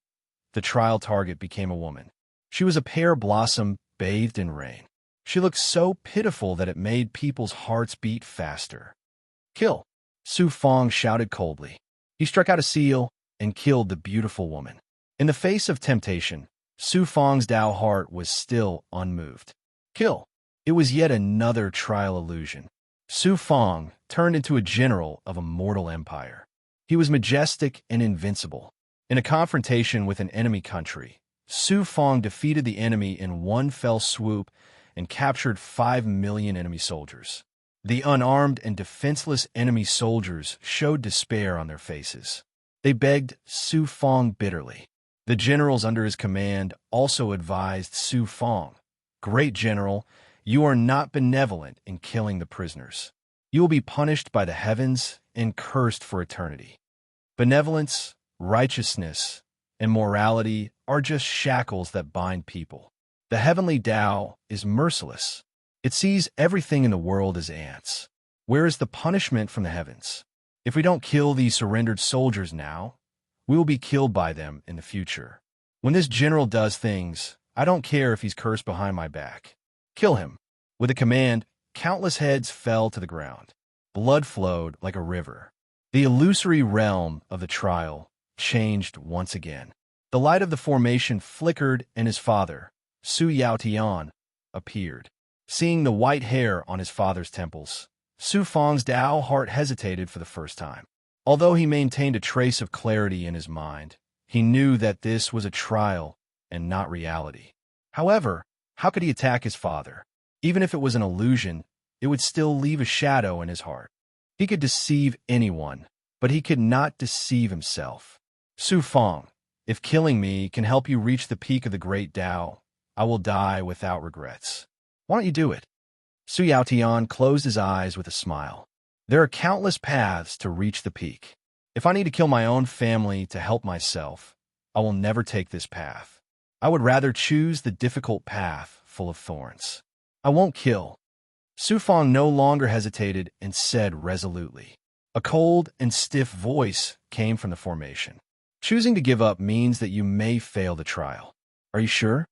The trial target became a woman. She was a pear blossom bathed in rain. She looked so pitiful that it made people's hearts beat faster. "Kill!" Su Fong shouted coldly. He struck out a seal and killed the beautiful woman. In the face of temptation, Su Fong's Tao heart was still unmoved. "Kill!" It was yet another trial illusion. Su Fong turned into a general of a mortal empire. He was majestic and invincible. In a confrontation with an enemy country, Su Fong defeated the enemy in one fell swoop and captured 5 million enemy soldiers. The unarmed and defenseless enemy soldiers showed despair on their faces. They begged Su Fong bitterly. The generals under his command also advised Su Fong, "Great general, you are not benevolent in killing the prisoners. You will be punished by the heavens and cursed for eternity." Benevolence, righteousness, and morality are just shackles that bind people. The heavenly Tao is merciless. It sees everything in the world as ants. Where is the punishment from the heavens? If we don't kill these surrendered soldiers now, we will be killed by them in the future. When this general does things, I don't care if he's cursed behind my back. Kill him. With a command, countless heads fell to the ground. Blood flowed like a river. The illusory realm of the trial changed once again. The light of the formation flickered and his father, Su Yaotian, appeared. Seeing the white hair on his father's temples, Su Fong's Tao heart hesitated for the first time. Although he maintained a trace of clarity in his mind, he knew that this was a trial and not reality. However, how could he attack his father? Even if it was an illusion, it would still leave a shadow in his heart. He could deceive anyone, but he could not deceive himself. "Su Fong, if killing me can help you reach the peak of the great Tao, I will die without regrets. Why don't you do it?" Su Yaotian closed his eyes with a smile. "There are countless paths to reach the peak. If I need to kill my own family to help myself, I will never take this path. I would rather choose the difficult path full of thorns. I won't kill." Su Fong no longer hesitated and said resolutely. A cold and stiff voice came from the formation. "Choosing to give up means that you may fail the trial. Are you sure?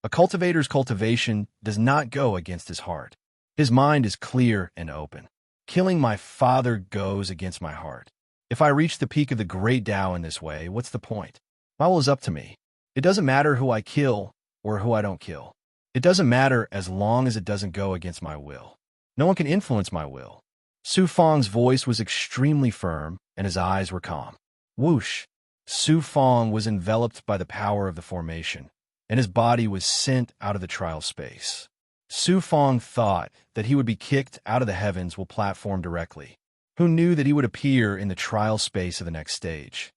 A cultivator's cultivation does not go against his heart. His mind is clear and open. Killing my father goes against my heart. If I reach the peak of the great Tao in this way, what's the point? My will is up to me. It doesn't matter who I kill or who I don't kill. It doesn't matter as long as it doesn't go against my will. No one can influence my will." Su Fong's voice was extremely firm, and his eyes were calm. Whoosh! Su Fong was enveloped by the power of the formation, and his body was sent out of the trial space. Su Fong thought that he would be kicked out of the heavens will platform directly. Who knew that he would appear in the trial space of the next stage?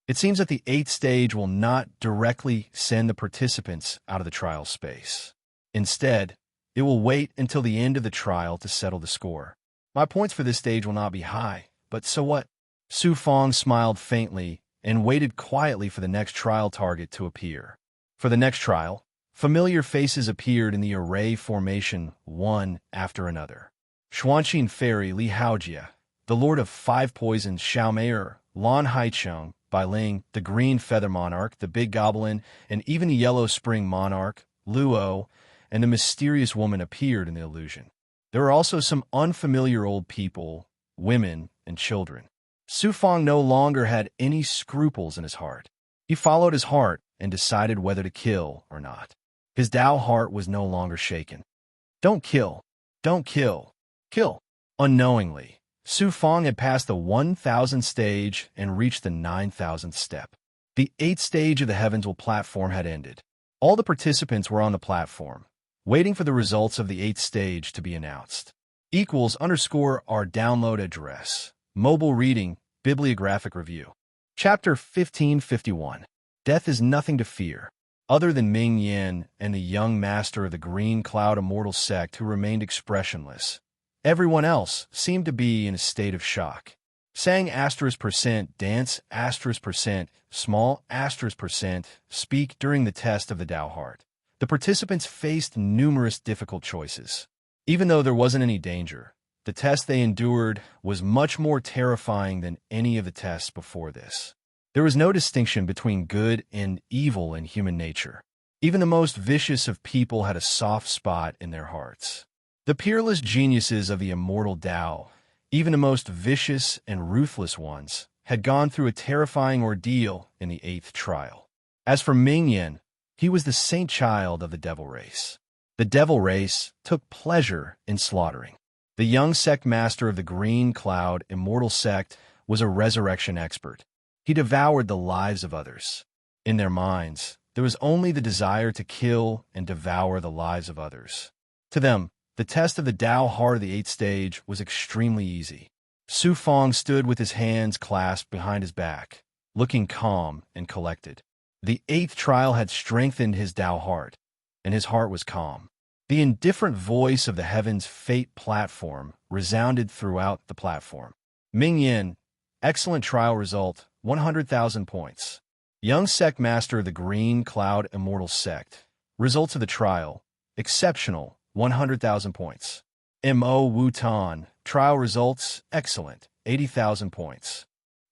It seems that the 8th stage will not directly send the participants out of the trial space. Instead, It will wait until the end of the trial to settle the score. My points for this stage will not be high, but so what? Su Fong smiled faintly and waited quietly for the next trial target to appear. For the next trial, familiar faces appeared in the array formation one after another. Xuanqin Fairy Li Haojia, the Lord of Five Poisons Xiao Meier, Lan Haicheng, Bai Ling, the Green Feather Monarch, the Big Goblin, and even the Yellow Spring Monarch, Luo, and the mysterious woman appeared in the illusion. There were also some unfamiliar old people, women, and children. Su Fong no longer had any scruples in his heart. He followed his heart and decided whether to kill or not. His Tao heart was no longer shaken. Don't kill. Don't kill. Kill. Unknowingly, Su Fong had passed the 1,000th stage and reached the 9,000th step. The 8th stage of the Heavenswell platform had ended. All the participants were on the platform, waiting for the results of the 8th stage to be announced. =our download address. Mobile reading, bibliographic review. Chapter 1551. Death is nothing to fear. Other than Ming Yin and the young master of the Green Cloud Immortal sect who remained expressionless, everyone else seemed to be in a state of shock. Sang %, dance %, small %, speak during the test of the Tao heart. The participants faced numerous difficult choices. Even though there wasn't any danger, the test they endured was much more terrifying than any of the tests before this. There was no distinction between good and evil in human nature. Even the most vicious of people had a soft spot in their hearts. The peerless geniuses of the immortal Tao, even the most vicious and ruthless ones, had gone through a terrifying ordeal in the 8th trial. As for Ming Yin, he was the saint child of the devil race. The devil race took pleasure in slaughtering. The young sect master of the Green Cloud Immortal sect was a resurrection expert. He devoured the lives of others. In their minds, there was only the desire to kill and devour the lives of others. To them, the test of the Tao heart of the 8th stage was extremely easy. Su Fong stood with his hands clasped behind his back, looking calm and collected. The 8th trial had strengthened his Tao heart, and his heart was calm. The indifferent voice of the Heaven's Fate platform resounded throughout the platform. Ming Yin, excellent trial result, 100,000 points. Young sect master of the Green Cloud Immortal sect. Results of the trial, exceptional, 100,000 points. Mo Wu Tan, trial results, excellent, 80,000 points.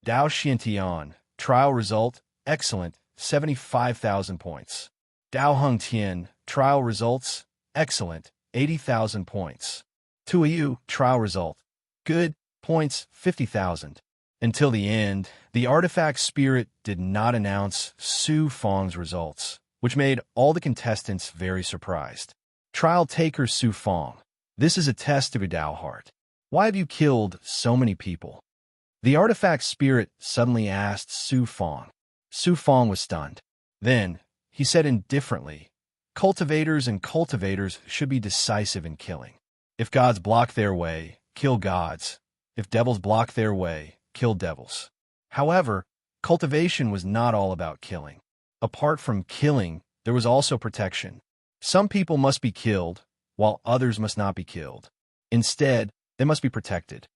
Dao Xiantian, trial result, excellent, 75,000 points. Dao Heng Tian, trial results, excellent, 80,000 points. Tuiyu, trial result, good, points, 50,000. Until the end, the artifact spirit did not announce Su Fong's results, which made all the contestants very surprised. Trial taker Su Fong, this is a test of your Tao heart. Why have you killed so many people? The artifact spirit suddenly asked Su Fong. Su Fong was stunned. Then, he said indifferently, cultivators and cultivators should be decisive in killing. If gods block their way, kill gods. If devils block their way, kill devils. However, cultivation was not all about killing. Apart from killing, there was also protection. Some people must be killed, while others must not be killed. Instead, they must be protected.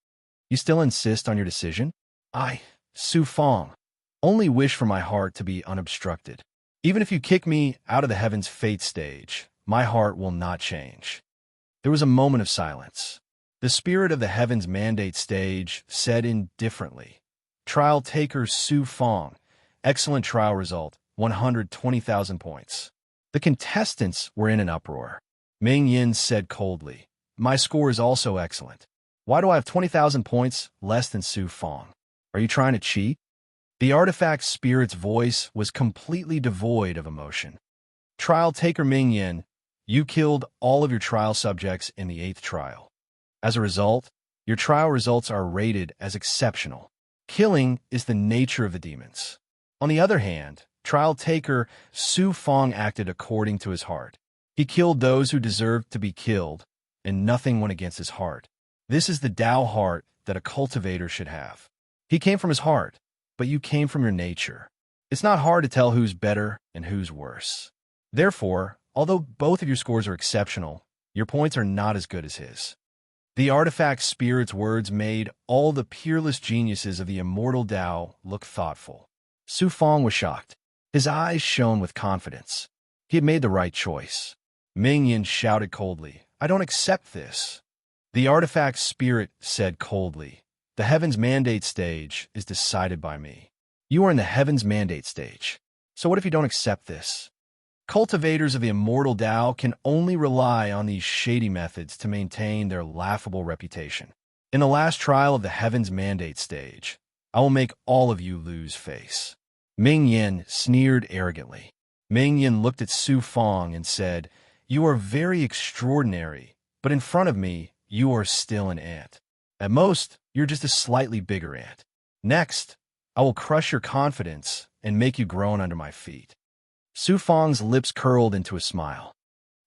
You still insist on your decision? I, Su Fong, only wish for my heart to be unobstructed. Even if you kick me out of the Heaven's Fate stage, my heart will not change. There was a moment of silence. The spirit of the Heaven's Mandate stage said indifferently, trial taker Su Fong, excellent trial result, 120,000 points. The contestants were in an uproar. Ming Yin said coldly, my score is also excellent. Why do I have 20,000 points less than Su Fong? Are you trying to cheat? The artifact spirit's voice was completely devoid of emotion. Trial taker Ming Yin, you killed all of your trial subjects in the 8th trial. As a result, your trial results are rated as exceptional. Killing is the nature of the demons. On the other hand, trial taker Su Fong acted according to his heart. He killed those who deserved to be killed, and nothing went against his heart. This is the Tao heart that a cultivator should have. He came from his heart, but you came from your nature. It's not hard to tell who's better and who's worse. Therefore, although both of your scores are exceptional, Your points are not as good as his. The artifact spirit's words made all the peerless geniuses of the immortal Tao look thoughtful. Su Fong was shocked. His eyes shone with confidence. He had made the right choice. Ming Yin shouted coldly, "I don't accept this." The artifact spirit said coldly, "The Heaven's Mandate stage is decided by me. You are in the Heaven's Mandate stage. So what if you don't accept this?" Cultivators of the immortal Tao can only rely on these shady methods to maintain their laughable reputation. In the last trial of the Heaven's Mandate stage, I will make all of you lose face. Ming Yin sneered arrogantly. Ming Yin looked at Su Fong and said, "You are very extraordinary, but in front of me, you are still an ant. At most, you're just a slightly bigger ant. Next, I will crush your confidence and make you groan under my feet." Su Fong's lips curled into a smile.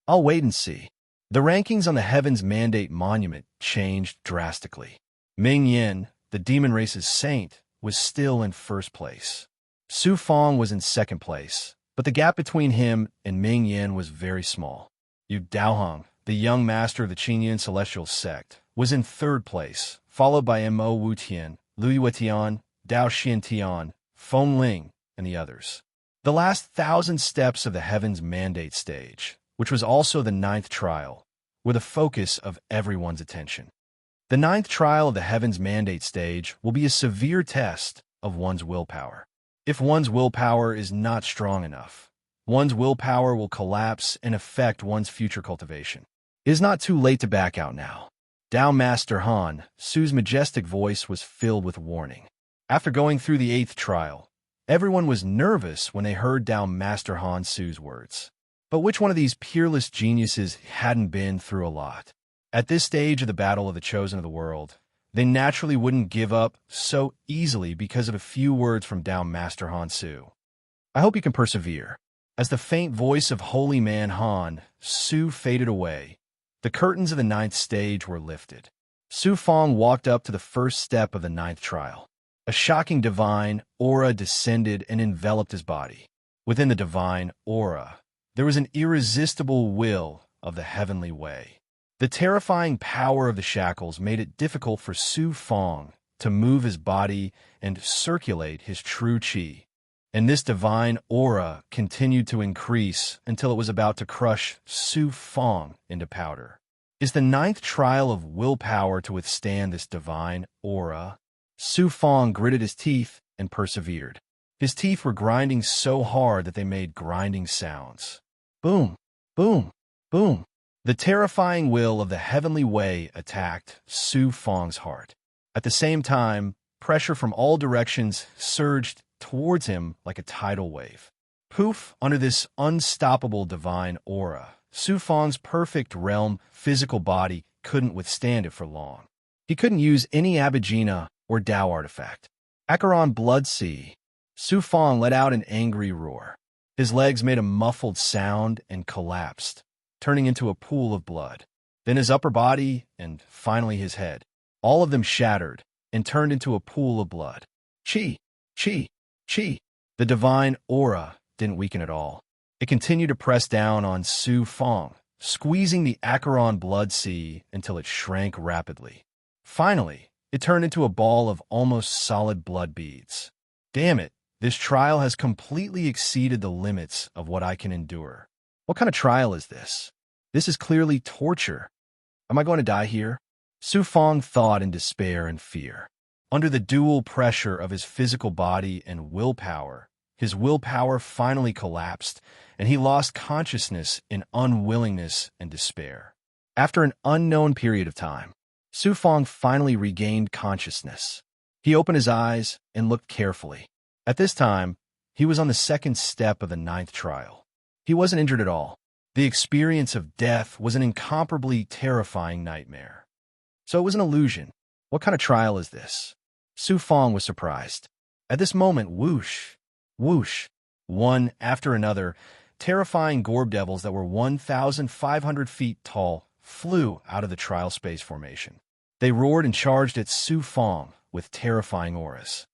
"I'll wait and see." The rankings on the Heaven's Mandate monument changed drastically. Ming Yin, the demon race's saint, was still in first place. Su Fong was in second place, but the gap between him and Ming Yin was very small. Yu Daoheng, the young master of the Qingyan celestial sect, was in third place, followed by Mo Wutian, Lu Yuetian, Dao Xiantian, Feng Ling, and the others. The last 1,000 steps of the Heaven's Mandate stage, which was also the 9th trial, were the focus of everyone's attention. The 9th trial of the Heaven's Mandate stage will be a severe test of one's willpower. If one's willpower is not strong enough, one's willpower will collapse and affect one's future cultivation. It is not too late to back out now. Tao Master Han, Su's majestic voice was filled with warning. After going through the 8th trial, everyone was nervous when they heard Tao Master Han Su's words. But which one of these peerless geniuses hadn't been through a lot? At this stage of the battle of the chosen of the world, they naturally wouldn't give up so easily because of a few words from Tao Master Han Su. I hope you can persevere. As the faint voice of holy man Han Su faded away, the curtains of the 9th stage were lifted. Su Fong walked up to the first step of the 9th trial. A shocking divine aura descended and enveloped his body. Within the divine aura, there was an irresistible will of the heavenly way. The terrifying power of the shackles made it difficult for Su Fong to move his body and circulate his true qi. And this divine aura continued to increase until it was about to crush Su Fong into powder. Is the 9th trial of willpower to withstand this divine aura? Su Fong gritted his teeth and persevered. His teeth were grinding so hard that they made grinding sounds. Boom, boom, boom. The terrifying will of the heavenly way attacked Su Fong's heart. At the same time, pressure from all directions surged towards him like a tidal wave. Poof, under this unstoppable divine aura, Su Fong's perfect realm physical body couldn't withstand it for long. He couldn't use any Abhijna or Tao artifact. Acheron Blood Sea. Su Fong let out an angry roar. His legs made a muffled sound and collapsed, turning into a pool of blood. Then his upper body and finally his head. All of them shattered and turned into a pool of blood. Qi, qi, qi. The divine aura didn't weaken at all. It continued to press down on Su Fong, squeezing the Acheron Blood Sea until it shrank rapidly. Finally, it turned into a ball of almost solid blood beads. Damn it, this trial has completely exceeded the limits of what I can endure. What kind of trial is this? This is clearly torture. Am I going to die here? Su Fong thought in despair and fear. Under the dual pressure of his physical body and willpower, his willpower finally collapsed, and he lost consciousness in unwillingness and despair. After an unknown period of time, Su Fong finally regained consciousness. He opened his eyes and looked carefully. At this time, he was on the 2nd step of the 9th trial. He wasn't injured at all. The experience of death was an incomparably terrifying nightmare. So it was an illusion. What kind of trial is this? Su Fong was surprised. At this moment, whoosh, whoosh, one after another, terrifying gorb devils that were 1,500 feet tall flew out of the trial space formation. They roared and charged at Su Fong with terrifying auras.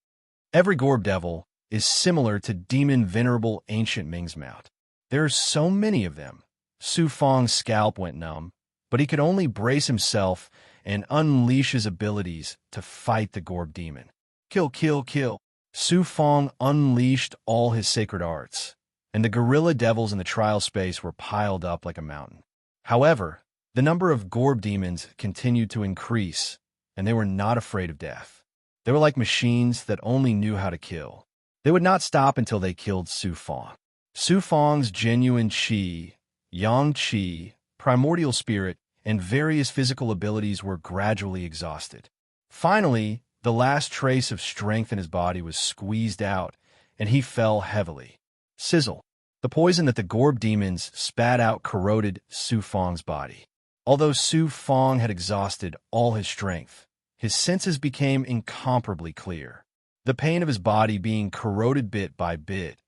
Every gorb devil is similar to demon venerable ancient Ming's mount. There are so many of them. Su Fong's scalp went numb. but he could only brace himself and unleash his abilities to fight the Gorb demon. Kill, kill, kill. Su Fong unleashed all his sacred arts, and the gorilla devils in the trial space were piled up like a mountain. However, the number of Gorb demons continued to increase, and they were not afraid of death. They were like machines that only knew how to kill. They would not stop until they killed Su Fong. Su Fong's genuine qi, yang qi, primordial spirit, and various physical abilities were gradually exhausted. Finally, the last trace of strength in his body was squeezed out, and he fell heavily. Sizzle. The poison that the Gorb demons spat out corroded Su Fong's body. Although Su Fong had exhausted all his strength, his senses became incomparably clear. The pain of his body being corroded bit by bit,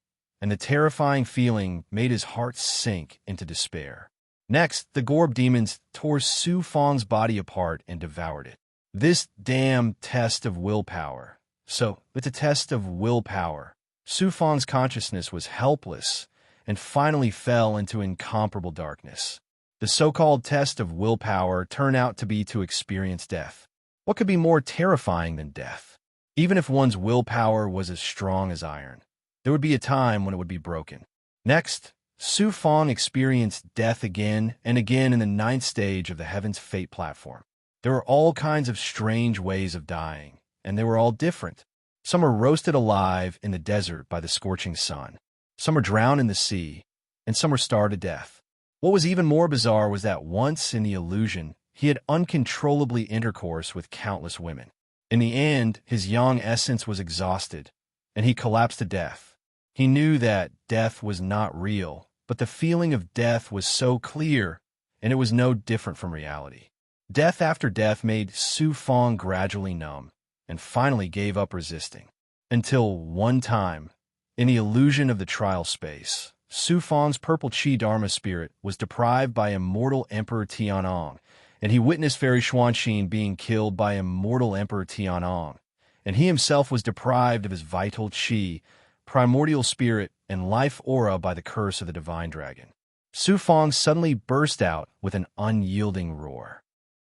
and the terrifying feeling made his heart sink into despair. Next, the Gorb demons tore Su Fong's body apart and devoured it. This damn test of willpower. So, with the test of willpower, Su Fong's consciousness was helpless and finally fell into incomparable darkness. The so-called test of willpower turned out to be to experience death. What could be more terrifying than death? Even if one's willpower was as strong as iron, there would be a time when it would be broken. Next, Su Fong experienced death again and again in the 9th stage of the Heaven's Fate platform. There were all kinds of strange ways of dying, and they were all different. Some were roasted alive in the desert by the scorching sun. Some were drowned in the sea, and some were starved to death. What was even more bizarre was that once in the illusion, he had uncontrollably intercourse with countless women. In the end, his yang essence was exhausted, and he collapsed to death. He knew that death was not real, but the feeling of death was so clear, and it was no different from reality. Death after death made Su Fong gradually numb, and finally gave up resisting. Until one time, in the illusion of the trial space, Su Fong's purple Qi Dharma spirit was deprived by immortal Emperor Tianong, and he witnessed Fairy Xuanxin being killed by immortal Emperor Tianong, and he himself was deprived of his vital Qi, primordial spirit, and life aura by the curse of the divine dragon. Su Fong suddenly burst out with an unyielding roar.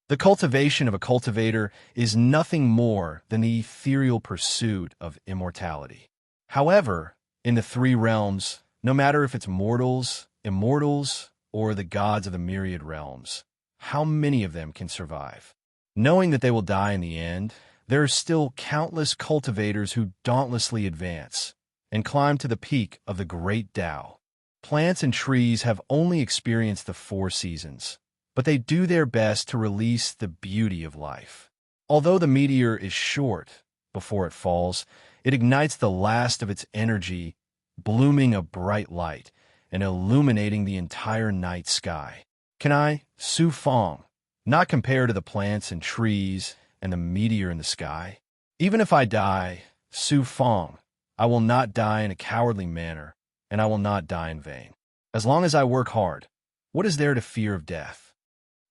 The cultivation of a cultivator is nothing more than the ethereal pursuit of immortality. However, in the 3 realms, no matter if it's mortals, immortals, or the gods of the myriad realms, how many of them can survive? Knowing that they will die in the end, there are still countless cultivators who dauntlessly advance and climb to the peak of the great Tao. Plants and trees have only experienced the 4 seasons, but they do their best to release the beauty of life. Although the meteor is short before it falls, it ignites the last of its energy, blooming a bright light and illuminating the entire night sky. Can I, Su Fong, not compare to the plants and trees and the meteor in the sky? Even if I die, Su Fong, I will not die in a cowardly manner, and I will not die in vain. As long as I work hard, what is there to fear of death?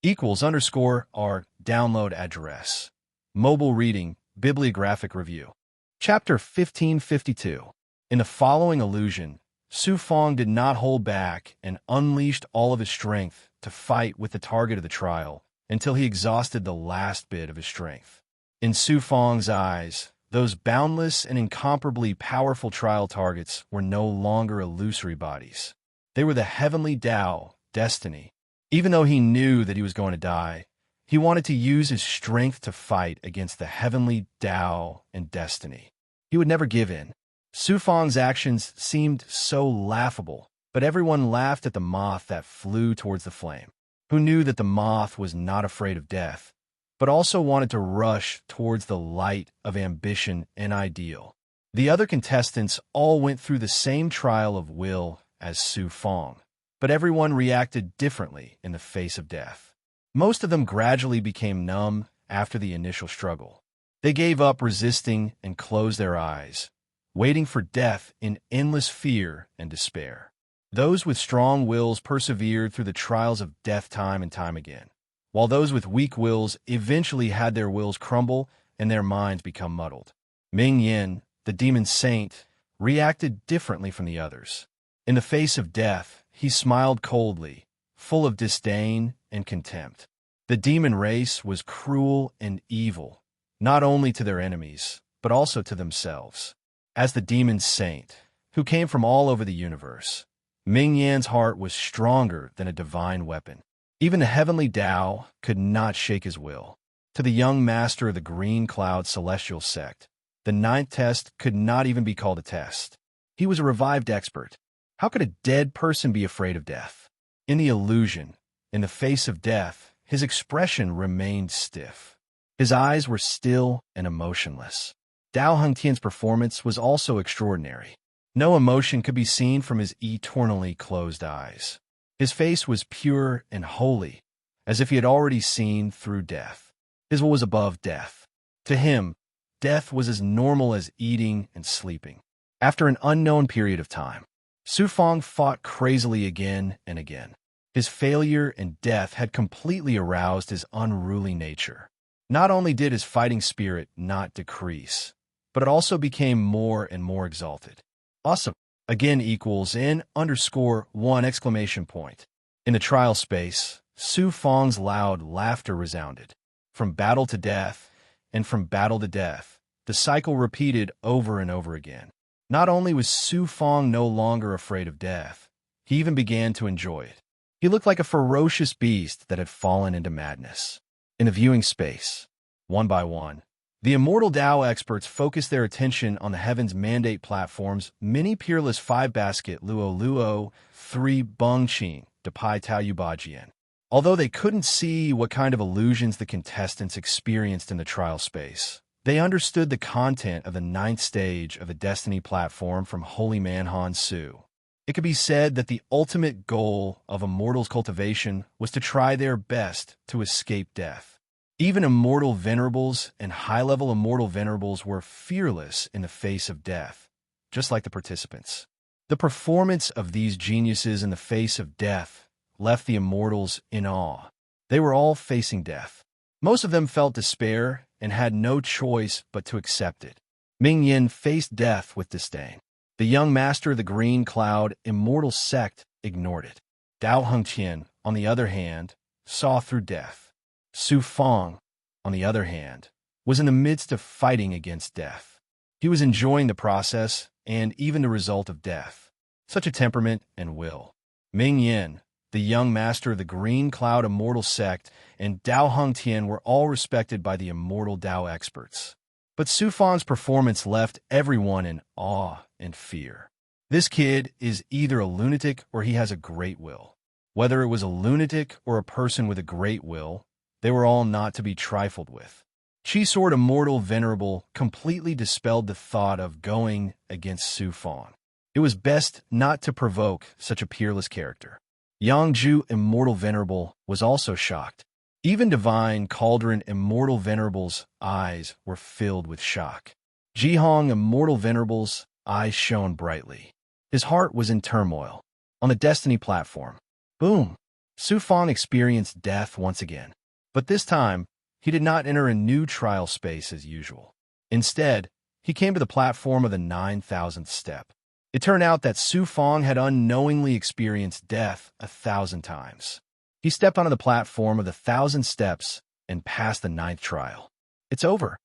=our download address. Mobile reading, bibliographic review. Chapter 1552. In the following illusion, Su Fong did not hold back and unleashed all of his strength to fight with the target of the trial until he exhausted the last bit of his strength. In Su Fong's eyes, those boundless and incomparably powerful trial targets were no longer illusory bodies. They were the heavenly Tao, destiny. Even though he knew that he was going to die, he wanted to use his strength to fight against the heavenly Tao and destiny. He would never give in. Su Fong's actions seemed so laughable, but everyone laughed at the moth that flew towards the flame, who knew that the moth was not afraid of death, but also wanted to rush towards the light of ambition and ideal. The other contestants all went through the same trial of will as Su Fong, but everyone reacted differently in the face of death. Most of them gradually became numb after the initial struggle. They gave up resisting and closed their eyes, waiting for death in endless fear and despair. Those with strong wills persevered through the trials of death time and time again, while those with weak wills eventually had their wills crumble and their minds become muddled. Ming Yin, the demon saint, reacted differently from the others. In the face of death, he smiled coldly, full of disdain and contempt. The demon race was cruel and evil, not only to their enemies, but also to themselves. As the demon saint, who came from all over the universe, Ming Yan's heart was stronger than a divine weapon. Even the heavenly Tao could not shake his will. To the young master of the Green Cloud Celestial Sect, the ninth test could not even be called a test. He was a revived expert. How could a dead person be afraid of death? In the illusion, in the face of death, his expression remained stiff. His eyes were still and emotionless. Dao Hengtian's performance was also extraordinary. No emotion could be seen from his eternally closed eyes. His face was pure and holy, as if he had already seen through death. His will was above death. To him, death was as normal as eating and sleeping. After an unknown period of time, Su Fong fought crazily again and again. His failure and death had completely aroused his unruly nature. Not only did his fighting spirit not decrease, but it also became more and more exalted. Awesome. Again equals N_1 exclamation point. In the trial space, Su Fong's loud laughter resounded. From battle to death, and from battle to death, the cycle repeated over and over again. Not only was Su Fong no longer afraid of death, he even began to enjoy it. He looked like a ferocious beast that had fallen into madness. In the viewing space, one by one, the immortal Tao experts focused their attention on the Heaven's Mandate platforms, Mini Peerless 5 Basket Luo Luo 3 Bung Qing Depai Tao Yubajian. Although they couldn't see what kind of illusions the contestants experienced in the trial space, they understood the content of the 9th stage of the Destiny platform from Holy Man Han Su. It could be said that the ultimate goal of Immortal's cultivation was to try their best to escape death. Even Immortal Venerables and high-level Immortal Venerables were fearless in the face of death, just like the participants. The performance of these geniuses in the face of death left the Immortals in awe. They were all facing death. Most of them felt despair and had no choice but to accept it. Ming Yin faced death with disdain. The young master of the Green Cloud Immortal Sect ignored it. Dao Hengtian, on the other hand, saw through death. Su Fong, on the other hand, was in the midst of fighting against death. He was enjoying the process and even the result of death. Such a temperament and will. Ming Yin, the young master of the Green Cloud Immortal Sect, and Dao Hengtian were all respected by the immortal Dao experts. But Su Fong's performance left everyone in awe and fear. This kid is either a lunatic or he has a great will. Whether it was a lunatic or a person with a great will, they were all not to be trifled with. Chi Sword Immortal Venerable completely dispelled the thought of going against Su Fong. It was best not to provoke such a peerless character. Yangju Immortal Venerable was also shocked. Even Divine Cauldron Immortal Venerable's eyes were filled with shock. Jihong Immortal Venerable's eyes shone brightly. His heart was in turmoil. On the Destiny platform, boom! Su Fong experienced death once again. But this time, he did not enter a new trial space as usual. Instead, he came to the platform of the 9,000th step. It turned out that Su Fong had unknowingly experienced death 1,000 times. He stepped onto the platform of the 1,000 steps and passed the 9th trial. It's over.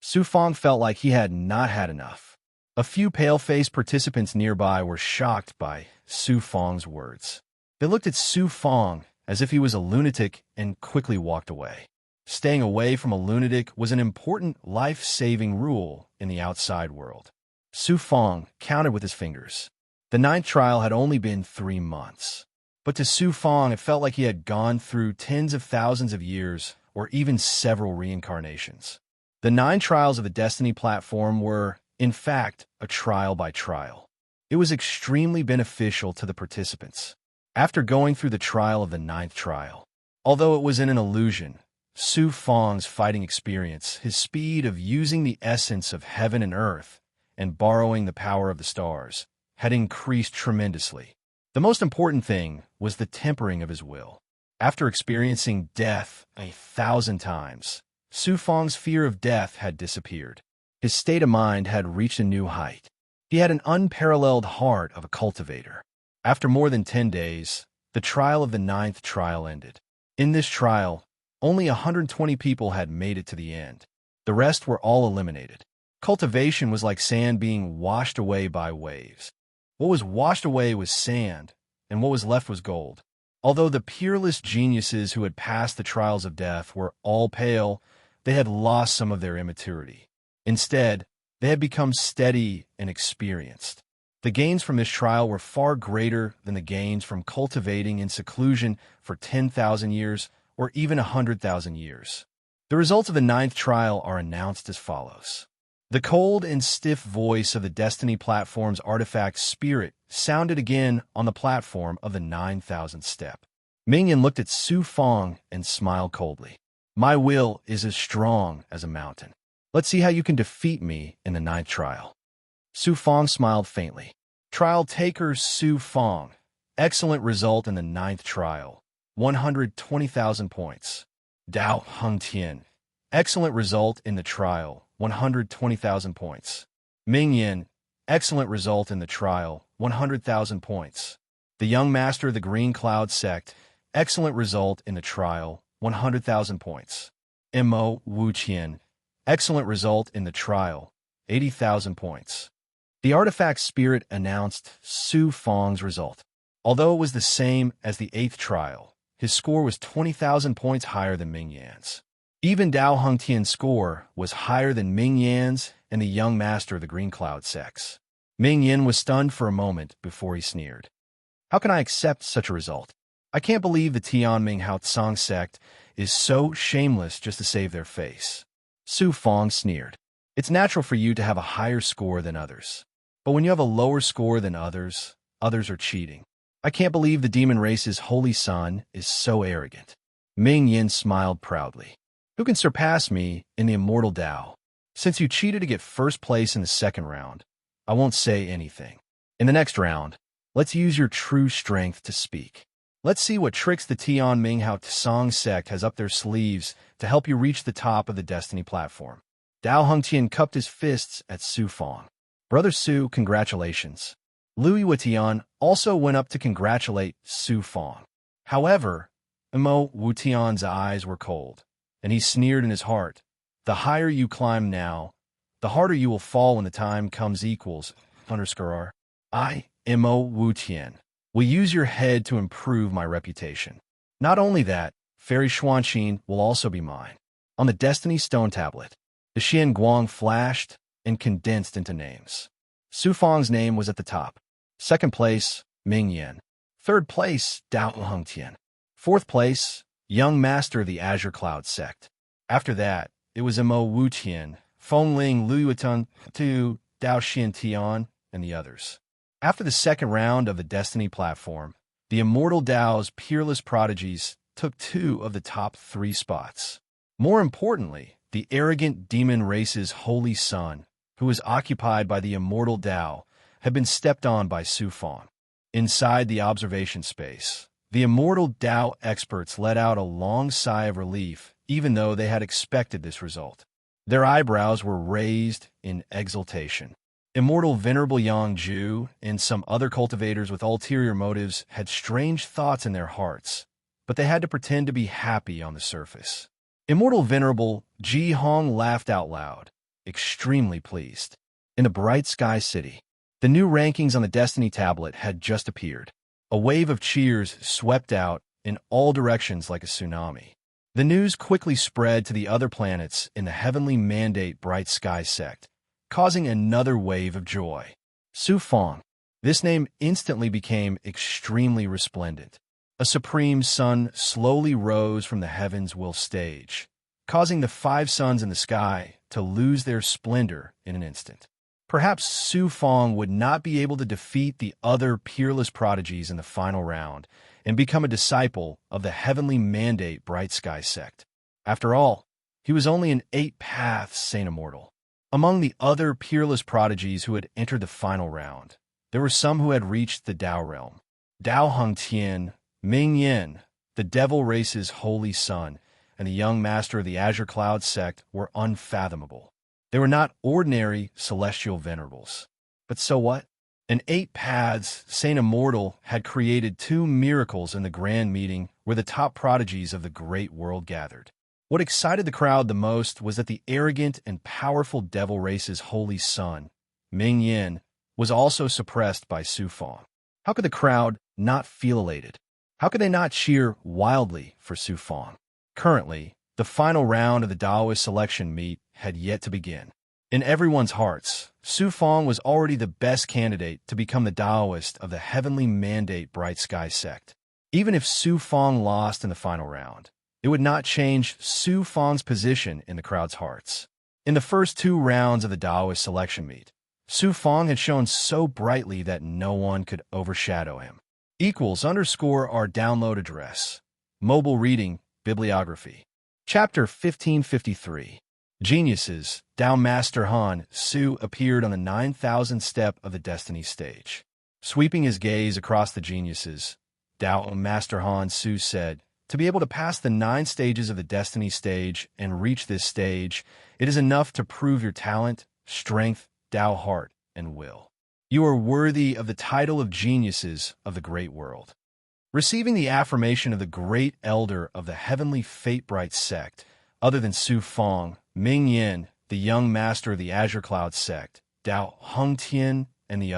Su Fong felt like he had not had enough. A few pale-faced participants nearby were shocked by Su Fong's words. They looked at Su Fong as if he was a lunatic and quickly walked away. Staying away from a lunatic was an important life-saving rule in the outside world. Su Fong counted with his fingers. The 9th trial had only been 3 months. But to Su Fong, it felt like he had gone through tens of thousands of years or even several reincarnations. The 9 trials of the Destiny platform were, in fact, a trial by trial. It was extremely beneficial to the participants. After going through the trial of the 9th trial, although it was in an illusion, Su Fong's fighting experience, his speed of using the essence of heaven and earth and borrowing the power of the stars, had increased tremendously. The most important thing was the tempering of his will. After experiencing death 1,000 times, Su Fong's fear of death had disappeared. His state of mind had reached a new height. He had an unparalleled heart of a cultivator. After more than 10 days, the trial of the 9th trial ended. In this trial, only 120 people had made it to the end. The rest were all eliminated. Cultivation was like sand being washed away by waves. What was washed away was sand, and what was left was gold. Although the peerless geniuses who had passed the trials of death were all pale, they had lost some of their immaturity. Instead, they had become steady and experienced. The gains from this trial were far greater than the gains from cultivating in seclusion for 10,000 years or even 100,000 years. The results of the ninth trial are announced as follows. The cold and stiff voice of the Destiny platform's artifact spirit sounded again on the platform of the 9,000th step. Mingyan looked at Su Fong and smiled coldly. My will is as strong as a mountain. Let's see how you can defeat me in the ninth trial. Su Fong smiled faintly. Trial taker Su Fong. Excellent result in the ninth trial. 120,000 points. Dao Hengtian. Excellent result in the trial. 120,000 points. Mingyan. Excellent result in the trial. 100,000 points. The young master of the Green Cloud sect. Excellent result in the trial. 100,000 points. Mo Wuqian. Excellent result in the trial. 80,000 points. The artifact spirit announced Su Fong's result. Although it was the same as the eighth trial, his score was 20,000 points higher than Mingyan's. Even Dao Hengtian's score was higher than Mingyan's and the young master of the Green Cloud sects. Mingyan was stunned for a moment before he sneered. How can I accept such a result? I can't believe the Tianming Hao Tsang sect is so shameless just to save their face. Su Fong sneered. It's natural for you to have a higher score than others. But when you have a lower score than others, others are cheating. I can't believe the demon race's holy son is so arrogant. Ming Yin smiled proudly. Who can surpass me in the immortal Tao? Since you cheated to get first place in the second round, I won't say anything. In the next round, let's use your true strength to speak. Let's see what tricks the Tianming Hao Tsang sect has up their sleeves to help you reach the top of the Destiny platform. Dao Hengtian cupped his fists at Su Fong. Brother Su, congratulations. Louis Wutian also went up to congratulate Su Fong. However, Mo Wutian's eyes were cold, and he sneered in his heart. The higher you climb now, the harder you will fall when the time comes equals, _R. I, Mo Wutian, will use your head to improve my reputation. Not only that, Fairy Xuanqin will also be mine. On the Destiny Stone Tablet, the Xian Guang flashed and condensed into names. Su Fong's name was at the top. Second place, Ming Yan. Third place, Dao Hengtian. Fourth place, Young Master of the Azure Cloud sect. After that, it was Mo Wutian, Fengling Luotan, Tu, Dao Xiantian, and the others. After the second round of the Destiny platform, the Immortal Dao's peerless prodigies took 2 of the top 3 spots. More importantly, the arrogant demon race's holy son, who was occupied by the Immortal Dao, had been stepped on by Su Fong. Inside the observation space, the Immortal Dao experts let out a long sigh of relief, even though they had expected this result. Their eyebrows were raised in exultation. Immortal Venerable Yang Ju and some other cultivators with ulterior motives had strange thoughts in their hearts, but they had to pretend to be happy on the surface. Immortal Venerable Ji Hong laughed out loud, extremely pleased. In the bright sky city, the new rankings on the Destiny tablet had just appeared. A wave of cheers swept out in all directions like a tsunami. The news quickly spread to the other planets in the Heavenly Mandate Bright Sky sect, causing another wave of joy. Su Fong. This name instantly became extremely resplendent. A supreme sun slowly rose from the heavens will stage, causing the 5 suns in the sky to lose their splendor in an instant. Perhaps Su Fong would not be able to defeat the other peerless prodigies in the final round and become a disciple of the Heavenly Mandate Bright Sky sect. After all, he was only an 8 paths Saint Immortal. Among the other peerless prodigies who had entered the final round, there were some who had reached the Dao realm. Dao Hengtian, Ming Yin, the devil race's holy son, and the young master of the Azure Cloud sect were unfathomable. They were not ordinary celestial venerables. But so what? In 8 paths, Saint Immortal had created 2 miracles in the grand meeting where the top prodigies of the great world gathered. What excited the crowd the most was that the arrogant and powerful devil race's holy son, Ming Yin, was also suppressed by Su Fong. How could the crowd not feel elated? How could they not cheer wildly for Su Fong? Currently, the final round of the Taoist selection meet had yet to begin. In everyone's hearts, Su Fong was already the best candidate to become the Taoist of the Heavenly Mandate Bright Sky sect. Even if Su Fong lost in the final round, it would not change Su Fong's position in the crowd's hearts. In the first 2 rounds of the Taoist selection meet, Su Fong had shone so brightly that no one could overshadow him. =_ our download address. Mobile reading, bibliography. Chapter 1553. Geniuses, Tao Master Han Su appeared on the 9,000 step of the Destiny stage. Sweeping his gaze across the geniuses, Tao Master Han Su said, "To be able to pass the 9 stages of the Destiny stage and reach this stage, it is enough to prove your talent, strength, Tao heart, and will. You are worthy of the title of geniuses of the great world." Receiving the affirmation of the great elder of the heavenly fate-bright sect, other than Su Fong, Ming Yin, the young master of the Azure Cloud sect, Dao Hongtian, and the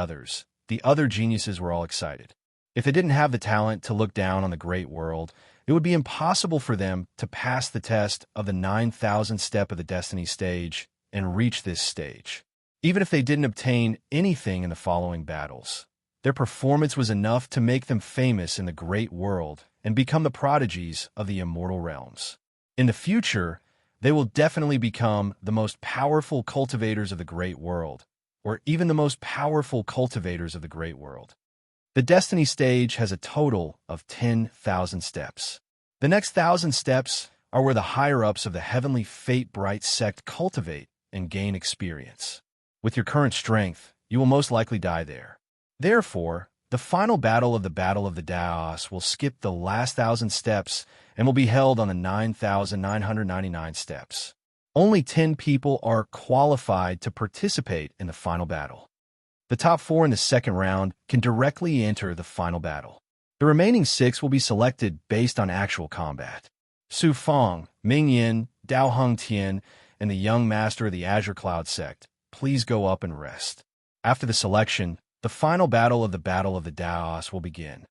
other geniuses were all excited. If they didn't have the talent to look down on the great world, it would be impossible for them to pass the test of the 9,000 step of the Destiny stage and reach this stage. Even if they didn't obtain anything in the following battles, their performance was enough to make them famous in the great world and become the prodigies of the immortal realms. In the future, they will definitely become the most powerful cultivators of the great world, or even the most powerful cultivators of the great world. The Destiny stage has a total of 10,000 steps. The next 1,000 steps are where the higher-ups of the heavenly fate-bright sect cultivate and gain experience. With your current strength, you will most likely die there. Therefore, the final battle of the Daos will skip the last 1,000 steps and will be held on the 9,999 steps. Only 10 people are qualified to participate in the final battle. The top 4 in the second round can directly enter the final battle. The remaining 6 will be selected based on actual combat. Su Fong, Ming Yin, Dao Hongtian, and the young master of the Azure Cloud sect, please go up and rest. After the selection, the final battle of the Daos will begin.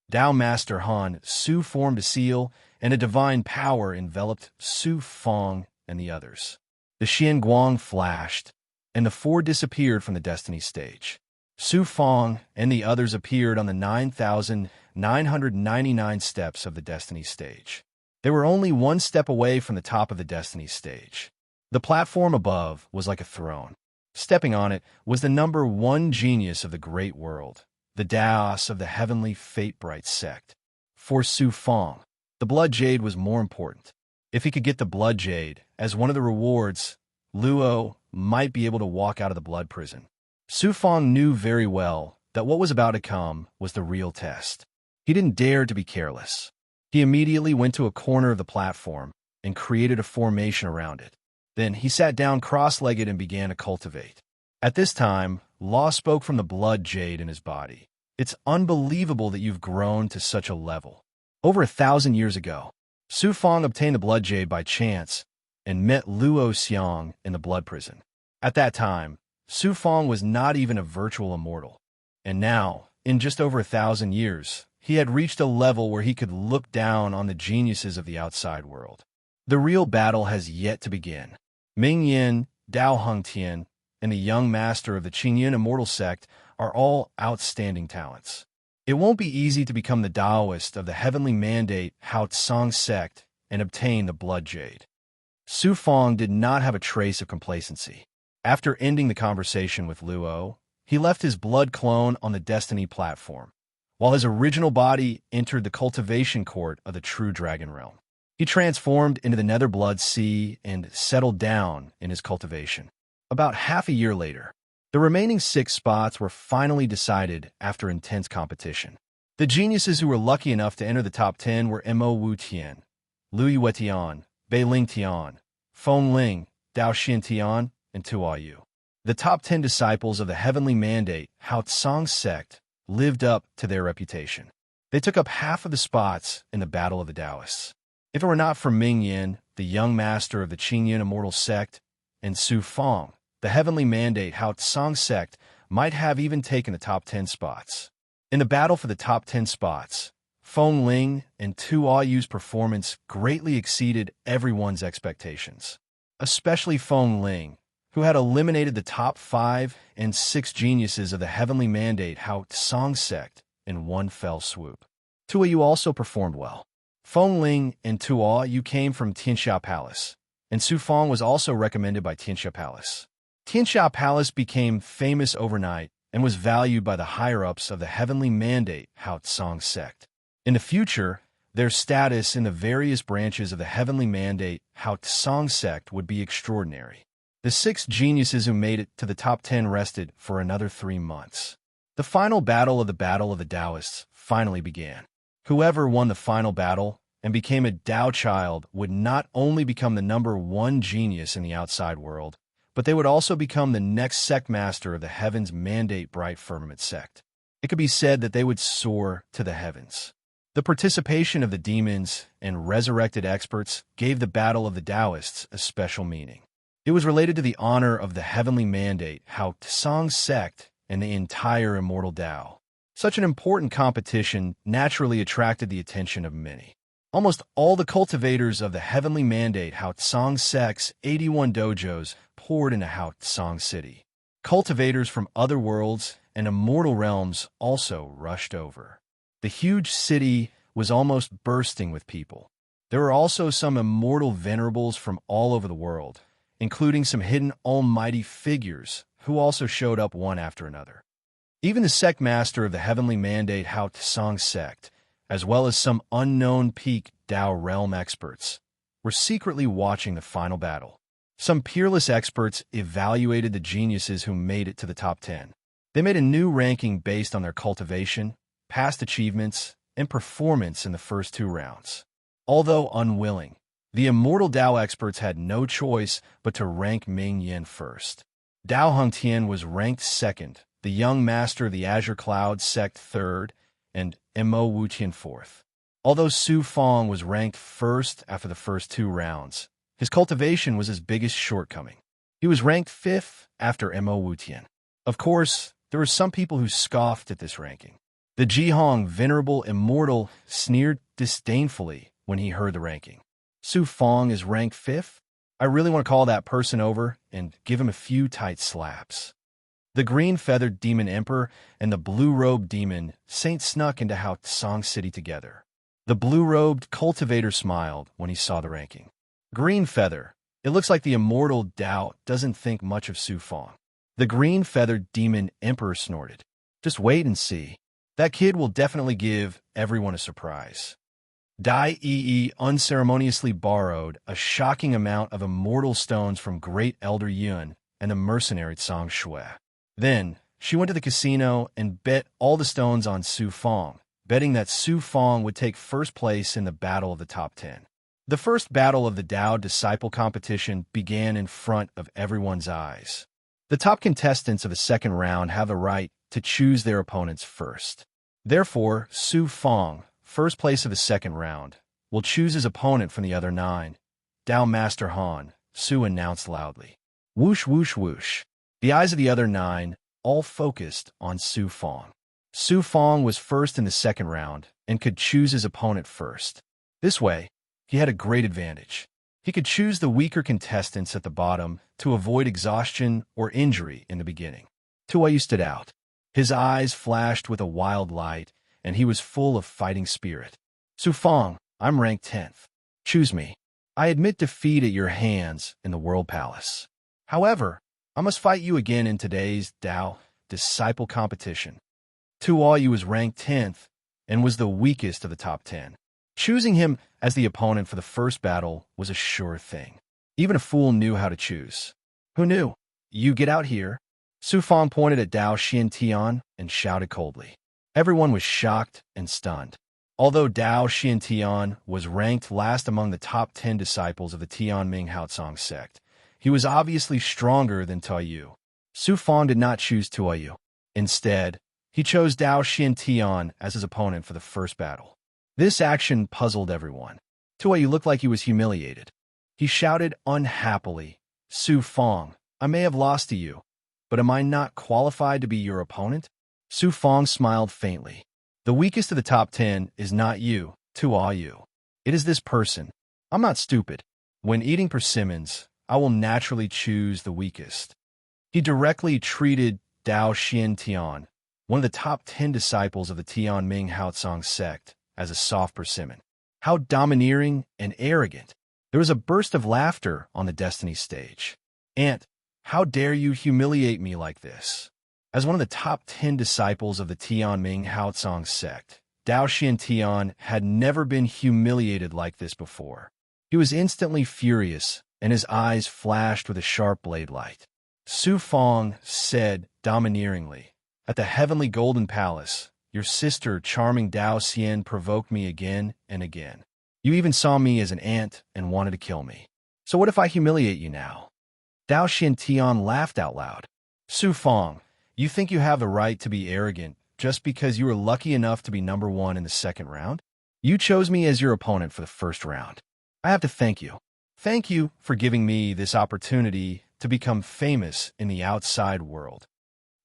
Tao Master Han Su formed a seal, and a divine power enveloped Su Fong and the others. The Xian Guang flashed, and the 4 disappeared from the Destiny stage. Su Fong and the others appeared on the 9,999 steps of the Destiny stage. They were only 1 step away from the top of the Destiny stage. The platform above was like a throne. Stepping on it was the number 1 genius of the great world, the Daos of the heavenly fate-bright sect. For Su Fong, the Blood Jade was more important. If he could get the Blood Jade as one of the rewards, Luo might be able to walk out of the blood prison. Su Fong knew very well that what was about to come was the real test. He didn't dare to be careless. He immediately went to a corner of the platform and created a formation around it. Then he sat down cross-legged and began to cultivate. At this time, Law spoke from the blood jade in his body. "It's unbelievable that you've grown to such a level. Over 1,000 years ago, Su Fong obtained the blood jade by chance and met Luo Xiang in the blood prison. At that time, Su Fong was not even a virtual immortal. And now, in just over 1,000 years, he had reached a level where he could look down on the geniuses of the outside world. The real battle has yet to begin. Ming Yin, Dao Hongtian, and the young master of the Qingyan Immortal Sect are all outstanding talents. It won't be easy to become the Taoist of the Heavenly Mandate Hao Tsang Sect and obtain the Blood Jade." Su Fong did not have a trace of complacency. After ending the conversation with Luo, he left his blood clone on the Destiny platform, while his original body entered the cultivation court of the True Dragon Realm. He transformed into the Nether Blood Sea and settled down in his cultivation. About half a year later, the remaining 6 spots were finally decided after intense competition. The geniuses who were lucky enough to enter the top 10 were Mo Wu Tian, Lui Wetian, Bei Ling Tian, Feng Ling, Dao Xin Tian, and Tua Yu. The top 10 disciples of the heavenly mandate, Hao Tsang sect, lived up to their reputation. They took up half of the spots in the Battle of the Taoists. If it were not for Ming Yin, the young master of the Qingyan immortal sect, and Su Fang, the heavenly mandate Hao Tsang sect might have even taken the top 10 spots. In the battle for the top 10 spots, Feng Ling and Tu Aoyu's performance greatly exceeded everyone's expectations, especially Feng Ling, who had eliminated the top 5 and 6 geniuses of the heavenly mandate Hao Tsang sect in one fell swoop. Tu Aoyu also performed well. Feng Ling and Tu Aoyu came from Tianxia Palace, and Su Fang was also recommended by Tianxia Palace. Tianxia Palace became famous overnight and was valued by the higher-ups of the heavenly mandate Hao Tsang sect. In the future, their status in the various branches of the heavenly mandate Hao Tsang sect would be extraordinary. The 6 geniuses who made it to the top 10 rested for another 3 months. The final battle of the Taoists finally began. Whoever won the final battle and became a Tao child would not only become the number 1 genius in the outside world, but they would also become the next sect master of the heavens mandate bright firmament sect. It could be said that they would soar to the heavens. The participation of the demons and resurrected experts gave the battle of the Taoists a special meaning. It was related to the honor of the heavenly mandate Hao Tsang sect and the entire immortal Tao. Such an important competition naturally attracted the attention of many. Almost all the cultivators of the heavenly mandate Hao Tsang sect's 81 dojos poured into Hao Tsang City. Cultivators from other worlds and immortal realms also rushed over. The huge city was almost bursting with people. There were also some immortal venerables from all over the world, including some hidden almighty figures who also showed up one after another. Even the sect master of the heavenly mandate Hao Tsang sect, as well as some unknown peak Tao realm experts, were secretly watching the final battle. Some peerless experts evaluated the geniuses who made it to the top 10. They made a new ranking based on their cultivation, past achievements, and performance in the first 2 rounds. Although unwilling, the immortal Tao experts had no choice but to rank Ming Yin first. Dao Hongtian was ranked second, the young master of the Azure Cloud sect third, and Mo Wutian fourth. Although Su Fang was ranked first after the first 2 rounds, his cultivation was his biggest shortcoming. He was ranked fifth after Mo Wutian. Of course, there were some people who scoffed at this ranking. The Jihong Venerable Immortal sneered disdainfully when he heard the ranking. Su Fang is ranked 5th? I really want to call that person over and give him a few tight slaps. The green-feathered demon emperor and the blue-robed demon saint snuck into Hao Tsang City together. The blue-robed cultivator smiled when he saw the ranking. Green feather, it looks like the immortal Tao doesn't think much of Su Fang. The green-feathered demon emperor snorted. Just wait and see. That kid will definitely give everyone a surprise. Dai Yi unceremoniously borrowed a shocking amount of immortal stones from Great Elder Yun and the mercenary Tsang Shui. Then, she went to the casino and bet all the stones on Su Fang, betting that Su Fang would take first place in the battle of the top 10. The first battle of the Tao disciple competition began in front of everyone's eyes. The top contestants of the second round have the right to choose their opponents first. Therefore, Su Fang, first place of the second round, will choose his opponent from the other 9. Tao Master Han, Su announced loudly. Whoosh, whoosh, whoosh. The eyes of the other 9 all focused on Su Fang. Su Fang was first in the second round and could choose his opponent first. This way, he had a great advantage. He could choose the weaker contestants at the bottom to avoid exhaustion or injury in the beginning. Tu Aoyu stood out. His eyes flashed with a wild light, and he was full of fighting spirit. Su Fang, I'm ranked 10th. Choose me. I admit defeat at your hands in the World Palace. However, I must fight you again in today's Tao disciple competition. Tu Aoyu was ranked 10th and was the weakest of the top 10. Choosing him as the opponent for the first battle was a sure thing. Even a fool knew how to choose. Who knew? You get out here. Su Fang pointed at Dao Xiantian and shouted coldly. Everyone was shocked and stunned. Although Dao Xiantian was ranked last among the top 10 disciples of the Tianming Haotsong sect, he was obviously stronger than Taoyu. Su Fong did not choose Tuoyu. Instead, he chose Dao Xiantian as his opponent for the first battle. This action puzzled everyone. Tuoyu looked like he was humiliated. He shouted unhappily, "Su Fong, I may have lost to you, but am I not qualified to be your opponent?" Su Fong smiled faintly. "The weakest of the top 10 is not you, Tuoyu. It is this person. I'm not stupid. When eating persimmons, I will naturally choose the weakest." He directly treated Dao Xiantian, one of the top 10 disciples of the Tianming Haotsong sect, as a soft persimmon. How domineering and arrogant. There was a burst of laughter on the Destiny stage. "Ant, how dare you humiliate me like this?" As one of the top 10 disciples of the Tianming Haotsong sect, Dao Xiantian had never been humiliated like this before. He was instantly furious, and his eyes flashed with a sharp blade light. Su Fong said domineeringly, "At the heavenly golden palace, your sister, charming Dao Xian, provoked me again and again. You even saw me as an ant and wanted to kill me. So what if I humiliate you now?" Dao Xiantian laughed out loud. "Su Fong, you think you have the right to be arrogant just because you were lucky enough to be number 1 in the second round? You chose me as your opponent for the first round. I have to thank you. Thank you for giving me this opportunity to become famous in the outside world."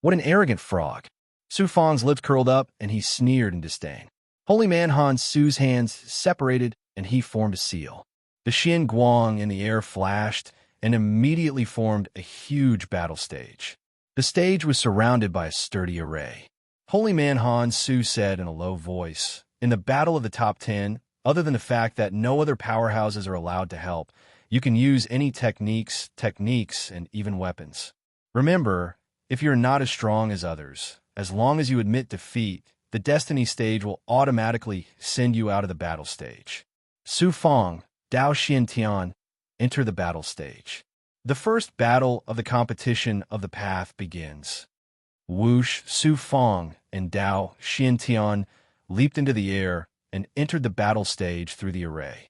What an arrogant frog. Su Fong's lips curled up, and he sneered in disdain. Holy man Han Su's hands separated, and he formed a seal. The Xian Guang in the air flashed, and immediately formed a huge battle stage. The stage was surrounded by a sturdy array. Holy man Han Su said in a low voice, "In the battle of the top 10, other than the fact that no other powerhouses are allowed to help, you can use any techniques, and even weapons. Remember, if you're not as strong as others, as long as you admit defeat, the Destiny stage will automatically send you out of the battle stage." Su Fong, Dao Xiantian, enter the battle stage. The first battle of the competition of the path begins. Whoosh, Su Fong and Dao Xiantian leaped into the air and entered the battle stage through the array.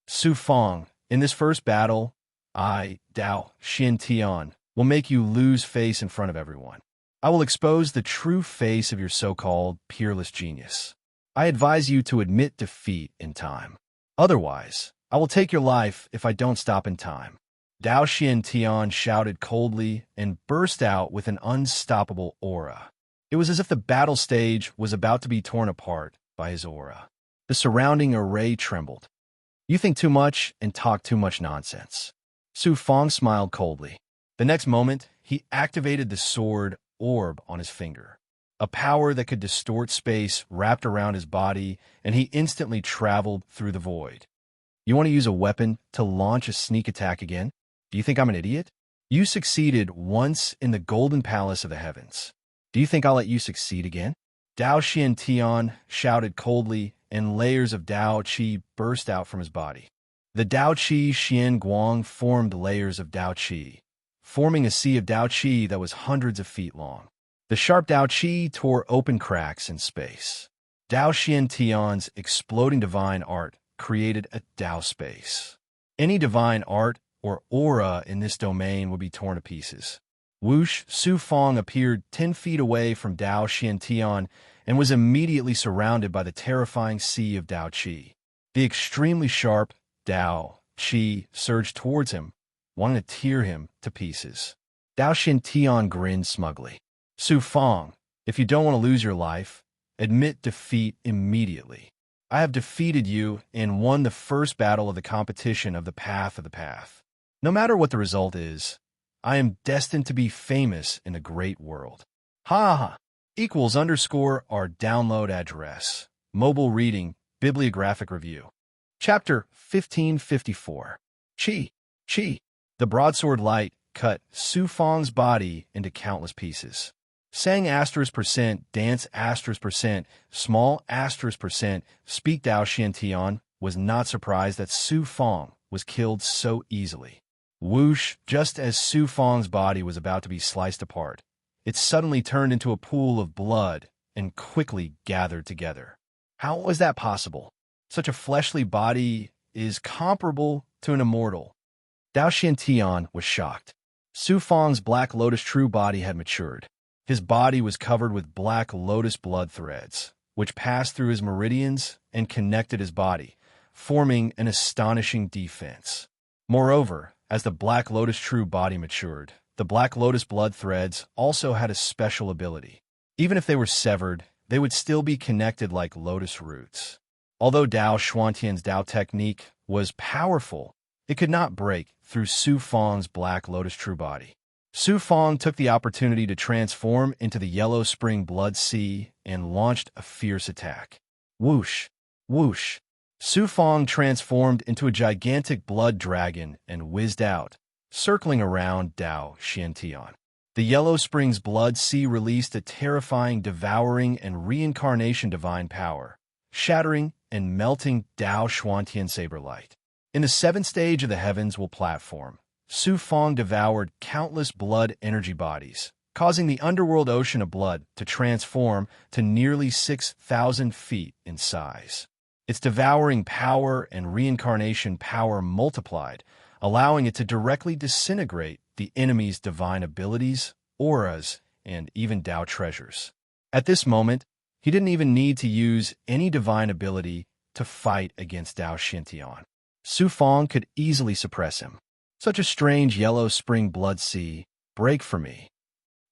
Su Fong, in this first battle, I, Dao Xiantian, will make you lose face in front of everyone. I will expose the true face of your so-called peerless genius. I advise you to admit defeat in time. Otherwise, I will take your life if I don't stop in time. Dao Xiantian shouted coldly and burst out with an unstoppable aura. It was as if the battle stage was about to be torn apart by his aura. The surrounding array trembled. "You think too much and talk too much nonsense." Su Fong smiled coldly. The next moment, he activated the sword orb on his finger. A power that could distort space wrapped around his body, and he instantly traveled through the void. "You want to use a weapon to launch a sneak attack again? Do you think I'm an idiot? You succeeded once in the golden palace of the heavens. Do you think I'll let you succeed again?" Dao Xiantian shouted coldly, and layers of Dao Qi burst out from his body. The Dao Qi Xian Guang formed layers of Dao Qi, forming a sea of Dao Qi that was hundreds of feet long. The sharp Dao Qi tore open cracks in space. Dao Xiantian's exploding divine art created a Dao space. Any divine art or aura in this domain would be torn to pieces. Whoosh, Su Fong appeared 10 feet away from Dao Xiantian and was immediately surrounded by the terrifying sea of Dao Qi. The extremely sharp Dao Qi surged towards him, wanting to tear him to pieces. Dao Xiantian grinned smugly. "Su Fong, if you don't want to lose your life, admit defeat immediately. I have defeated you and won the first battle of the competition of the path of the path. No matter what the result is, I am destined to be famous in the great world." Ha ha! Equals underscore our download address. Mobile reading, bibliographic review. Chapter 1554. Qi. Qi. The broadsword light cut Su Fong's body into countless pieces. Sang *%, dance *%, small *%, speak Dao Xiantian was not surprised that Su Fong was killed so easily. Whoosh, just as Su Fong's body was about to be sliced apart, it suddenly turned into a pool of blood and quickly gathered together. How was that possible? Such a fleshly body is comparable to an immortal. Dao Xiantian was shocked. Su Fang's Black Lotus true body had matured. His body was covered with Black Lotus blood threads, which passed through his meridians and connected his body, forming an astonishing defense. Moreover, as the Black Lotus true body matured, the Black Lotus blood threads also had a special ability. Even if they were severed, they would still be connected like lotus roots. Although Dao Xuantian's Dao technique was powerful, it could not break through Su Fang's Black Lotus true body. Su Fang took the opportunity to transform into the Yellow Spring Blood Sea and launched a fierce attack. Whoosh! Whoosh! Su Fang transformed into a gigantic blood dragon and whizzed out, circling around Dao Xuantian. The Yellow Springs Blood Sea released a terrifying, devouring, and reincarnation divine power, shattering and melting Dao Xuantian saber light. In the seventh stage of the Heavens Will platform, Su Fang devoured countless blood energy bodies, causing the underworld ocean of blood to transform to nearly 6,000 feet in size. Its devouring power and reincarnation power multiplied, allowing it to directly disintegrate the enemy's divine abilities, auras, and even Dao treasures. At this moment, he didn't even need to use any divine ability to fight against Dao Xuantian. Su Fang could easily suppress him. Such a strange Yellow Spring Blood Sea, break for me.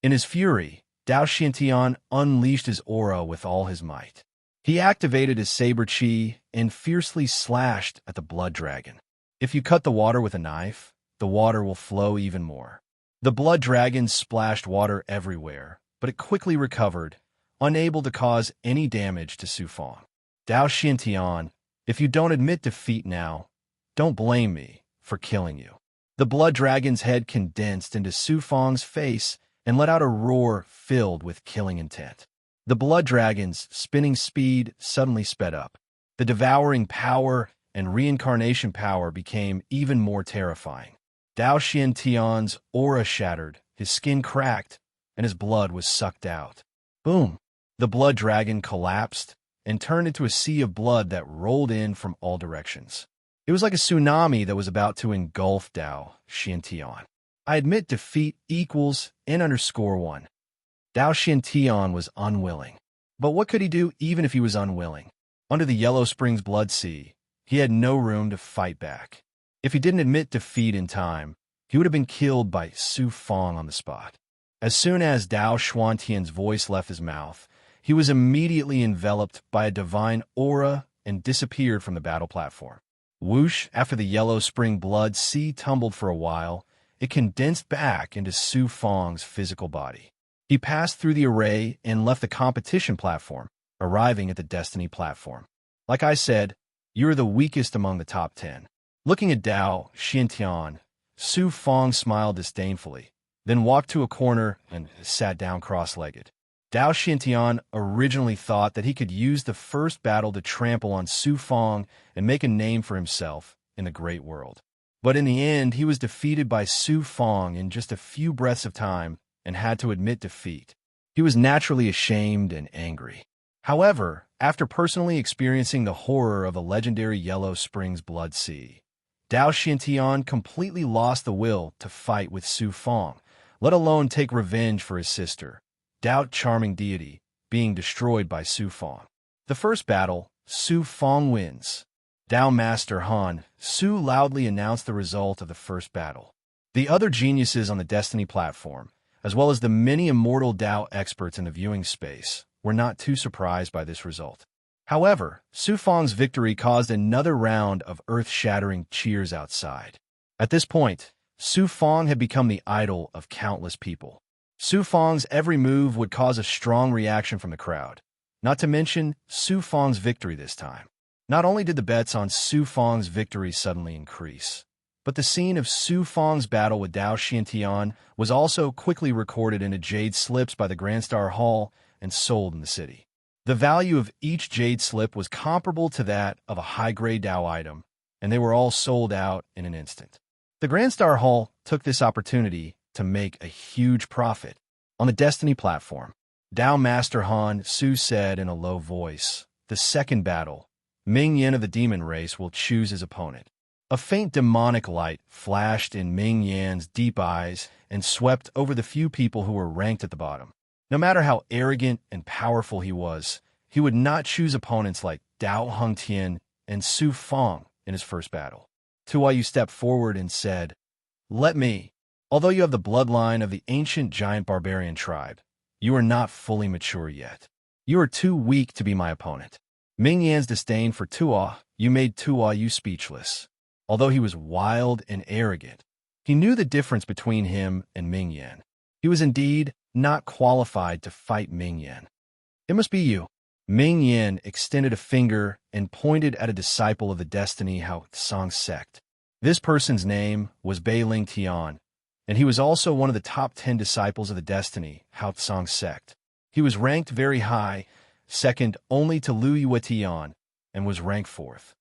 In his fury, Dao Xuantian unleashed his aura with all his might. He activated his saber chi and fiercely slashed at the blood dragon. If you cut the water with a knife, the water will flow even more. The blood dragon splashed water everywhere, but it quickly recovered, unable to cause any damage to Su Fang. Dao Xuantian, if you don't admit defeat now, don't blame me for killing you. The blood dragon's head condensed into Su Fang's face and let out a roar filled with killing intent. The blood dragon's spinning speed suddenly sped up. The devouring power and reincarnation power became even more terrifying. Dao Xuantian's aura shattered, his skin cracked, and his blood was sucked out. Boom! The blood dragon collapsed and turned into a sea of blood that rolled in from all directions. It was like a tsunami that was about to engulf Dao Xuantian. I admit defeat equals N_1. Dao Xuantian was unwilling. But what could he do even if he was unwilling? Under the Yellow Springs Blood Sea, he had no room to fight back. If he didn't admit defeat in time, he would have been killed by Su Fang on the spot. As soon as Dao Xuantian's voice left his mouth, he was immediately enveloped by a divine aura and disappeared from the battle platform. Whoosh! After the Yellow Spring Blood Sea tumbled for a while, it condensed back into Su Fang's physical body. He passed through the array and left the competition platform, arriving at the Destiny platform. Like I said, you're the weakest among the top 10. Looking at Dao Xuantian, Su Fang smiled disdainfully, then walked to a corner and sat down cross-legged. Dao Xuantian originally thought that he could use the first battle to trample on Su Fang and make a name for himself in the great world. But in the end, he was defeated by Su Fang in just a few breaths of time and had to admit defeat. He was naturally ashamed and angry. However, after personally experiencing the horror of the legendary Yellow Springs Blood Sea, Dao Xuantian completely lost the will to fight with Su Fang, let alone take revenge for his sister, Dao Charming Deity, being destroyed by Su Fang. The first battle, Su Fang wins. Dao Master Han, Su loudly announced the result of the first battle. The other geniuses on the Destiny platform, as well as the many immortal Dao experts in the viewing space, were not too surprised by this result. However, Su Fang's victory caused another round of earth-shattering cheers outside. At this point, Su Fang had become the idol of countless people. Su Fang's every move would cause a strong reaction from the crowd, not to mention Su Fang's victory this time. Not only did the bets on Su Fang's victory suddenly increase, but the scene of Su Fang's battle with Dao Xuantian was also quickly recorded into jade slips by the Grand Star Hall and sold in the city. The value of each jade slip was comparable to that of a high-grade Dao item, and they were all sold out in an instant. The Grand Star Hall took this opportunity to make a huge profit. On the Destiny platform, Dao Master Han Su said in a low voice, "The second battle, Ming Yin of the Demon Race will choose his opponent." A faint demonic light flashed in Ming Yan's deep eyes and swept over the few people who were ranked at the bottom. No matter how arrogant and powerful he was, he would not choose opponents like Dao Hongtian and Su Fong in his first battle. Tuo Yu stepped forward and said, "Let me. Although you have the bloodline of the ancient giant barbarian tribe, you are not fully mature yet. You are too weak to be my opponent." Ming Yan's disdain for Tuo Yu made Tuo Yu speechless. Although he was wild and arrogant, he knew the difference between him and Ming Yan. He was indeed not qualified to fight Ming Yan. "It must be you." Ming Yan extended a finger and pointed at a disciple of the Destiny Hao Tsang sect. This person's name was Bei Ling Tian, and he was also one of the top 10 disciples of the Destiny Hao Tsang sect. He was ranked very high, second only to Lu Yue Tian, and was ranked 4th.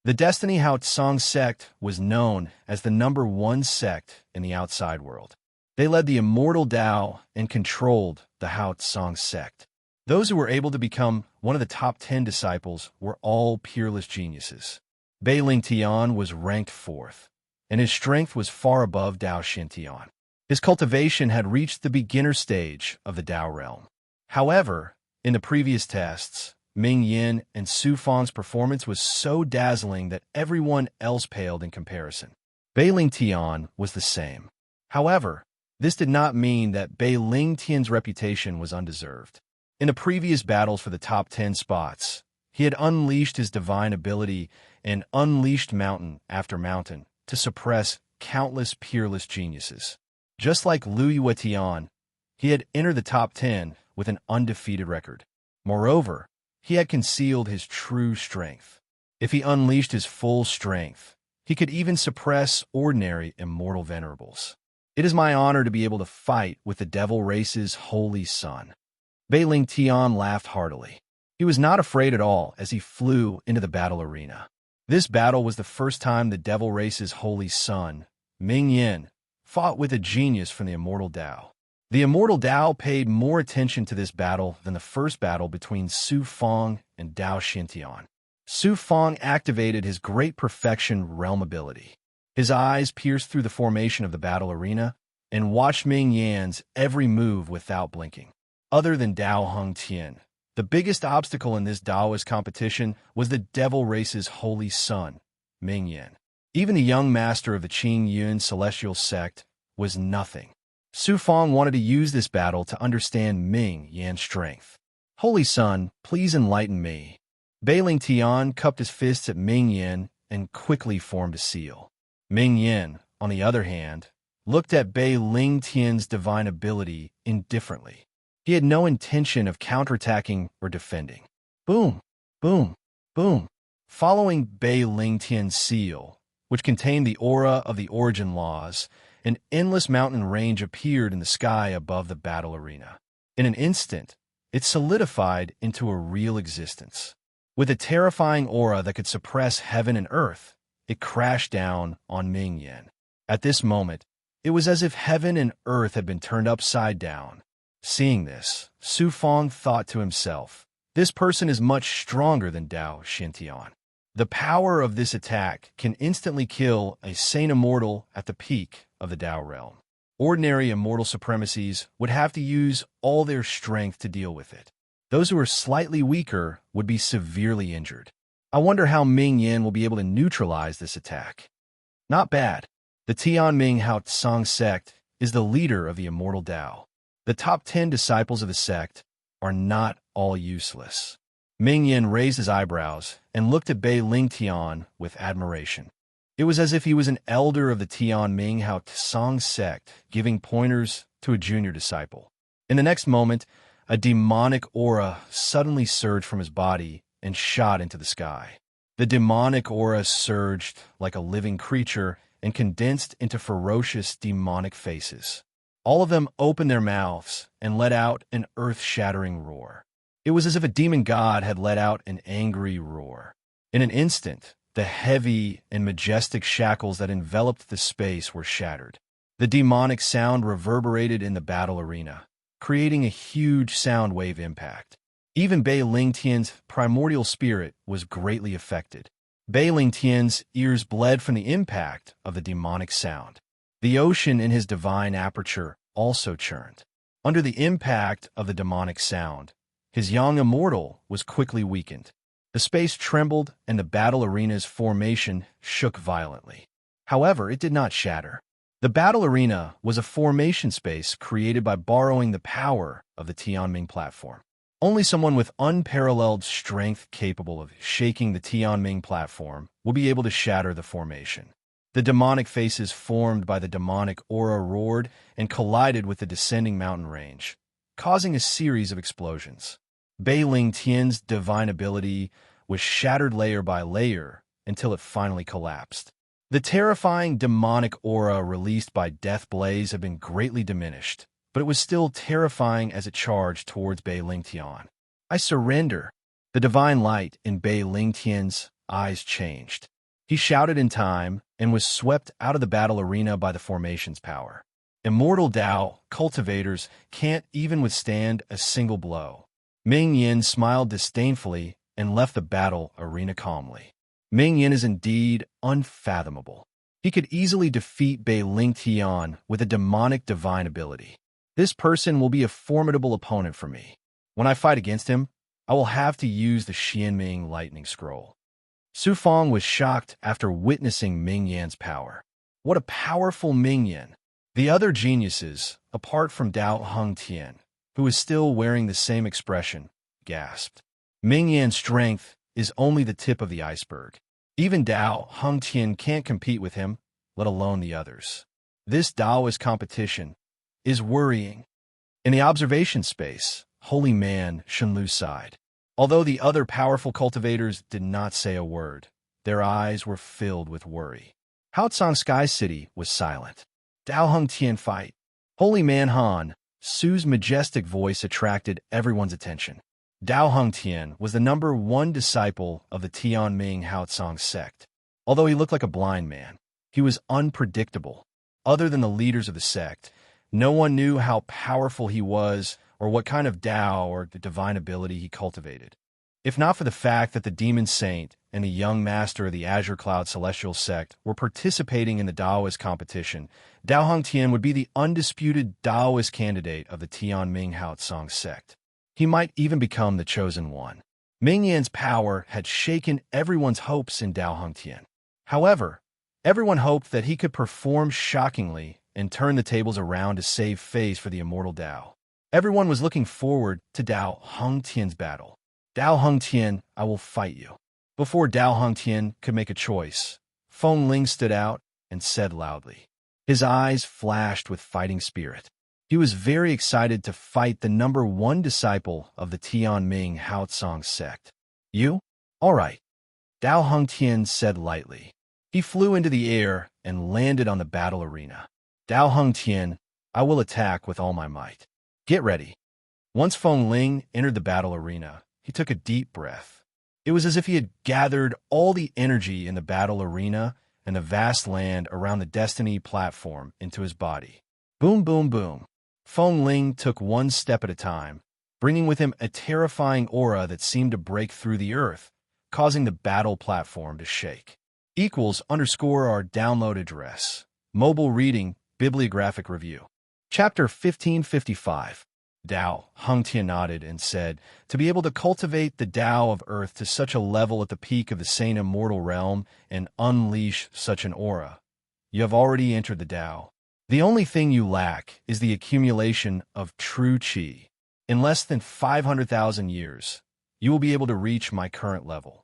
The Destiny Hao Tsang sect was known as the #1 sect in the outside world. They led the immortal Tao and controlled the Hao Tsang sect. Those who were able to become one of the top 10 disciples were all peerless geniuses. Bei Ling Tian was ranked 4th, and his strength was far above Dao Xin Tian. His cultivation had reached the beginner stage of the Dao realm. However, in the previous tests, Ming Yan and Su Fang's performance was so dazzling that everyone else paled in comparison. Bei Ling Tian was the same. However, this did not mean that Bei Ling Tian's reputation was undeserved. In the previous battles for the top 10 spots, he had unleashed his divine ability and unleashed mountain after mountain to suppress countless peerless geniuses. Just like Lu Yue Tian, he had entered the top 10 with an undefeated record. Moreover, he had concealed his true strength. If he unleashed his full strength, he could even suppress ordinary immortal venerables. "It is my honor to be able to fight with the devil race's holy son." Bei Ling Tian laughed heartily. He was not afraid at all as he flew into the battle arena. This battle was the first time the devil race's holy son, Ming Yan, fought with a genius from the immortal Tao. The immortal Tao paid more attention to this battle than the first battle between Su Fong and Dao Xintian. Su Fong activated his great perfection realm ability. His eyes pierced through the formation of the battle arena and watched Ming Yan's every move without blinking. Other than Dao Hongtian, the biggest obstacle in this Daoist competition was the devil race's holy son, Ming Yan. Even the young master of the Qing Yun celestial sect was nothing. Su Fong wanted to use this battle to understand Ming Yan's strength. "Holy son, please enlighten me." Bei Ling Tian cupped his fists at Ming Yan and quickly formed a seal. Ming Yan, on the other hand, looked at Bei Ling Tian's divine ability indifferently. He had no intention of counterattacking or defending. Boom, boom, boom. Following Bei Ling Tian's seal, which contained the aura of the origin laws, an endless mountain range appeared in the sky above the battle arena. In an instant, it solidified into a real existence. With a terrifying aura that could suppress heaven and earth, it crashed down on Ming Yan. At this moment, it was as if heaven and earth had been turned upside down. Seeing this, Su Fong thought to himself, "This person is much stronger than Dao Xintian. The power of this attack can instantly kill a sane immortal at the peak of the Dao realm. Ordinary immortal supremacies would have to use all their strength to deal with it. Those who are slightly weaker would be severely injured. I wonder how Ming Yan will be able to neutralize this attack." Not bad. The Tianming Hao Tsang sect is the leader of the immortal Dao. The top 10 disciples of the sect are not all useless. Ming Yan raised his eyebrows and looked at Bei Ling Tian with admiration. It was as if he was an elder of the Tianming Hao Tsang sect giving pointers to a junior disciple. In the next moment, a demonic aura suddenly surged from his body and shot into the sky. The demonic aura surged like a living creature and condensed into ferocious demonic faces. All of them opened their mouths and let out an earth-shattering roar. It was as if a demon god had let out an angry roar. In an instant, the heavy and majestic shackles that enveloped the space were shattered. The demonic sound reverberated in the battle arena, creating a huge sound wave impact. Even Bei Ling Tian's primordial spirit was greatly affected. Bei Lingtian's ears bled from the impact of the demonic sound. The ocean in his divine aperture also churned. Under the impact of the demonic sound, his young immortal was quickly weakened. The space trembled and the battle arena's formation shook violently. However, it did not shatter. The battle arena was a formation space created by borrowing the power of the Tianming platform. Only someone with unparalleled strength capable of shaking the Tianming platform will be able to shatter the formation. The demonic faces formed by the demonic aura roared and collided with the descending mountain range, causing a series of explosions. Bei Lingtian's divine ability was shattered layer by layer until it finally collapsed. The terrifying demonic aura released by Death Blaze had been greatly diminished, but it was still terrifying as it charged towards Bei Lingtian. I surrender. The divine light in Bei Lingtian's eyes changed. He shouted in time and was swept out of the battle arena by the formation's power. Immortal Dao cultivators can't even withstand a single blow. Ming Yin smiled disdainfully and left the battle arena calmly. Ming Yin is indeed unfathomable. He could easily defeat Bei Lingtian with a demonic divine ability. This person will be a formidable opponent for me. When I fight against him, I will have to use the Xianming lightning scroll. Su Feng was shocked after witnessing Ming Yan's power. What a powerful Ming Yan! The other geniuses, apart from Dao Hongtian, who was still wearing the same expression, gasped. Ming Yan's strength is only the tip of the iceberg. Even Dao Hongtian can't compete with him, let alone the others. This Daoist competition is worrying. In the observation space, holy man Shenlu sighed. Although the other powerful cultivators did not say a word, their eyes were filled with worry. Haotsang Sky City was silent. Dao Hongtian fight. Holy man Han, Su's majestic voice attracted everyone's attention. Dao Hongtian was the #1 disciple of the Tianming Haotsang sect. Although he looked like a blind man, he was unpredictable. Other than the leaders of the sect, no one knew how powerful he was or what kind of Dao or the divine ability he cultivated. If not for the fact that the Demon Saint and the young master of the Azure Cloud Celestial sect were participating in the Daoist competition, Dao Hongtian would be the undisputed Daoist candidate of the Tianming Haotsang sect. He might even become the chosen one. Ming Yan's power had shaken everyone's hopes in Dao Hongtian. However, everyone hoped that he could perform shockingly and turn the tables around to save face for the immortal Dao. Everyone was looking forward to Dao Hongtian's battle. Dao Hongtian, I will fight you. Before Dao Hongtian could make a choice, Feng Ling stood out and said loudly. His eyes flashed with fighting spirit. He was very excited to fight the #1 disciple of the Tianming Haotsang sect. You? All right. Dao Hongtian said lightly. He flew into the air and landed on the battle arena. Dao Hongtian, I will attack with all my might. Get ready. Once Feng Ling entered the battle arena, he took a deep breath. It was as if he had gathered all the energy in the battle arena and the vast land around the Destiny platform into his body. Boom, boom, boom. Feng Ling took one step at a time, bringing with him a terrifying aura that seemed to break through the earth, causing the battle platform to shake. =our download address. Mobile reading, bibliographic review. Chapter 1555. Dao Hongtian nodded and said, to be able to cultivate the Dao of Earth to such a level at the peak of the sane immortal realm and unleash such an aura, you have already entered the Dao. The only thing you lack is the accumulation of true Qi. In less than 500,000 years, you will be able to reach my current level.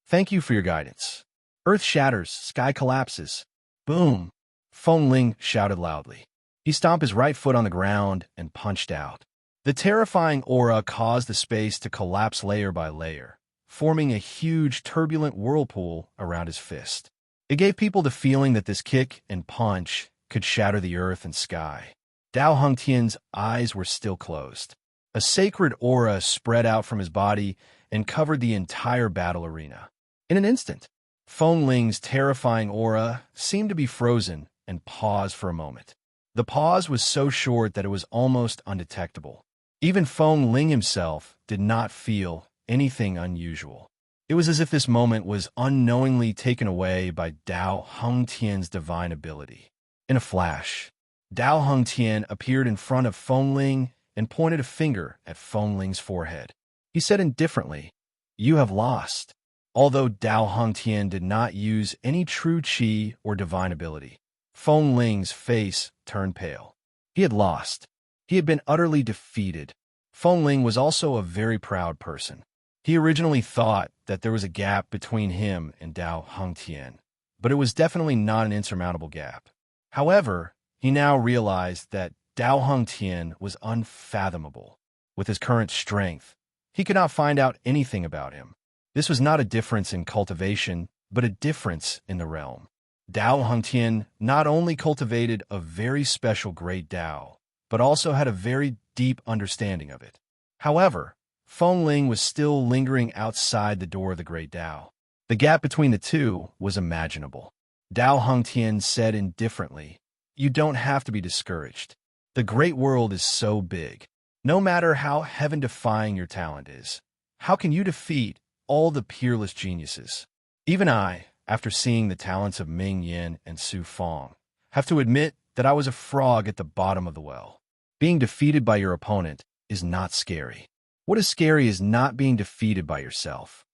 Thank you for your guidance. Earth shatters, sky collapses. Boom! Feng Ling shouted loudly. He stomped his right foot on the ground and punched out. The terrifying aura caused the space to collapse layer by layer, forming a huge turbulent whirlpool around his fist. It gave people the feeling that this kick and punch could shatter the earth and sky. Dao Hongtian's eyes were still closed. A sacred aura spread out from his body and covered the entire battle arena. In an instant, Feng Ling's terrifying aura seemed to be frozen and paused for a moment. The pause was so short that it was almost undetectable. Even Feng Ling himself did not feel anything unusual. It was as if this moment was unknowingly taken away by Dao Hongtian's divine ability. In a flash, Dao Hongtian appeared in front of Fengling and pointed a finger at Fengling's forehead. He said indifferently, "You have lost." Although Dao Hongtian did not use any true qi or divine ability, Fengling's face turned pale. He had lost. He had been utterly defeated. Fengling was also a very proud person. He originally thought that there was a gap between him and Dao Hongtian, but it was definitely not an insurmountable gap. However, he now realized that Dao Hongtian was unfathomable. With his current strength, he could not find out anything about him. This was not a difference in cultivation, but a difference in the realm. Dao Hongtian not only cultivated a very special great Dao, but also had a very deep understanding of it. However, Fengling was still lingering outside the door of the great Dao. The gap between the two was imaginable. Dao Hongtian said indifferently, "You don't have to be discouraged. The great world is so big. No matter how heaven-defying your talent is, how can you defeat all the peerless geniuses? Even I, after seeing the talents of Ming Yin and Su Feng, have to admit that I was a frog at the bottom of the well. Being defeated by your opponent is not scary. What is scary is not being defeated by yourself."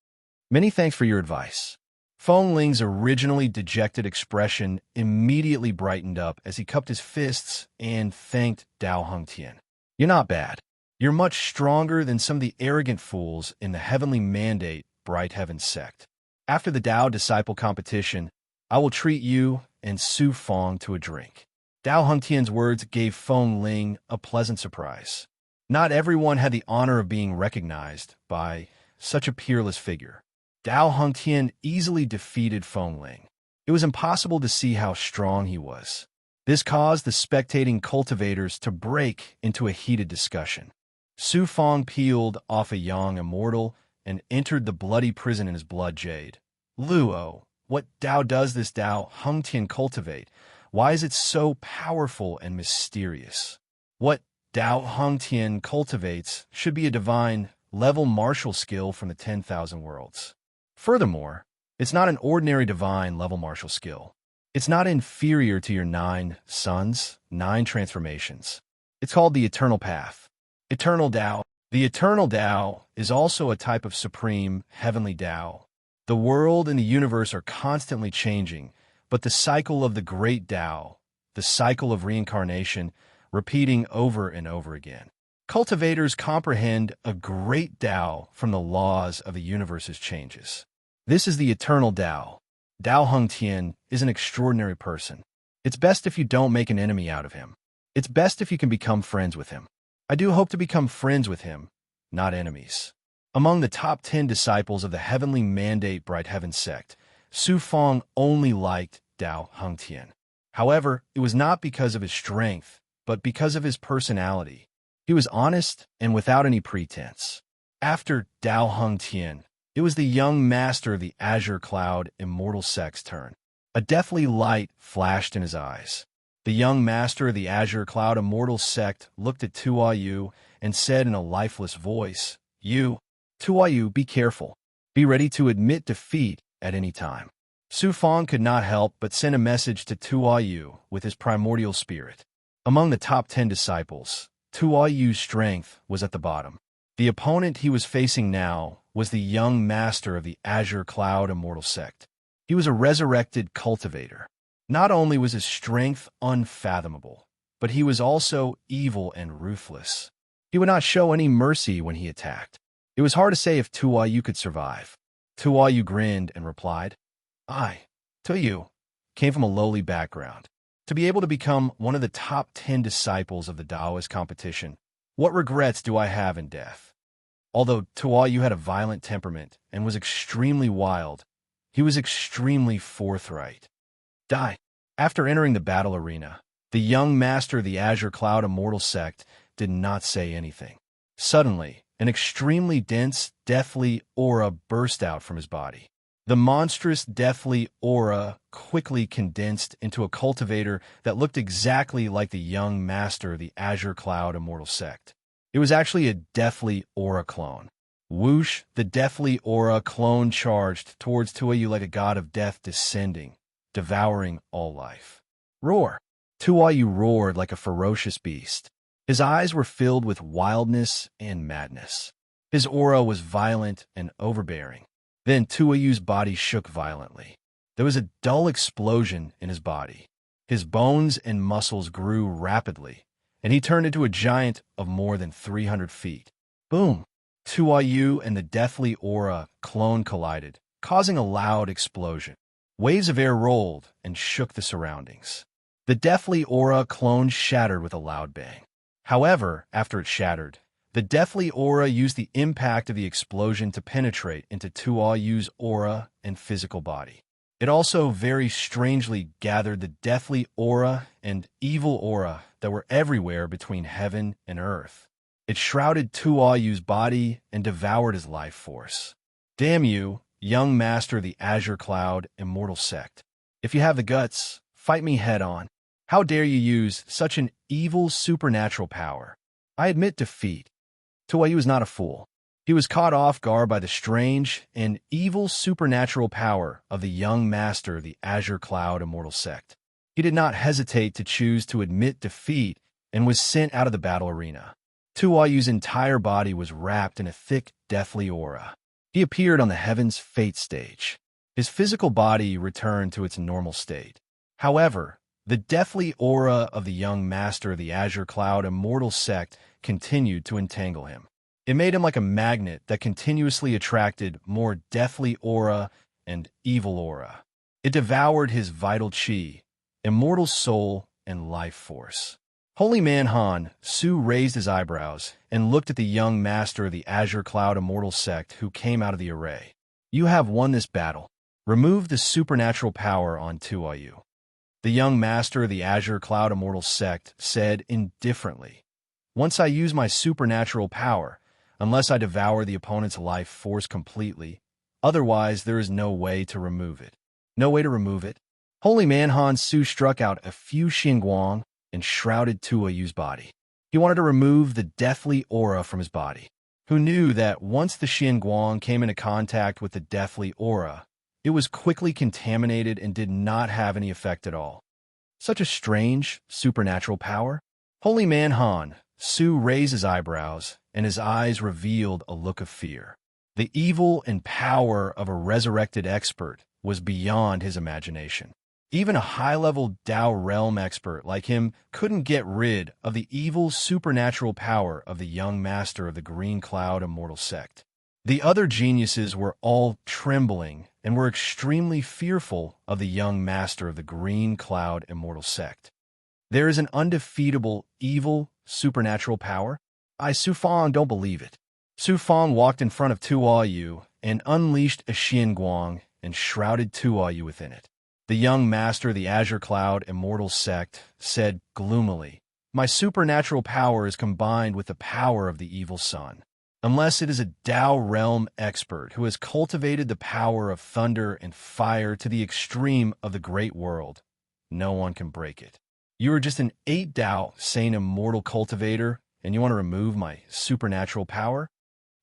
Many thanks for your advice. Fengling's originally dejected expression immediately brightened up as he cupped his fists and thanked Dao Hongtian. "You're not bad. You're much stronger than some of the arrogant fools in the Heavenly Mandate Bright Heaven sect. After the Dao Disciple competition, I will treat you and Su Feng to a drink." Dao Hongtian's words gave Fengling a pleasant surprise. Not everyone had the honor of being recognized by such a peerless figure. Dao Hongtian easily defeated Fengling. It was impossible to see how strong he was. This caused the spectating cultivators to break into a heated discussion. Su Feng peeled off a young immortal and entered the bloody prison in his blood jade. "Luo, what Dao does this Dao Hongtian cultivate? Why is it so powerful and mysterious? What Dao Hongtian cultivates should be a divine level martial skill from the 10,000 worlds. Furthermore, it's not an ordinary divine level martial skill. It's not inferior to your 9 suns, 9 transformations. It's called the Eternal Path. Eternal Dao. The Eternal Dao is also a type of supreme heavenly Dao. The world and the universe are constantly changing, but the cycle of the great Dao, the cycle of reincarnation, repeating over and over again. Cultivators comprehend a great Dao from the laws of the universe's changes. This is the Eternal Dao. Dao Hongtian is an extraordinary person. It's best if you don't make an enemy out of him. It's best if you can become friends with him. I do hope to become friends with him, not enemies." Among the top 10 disciples of the Heavenly Mandate Bright Heaven sect, Su Feng only liked Dao Hongtian. However, it was not because of his strength, but because of his personality. He was honest and without any pretense. After Dao Hongtian, it was the young master of the Azure Cloud Immortal sect's turn. A deathly light flashed in his eyes. The young master of the Azure Cloud Immortal sect looked at Tua Yu and said in a lifeless voice, Tua Yu, be careful. Be ready to admit defeat at any time." Su Feng could not help but send a message to Tua Yu with his primordial spirit. Among the top 10 disciples, Tua Yu's strength was at the bottom. The opponent he was facing now was the young master of the Azure Cloud Immortal sect. He was a resurrected cultivator. Not only was his strength unfathomable, but he was also evil and ruthless. He would not show any mercy when he attacked. It was hard to say if Tua Yu could survive. Tua Yu grinned and replied, "I, Yu, came from a lowly background. To be able to become one of the top 10 disciples of the Taoist competition, what regrets do I have in death?" Although Tua Yu had a violent temperament and was extremely wild, he was extremely forthright. Die. After entering the battle arena, the young master of the Azure Cloud Immortal sect did not say anything. Suddenly, an extremely dense, deathly aura burst out from his body. The monstrous, deathly aura quickly condensed into a cultivator that looked exactly like the young master of the Azure Cloud Immortal sect. It was actually a deathly aura clone. Whoosh, the deathly aura clone charged towards Tuayu like a god of death descending, devouring all life. Roar! Tuayu roared like a ferocious beast. His eyes were filled with wildness and madness. His aura was violent and overbearing. Then Tuayu's body shook violently. There was a dull explosion in his body. His bones and muscles grew rapidly, and he turned into a giant of more than 300 feet. Boom! Tuayu and the deathly aura clone collided, causing a loud explosion. Waves of air rolled and shook the surroundings. The deathly aura clone shattered with a loud bang. However, after it shattered, the deathly aura used the impact of the explosion to penetrate into Tuayu's aura and physical body. It also very strangely gathered the deathly aura and evil aura that were everywhere between heaven and earth. It shrouded Tuayu's body and devoured his life force. Damn you, young master of the Azure Cloud, immortal sect. If you have the guts, fight me head on. How dare you use such an evil supernatural power? I admit defeat. Tuayu is not a fool. He was caught off guard by the strange and evil supernatural power of the young master of the Azure Cloud immortal sect. He did not hesitate to choose to admit defeat and was sent out of the battle arena. Tuayu's entire body was wrapped in a thick, deathly aura. He appeared on the Heaven's Fate stage. His physical body returned to its normal state. However, the deathly aura of the young master of the Azure Cloud immortal sect continued to entangle him. It made him like a magnet that continuously attracted more deathly aura and evil aura. It devoured his vital chi, immortal soul, and life force. Holy man Han Su raised his eyebrows and looked at the young master of the Azure Cloud immortal sect who came out of the array. You have won this battle. Remove the supernatural power on Tuayu. The young master of the Azure Cloud immortal sect said indifferently, once I use my supernatural power, unless I devour the opponent's life force completely, otherwise there is no way to remove it. No way to remove it? Holy man Han Su struck out a few Xinguang and shrouded Tuayu's body. He wanted to remove the deathly aura from his body. Who knew that once the Xinguang came into contact with the deathly aura, it was quickly contaminated and did not have any effect at all. Such a strange, supernatural power? Holy man Han Su raised his eyebrows, and his eyes revealed a look of fear. The evil and power of a resurrected expert was beyond his imagination. Even a high-level Tao realm expert like him couldn't get rid of the evil supernatural power of the young master of the Green Cloud immortal sect. The other geniuses were all trembling and were extremely fearful of the young master of the Green Cloud immortal sect. There is an undefeatable, evil, supernatural power? I, Su Fang, don't believe it. Su Fang walked in front of Tuayu and unleashed a Xinguang and shrouded Tuayu within it. The young master of the Azure Cloud immortal sect said gloomily, my supernatural power is combined with the power of the evil sun. Unless it is a Tao realm expert who has cultivated the power of thunder and fire to the extreme of the great world, no one can break it. You are just an 8 Tao sane immortal cultivator, and you want to remove my supernatural power?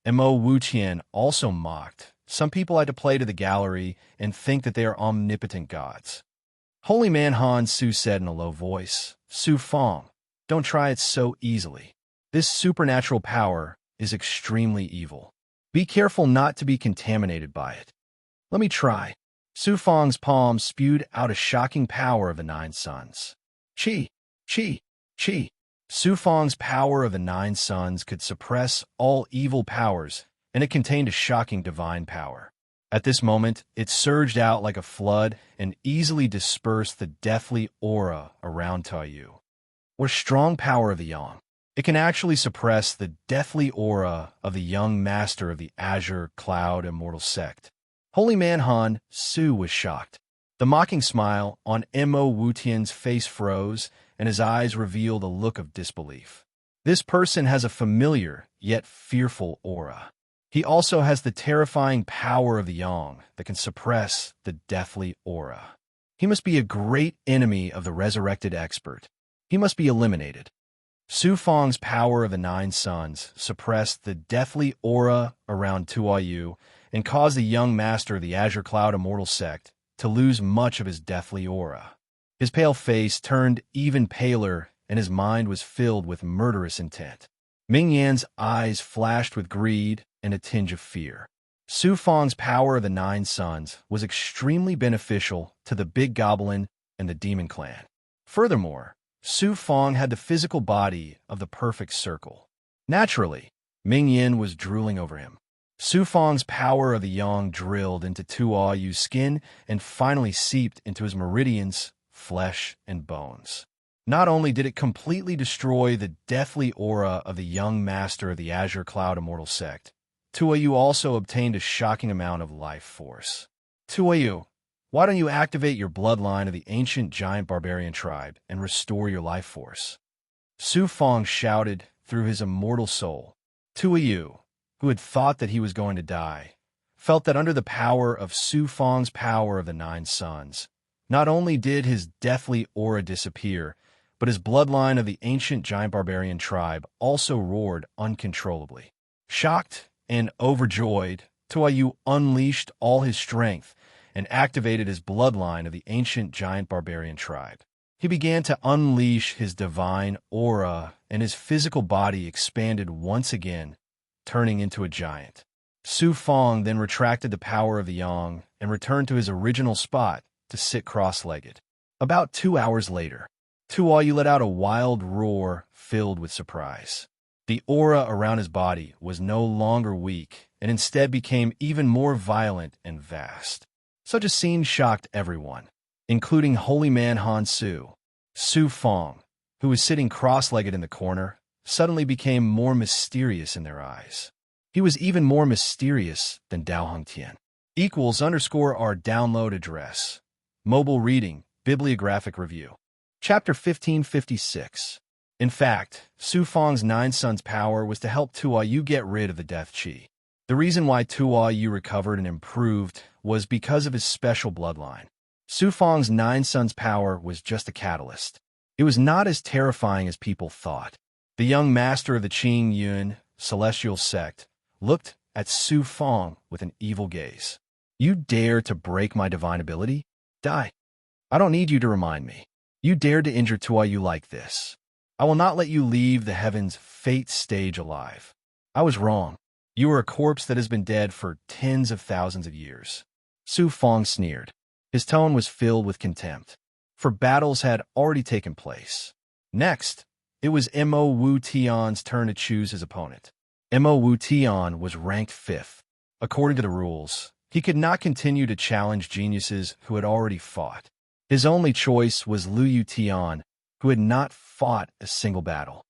Mo Wuqian also mocked. Some people like to play to the gallery and think that they are omnipotent gods. Holy man Han Su said in a low voice, Su Fang, don't try it so easily. This supernatural power is extremely evil. Be careful not to be contaminated by it. Let me try. Su Fang's palm spewed out a shocking power of the 9 suns. Chi, Chi, Chi. Su Fang's power of the 9 suns could suppress all evil powers, and it contained a shocking divine power. At this moment, it surged out like a flood and easily dispersed the deathly aura around Tuayu. What a strong power of the Yang. It can actually suppress the deathly aura of the young master of the Azure Cloud immortal sect. Holy man Han Su was shocked. The mocking smile on Mo Wutian's face froze, and his eyes revealed a look of disbelief. This person has a familiar, yet fearful aura. He also has the terrifying power of the Yang that can suppress the deathly aura. He must be a great enemy of the resurrected expert. He must be eliminated. Su Fang's power of the Nine Suns suppressed the deathly aura around Tuoyu and caused the young master of the Azure Cloud Immortal Sect to lose much of his deathly aura. His pale face turned even paler, and his mind was filled with murderous intent. Ming Yan's eyes flashed with greed and a tinge of fear. Su Fang's power of the Nine Suns was extremely beneficial to the Big Goblin and the Demon Clan. Furthermore, Su Fang had the physical body of the perfect circle. Naturally, Ming Yan was drooling over him. Su Fang's power of the Yang drilled into Tuoyu's skin and finally seeped into his meridians, flesh, and bones. Not only did it completely destroy the deathly aura of the young master of the Azure Cloud Immortal Sect, Tuoyu also obtained a shocking amount of life force. Tuoyu, why don't you activate your bloodline of the ancient giant barbarian tribe and restore your life force? Su Fang shouted through his immortal soul. Tuoyu, who had thought that he was going to die, felt that under the power of Su Fang's power of the Nine Suns, not only did his deathly aura disappear, but his bloodline of the ancient giant barbarian tribe also roared uncontrollably. Shocked and overjoyed, Tuoyu unleashed all his strength and activated his bloodline of the ancient giant barbarian tribe. He began to unleash his divine aura, and his physical body expanded once again, turning into a giant. Su Fang then retracted the power of the Yang and returned to his original spot to sit cross-legged. About 2 hours later, Tuoyu let out a wild roar filled with surprise. The aura around his body was no longer weak and instead became even more violent and vast. Such a scene shocked everyone, including holy man Han Su. Su Fang, who was sitting cross-legged in the corner, suddenly became more mysterious in their eyes. He was even more mysterious than Dao Hongtian. =our download address. Mobile reading, bibliographic review. Chapter 1556. In fact, Su Fang's Nine Suns power was to help Tuoyu get rid of the death chi. The reason why Tuoyu recovered and improved was because of his special bloodline. Su Fang's Nine Suns power was just a catalyst. It was not as terrifying as people thought. The young master of the Qing Yun celestial sect looked at Su Fang with an evil gaze. You dare to break my divine ability? Die. I don't need you to remind me. You dared to injure Tuoyu like this. I will not let you leave the heavens' fate stage alive. I was wrong. You are a corpse that has been dead for tens of thousands of years. Su Fang sneered. His tone was filled with contempt, for battles had already taken place. Next, it was Mo Wu Tian's turn to choose his opponent. Mo Wu Tian was ranked 5th. According to the rules, he could not continue to challenge geniuses who had already fought. His only choice was Liu Yu Tian, who had not fought a single battle.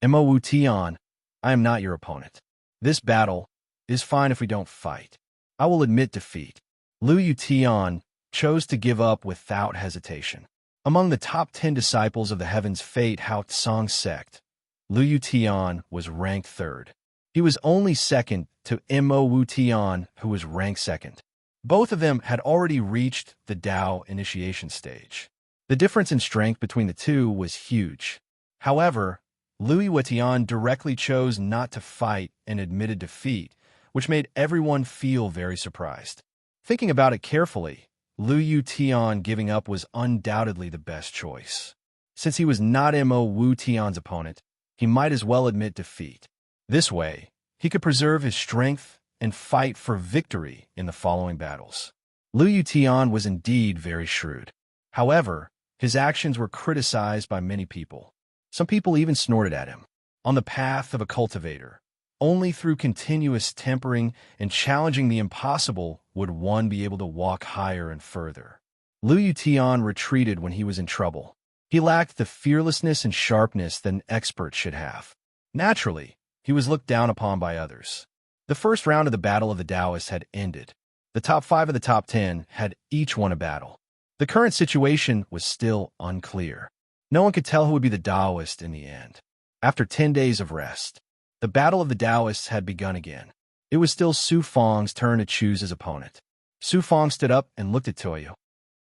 Mo Wu Tian, I am not your opponent. This battle is fine if we don't fight. I will admit defeat. Liu Yu Tian chose to give up without hesitation. Among the top 10 disciples of the Heaven's Fate Hao Tsang sect, Liu Yu Tian was ranked 3rd. He was only second to Mo Wu Tian, who was ranked 2nd. Both of them had already reached the Dao initiation stage. The difference in strength between the two was huge. However, Liu Yu Tian directly chose not to fight and admitted defeat, which made everyone feel very surprised. Thinking about it carefully, Liu Yu Tian giving up was undoubtedly the best choice. Since he was not Mo Wu Tian's opponent, he might as well admit defeat. This way, he could preserve his strength and fight for victory in the following battles. Liu Yu Tian was indeed very shrewd. However, his actions were criticized by many people. Some people even snorted at him. On the path of a cultivator, only through continuous tempering and challenging the impossible would one be able to walk higher and further. Liu Yu Tian retreated when he was in trouble. He lacked the fearlessness and sharpness that an expert should have. Naturally, he was looked down upon by others. The first round of the Battle of the Taoists had ended. The top 5 of the top 10 had each won a battle. The current situation was still unclear. No one could tell who would be the Taoist in the end. After 10 days of rest, the Battle of the Taoists had begun again. It was still Su Fang's turn to choose his opponent. Su Fang stood up and looked at Tuoyu.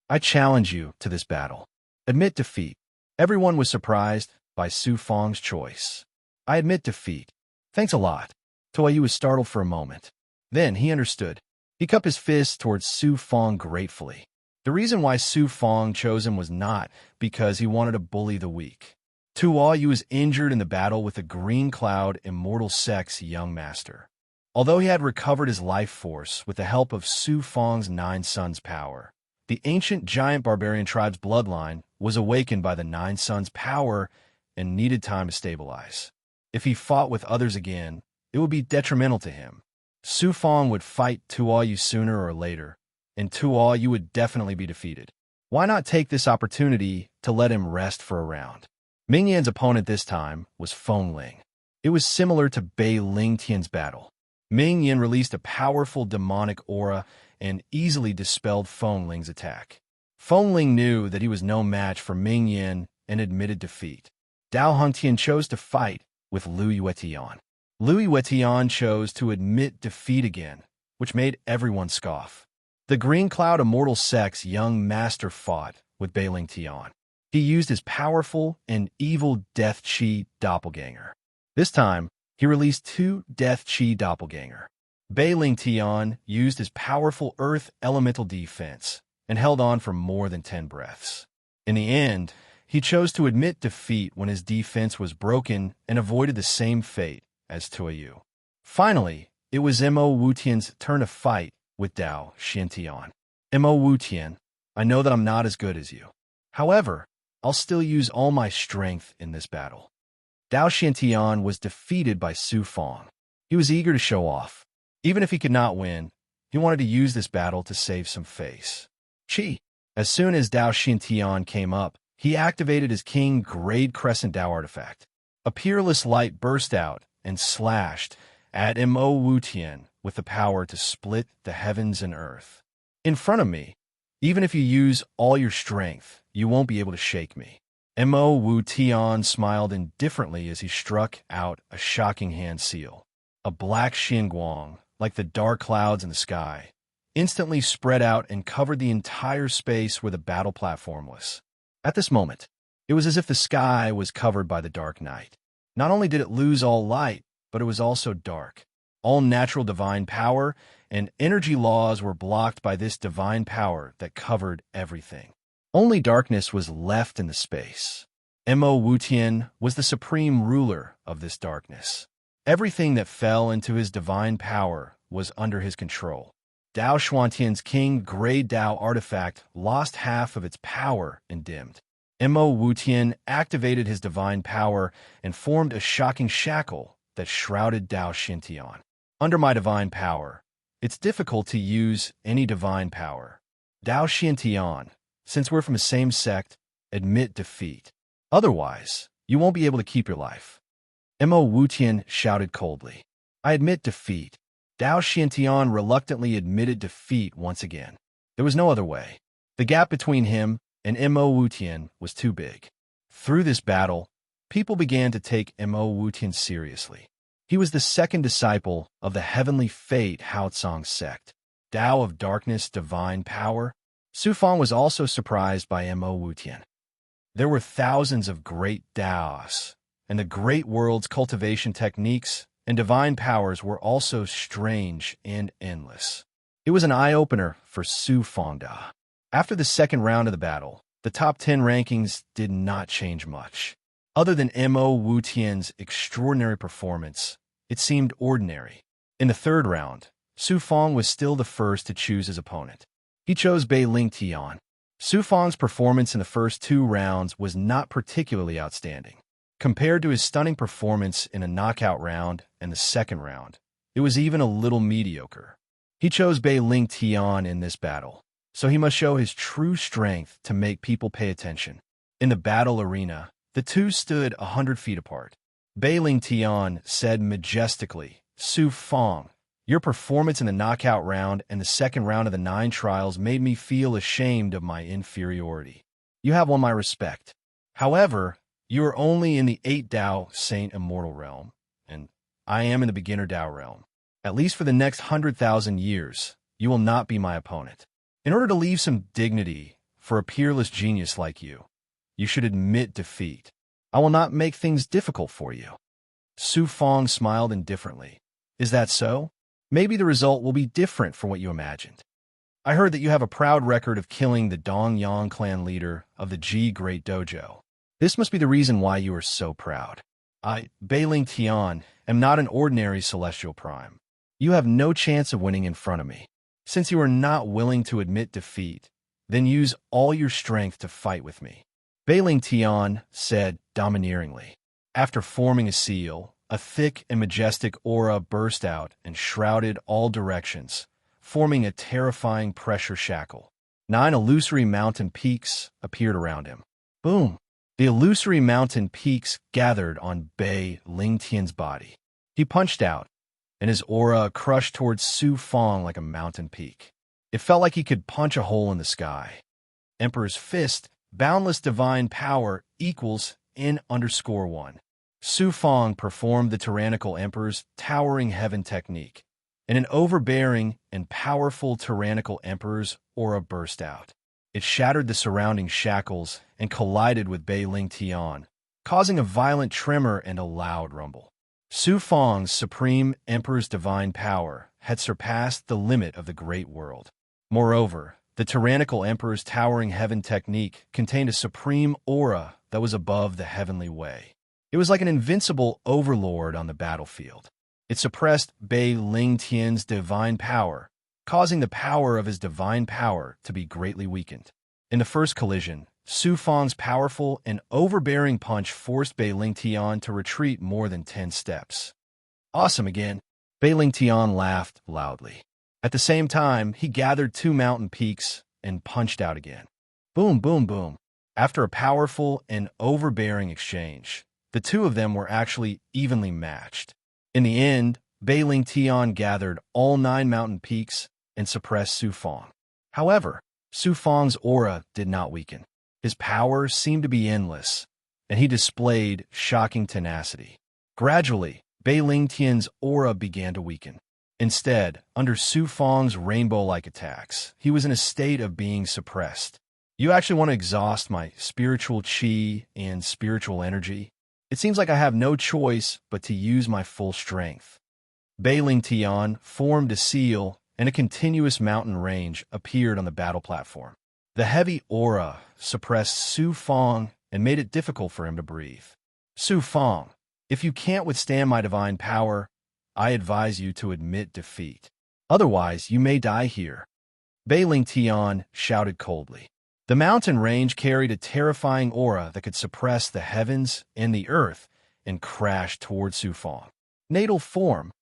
I challenge you to this battle. Admit defeat. Everyone was surprised, by Su Fang's choice. I admit defeat. Thanks a lot. Tuoyu was startled for a moment. Then he understood. He cupped his fist towards Su Fang gratefully. The reason why Su Fang chose him was not because he wanted to bully the weak. Tuoyu was injured in the battle with the Green Cloud Immortal Sect's young master. Although he had recovered his life force with the help of Su Fang's 9 Sons power, the ancient giant barbarian tribe's bloodline was awakened by the 9 Sons power and needed time to stabilize. If he fought with others again, it would be detrimental to him. Su Fang would fight Tuoyu sooner or later, and Tuoyu would definitely be defeated. Why not take this opportunity to let him rest for a round? Ming Yan's opponent this time was Feng Ling. It was similar to Bei Ling Tian's battle. Ming Yan released a powerful demonic aura and easily dispelled Feng Ling's attack. Feng Ling knew that he was no match for Ming Yan and admitted defeat. Dao Hongtian chose to fight with Lu Yuetian. Lu Yuetian chose to admit defeat again, which made everyone scoff. The Green Cloud Immortal Sect's young master fought with Bei Ling Tian. He used his powerful and evil Death Chi doppelganger. This time, he released 2 Death Chi doppelganger. Bei Ling Tian used his powerful Earth Elemental defense and held on for more than 10 breaths. In the end, he chose to admit defeat when his defense was broken and avoided the same fate as Tuoyu. Finally, it was Mo Wutian's turn to fight with Dao Xintian. Mo Wutian, I know that I'm not as good as you. However, I'll still use all my strength in this battle. Dao Xintian was defeated by Su Fang. He was eager to show off. Even if he could not win, he wanted to use this battle to save some face. Qi. As soon as Dao Xintian came up, he activated his King Grade Crescent Dao artifact. A peerless light burst out and slashed at Mo Wutian with the power to split the heavens and earth. In front of me, even if you use all your strength, you won't be able to shake me. Mo Wutian smiled indifferently as he struck out a shocking hand seal. A black xinguang, like the dark clouds in the sky, instantly spread out and covered the entire space where the battle platform was. At this moment, it was as if the sky was covered by the dark night. Not only did it lose all light, but it was also dark. All natural divine power and energy laws were blocked by this divine power that covered everything. Only darkness was left in the space. Mo Wutian was the supreme ruler of this darkness. Everything that fell into his divine power was under his control. Dao Xuantian's King Grade Dao artifact lost half of its power and dimmed. Mo Wutian activated his divine power and formed a shocking shackle that shrouded Dao Xintian. Under my divine power, it's difficult to use any divine power. Dao Xintian, since we're from the same sect, admit defeat. Otherwise, you won't be able to keep your life. Mo Wutian shouted coldly. I admit defeat. Dao Xintian reluctantly admitted defeat once again. There was no other way. The gap between him and Mo Wutian was too big. Through this battle, people began to take Mo Wutian seriously. He was the second disciple of the heavenly fate Haotsong sect. Dao of darkness, divine power. Su Fang was also surprised by Mo Wutian. There were thousands of great Daos, and the great world's cultivation techniques and divine powers were also strange and endless. It was an eye-opener for Su Fangda. After the second round of the battle, the top 10 rankings did not change much. Other than Mo Wutian's extraordinary performance, it seemed ordinary. In the third round, Su Fang was still the first to choose his opponent. He chose Bei Ling Tian. Su Fang's performance in the first 2 rounds was not particularly outstanding. Compared to his stunning performance in a knockout round and the second round, it was even a little mediocre. He chose Bei Ling Tian in this battle, so he must show his true strength to make people pay attention. In the battle arena, the two stood 100 feet apart. Bei Ling Tian said majestically, Su Fang, your performance in the knockout round and the second round of the 9 trials made me feel ashamed of my inferiority. You have won my respect. However, you are only in the 8 Dao Saint Immortal realm, and I am in the beginner Dao realm. At least for the next 100,000 years, you will not be my opponent. In order to leave some dignity for a peerless genius like you, you should admit defeat. I will not make things difficult for you. Su Fong smiled indifferently. Is that so? Maybe the result will be different from what you imagined. I heard that you have a proud record of killing the Dongyang clan leader of the Ji Great Dojo. This must be the reason why you are so proud. I, Beiling Tian, am not an ordinary celestial prime. You have no chance of winning in front of me. Since you are not willing to admit defeat, then use all your strength to fight with me. Beiling Tian said domineeringly. After forming a seal, a thick and majestic aura burst out and shrouded all directions, forming a terrifying pressure shackle. 9 illusory mountain peaks appeared around him. Boom! The illusory mountain peaks gathered on Bei Lingtian's body. He punched out, and his aura crushed towards Su Fong like a mountain peak. It felt like he could punch a hole in the sky. Emperor's Fist, boundless divine power equals N_1. Su Fong performed the tyrannical emperor's towering heaven technique, and an overbearing and powerful tyrannical emperor's aura burst out. It shattered the surrounding shackles and collided with Beiling Tian, causing a violent tremor and a loud rumble. Su Fong's supreme emperor's divine power had surpassed the limit of the great world. Moreover, the tyrannical emperor's towering heaven technique contained a supreme aura that was above the heavenly way. It was like an invincible overlord on the battlefield. It suppressed Bei Lingtian's divine power, causing the power of his divine power to be greatly weakened. In the first collision, Su Fong's powerful and overbearing punch forced Bei Lingtian to retreat more than 10 steps. Awesome again! Bei Lingtian laughed loudly. At the same time, he gathered 2 mountain peaks and punched out again. Boom, boom, boom. After a powerful and overbearing exchange, the two of them were actually evenly matched. In the end, Beiling Tian gathered all 9 mountain peaks and suppressed Su Fong. However, Su Fong's aura did not weaken. His power seemed to be endless, and he displayed shocking tenacity. Gradually, Beiling Tian's aura began to weaken. Instead, under Su Fong's rainbow-like attacks, he was in a state of being suppressed. You actually want to exhaust my spiritual chi and spiritual energy? It seems like I have no choice but to use my full strength. Beiling Tian formed a seal, and a continuous mountain range appeared on the battle platform. The heavy aura suppressed Su Fong and made it difficult for him to breathe. Su Fong, if you can't withstand my divine power, I advise you to admit defeat. Otherwise, you may die here. Beiling Tian shouted coldly. The mountain range carried a terrifying aura that could suppress the heavens and the earth and crash toward Su Fong. Natal form.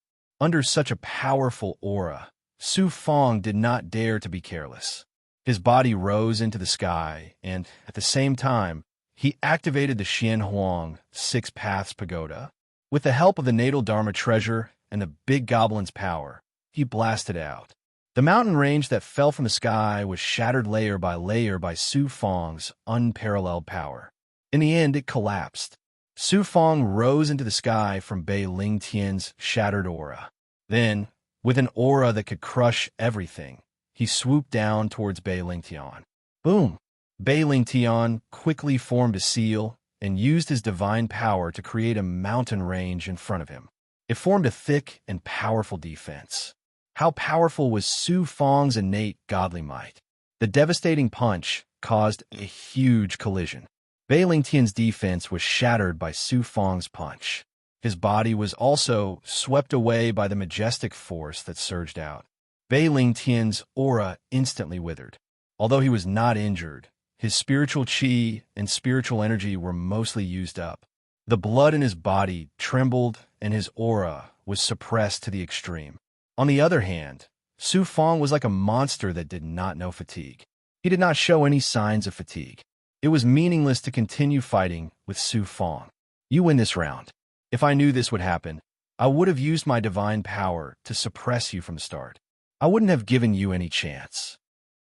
Under such a powerful aura, Su Fong did not dare to be careless. His body rose into the sky, and at the same time, he activated the Xian Huang 6 Paths Pagoda. With the help of the natal Dharma treasure and the big goblin's power, he blasted out. The mountain range that fell from the sky was shattered layer by Su Fong's unparalleled power. In the end, it collapsed. Su Fong rose into the sky from Bei Lingtian's shattered aura. Then, with an aura that could crush everything, he swooped down towards Bei Lingtian. Boom! Bei Lingtian quickly formed a seal and used his divine power to create a mountain range in front of him. It formed a thick and powerful defense. How powerful was Su Fong's innate godly might? The devastating punch caused a huge collision. Bei Lingtian's defense was shattered by Su Fong's punch. His body was also swept away by the majestic force that surged out. Bei Lingtian's aura instantly withered. Although he was not injured, his spiritual chi and spiritual energy were mostly used up. The blood in his body trembled and his aura was suppressed to the extreme. On the other hand, Su Fong was like a monster that did not know fatigue. He did not show any signs of fatigue. It was meaningless to continue fighting with Su Fong. You win this round. If I knew this would happen, I would have used my divine power to suppress you from the start. I wouldn't have given you any chance.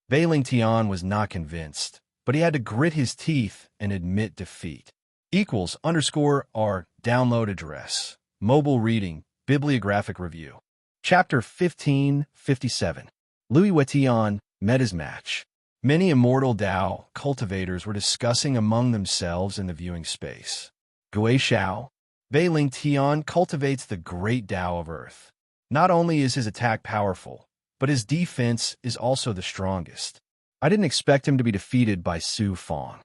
Beiling Tian was not convinced, but he had to grit his teeth and admit defeat. =_our download address. Mobile reading, bibliographic review. Chapter 1557. Louis Wetian met his match. Many immortal Tao cultivators were discussing among themselves in the viewing space. Gui Xiao. Bei Ling Tian cultivates the great Tao of Earth. Not only is his attack powerful, but his defense is also the strongest. I didn't expect him to be defeated by Su Fong.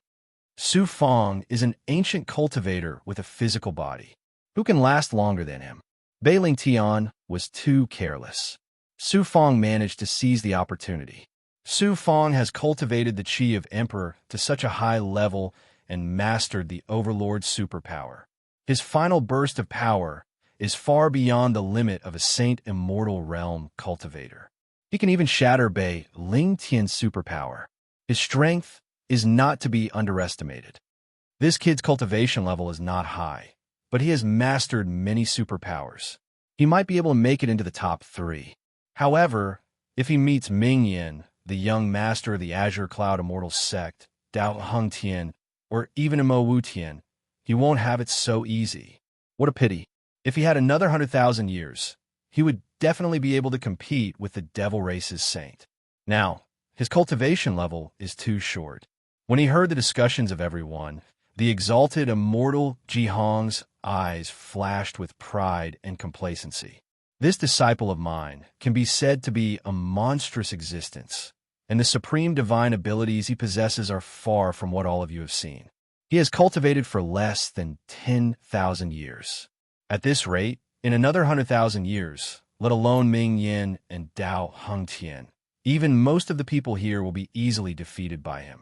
Su Fong is an ancient cultivator with a physical body. Who can last longer than him? Bei Ling Tian was too careless. Su Fong managed to seize the opportunity. Su Fong has cultivated the Qi of Emperor to such a high level and mastered the Overlord's superpower. His final burst of power is far beyond the limit of a Saint Immortal Realm cultivator. He can even shatter Bei Ling Tian's superpower. His strength is not to be underestimated. This kid's cultivation level is not high, but he has mastered many superpowers. He might be able to make it into the top 3. However, if he meets Ming Yin, the young master of the Azure Cloud Immortal Sect, Dao Heng Tian, or even Mo Wu Tian, he won't have it so easy. What a pity. If he had another 100,000 years, he would definitely be able to compete with the Devil Race's saint. Now, his cultivation level is too short. When he heard the discussions of everyone, the exalted immortal Jihong's eyes flashed with pride and complacency. This disciple of mine can be said to be a monstrous existence, and the supreme divine abilities he possesses are far from what all of you have seen. He has cultivated for less than 10,000 years. At this rate, in another 100,000 years, let alone Ming Yin and Dao Heng Tian, even most of the people here will be easily defeated by him.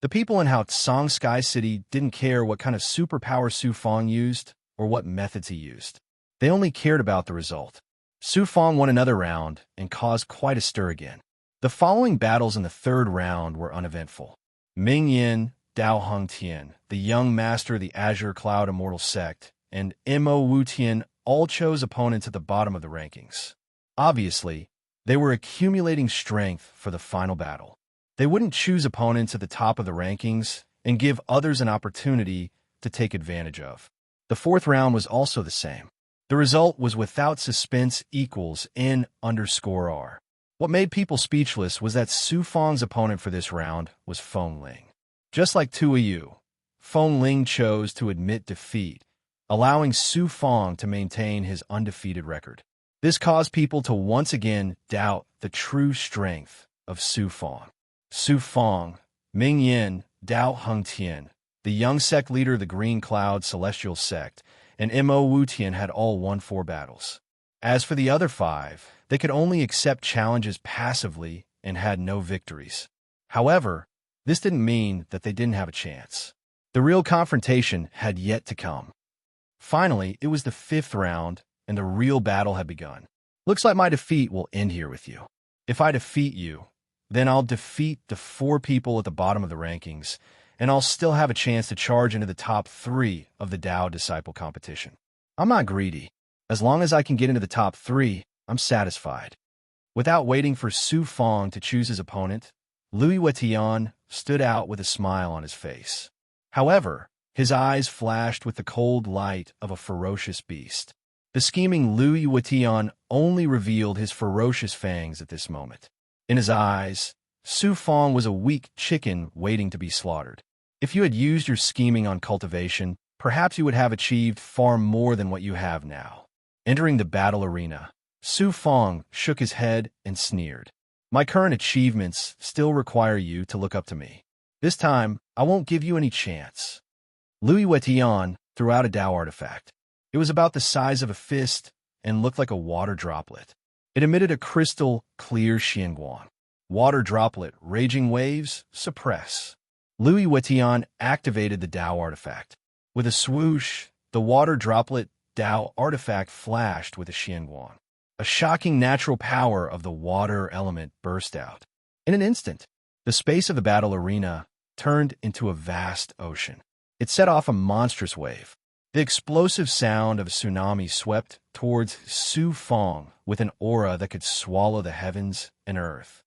The people in Haotsang Sky City didn't care what kind of superpower Su Fong used or what methods he used. They only cared about the result. Su Fong won another round and caused quite a stir again. The following battles in the third round were uneventful. Ming Yin, Dao Heng Tian, the young master of the Azure Cloud Immortal Sect, and Mo Wu Tian all chose opponents at the bottom of the rankings. Obviously, they were accumulating strength for the final battle. They wouldn't choose opponents at the top of the rankings and give others an opportunity to take advantage of. The fourth round was also the same. The result was without suspense equals N_R. What made people speechless was that Su Fong's opponent for this round was Feng Ling. Just like Tue Yu, Feng Ling chose to admit defeat, allowing Su Fong to maintain his undefeated record. This caused people to once again doubt the true strength of Su Fong. Su Fong, Ming Yin, Dao Heng Tian, the young sect leader of the Green Cloud Celestial Sect, and Mo Wu Tian had all won 4 battles. As for the other 5, they could only accept challenges passively and had no victories. However, this didn't mean that they didn't have a chance. The real confrontation had yet to come. Finally, it was the 5th round, and the real battle had begun. Looks like my defeat will end here with you. If I defeat you, then I'll defeat the 4 people at the bottom of the rankings, and I'll still have a chance to charge into the top 3 of the Tao Disciple competition. I'm not greedy. As long as I can get into the top 3, I'm satisfied. Without waiting for Su Fong to choose his opponent, Louis Wetian stood out with a smile on his face. However, his eyes flashed with the cold light of a ferocious beast. The scheming Louis Wetian only revealed his ferocious fangs at this moment. In his eyes, Su Fong was a weak chicken waiting to be slaughtered. If you had used your scheming on cultivation, perhaps you would have achieved far more than what you have now. Entering the battle arena, Su Fong shook his head and sneered. My current achievements still require you to look up to me. This time, I won't give you any chance. Louis Wetian threw out a Tao artifact. It was about the size of a fist and looked like a water droplet. It emitted a crystal clear xianguang. Water droplet, raging waves, suppress. Louis Wetian activated the Tao artifact. With a swoosh, the water droplet Tao artifact flashed with a xianguang. A shocking natural power of the water element burst out. In an instant, the space of the battle arena turned into a vast ocean. It set off a monstrous wave. The explosive sound of a tsunami swept towards Su Fong with an aura that could swallow the heavens and earth.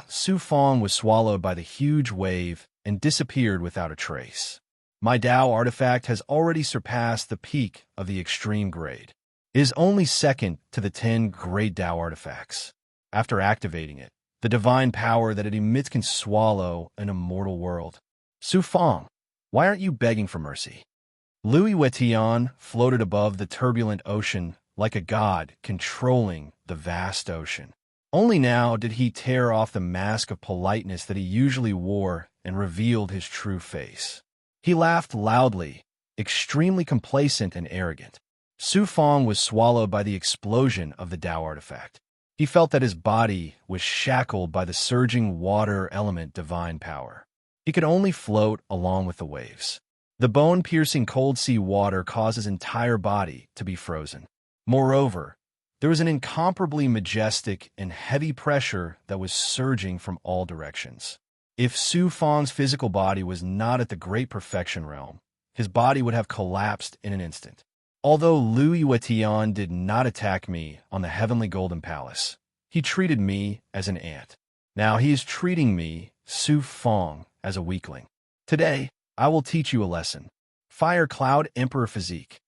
Su Fong was swallowed by the huge wave and disappeared without a trace. My Tao artifact has already surpassed the peak of the extreme grade. It is only second to the 10 great Tao artifacts. After activating it, the divine power that it emits can swallow an immortal world. Su Fong, why aren't you begging for mercy? Louis Vuitton floated above the turbulent ocean like a god controlling the vast ocean. Only now did he tear off the mask of politeness that he usually wore and revealed his true face. He laughed loudly, extremely complacent and arrogant. Su Fong was swallowed by the explosion of the Tao artifact. He felt that his body was shackled by the surging water element divine power. He could only float along with the waves. The bone-piercing cold sea water caused his entire body to be frozen. Moreover, there was an incomparably majestic and heavy pressure that was surging from all directions. If Su Fong's physical body was not at the great perfection realm, his body would have collapsed in an instant. Although Louis Vuitton did not attack me on the heavenly golden palace, he treated me as an ant. Now he is treating me, Su Fong, as a weakling. Today, I will teach you a lesson. Fire Cloud Emperor Physique.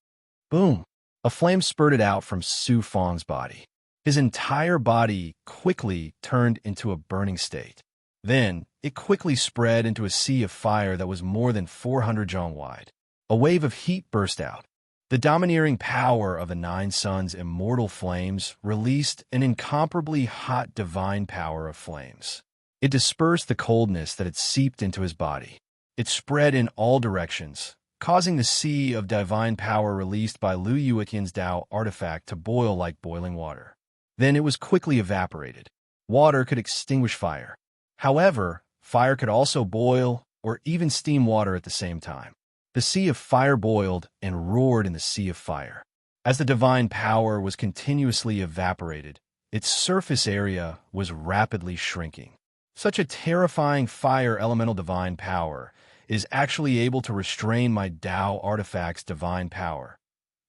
Boom! A flame spurted out from Su Fong's body. His entire body quickly turned into a burning state. Then, it quickly spread into a sea of fire that was more than 400 zhong wide. A wave of heat burst out. The domineering power of the Nine Suns' immortal flames released an incomparably hot divine power of flames. It dispersed the coldness that had seeped into his body. It spread in all directions, causing the sea of divine power released by Lu Yueqian's Tao artifact to boil like boiling water. Then it was quickly evaporated. Water could extinguish fire. However, fire could also boil or even steam water at the same time. The sea of fire boiled and roared in the sea of fire. As the divine power was continuously evaporated, its surface area was rapidly shrinking. Such a terrifying fire elemental divine power is actually able to restrain my Tao artifact's divine power.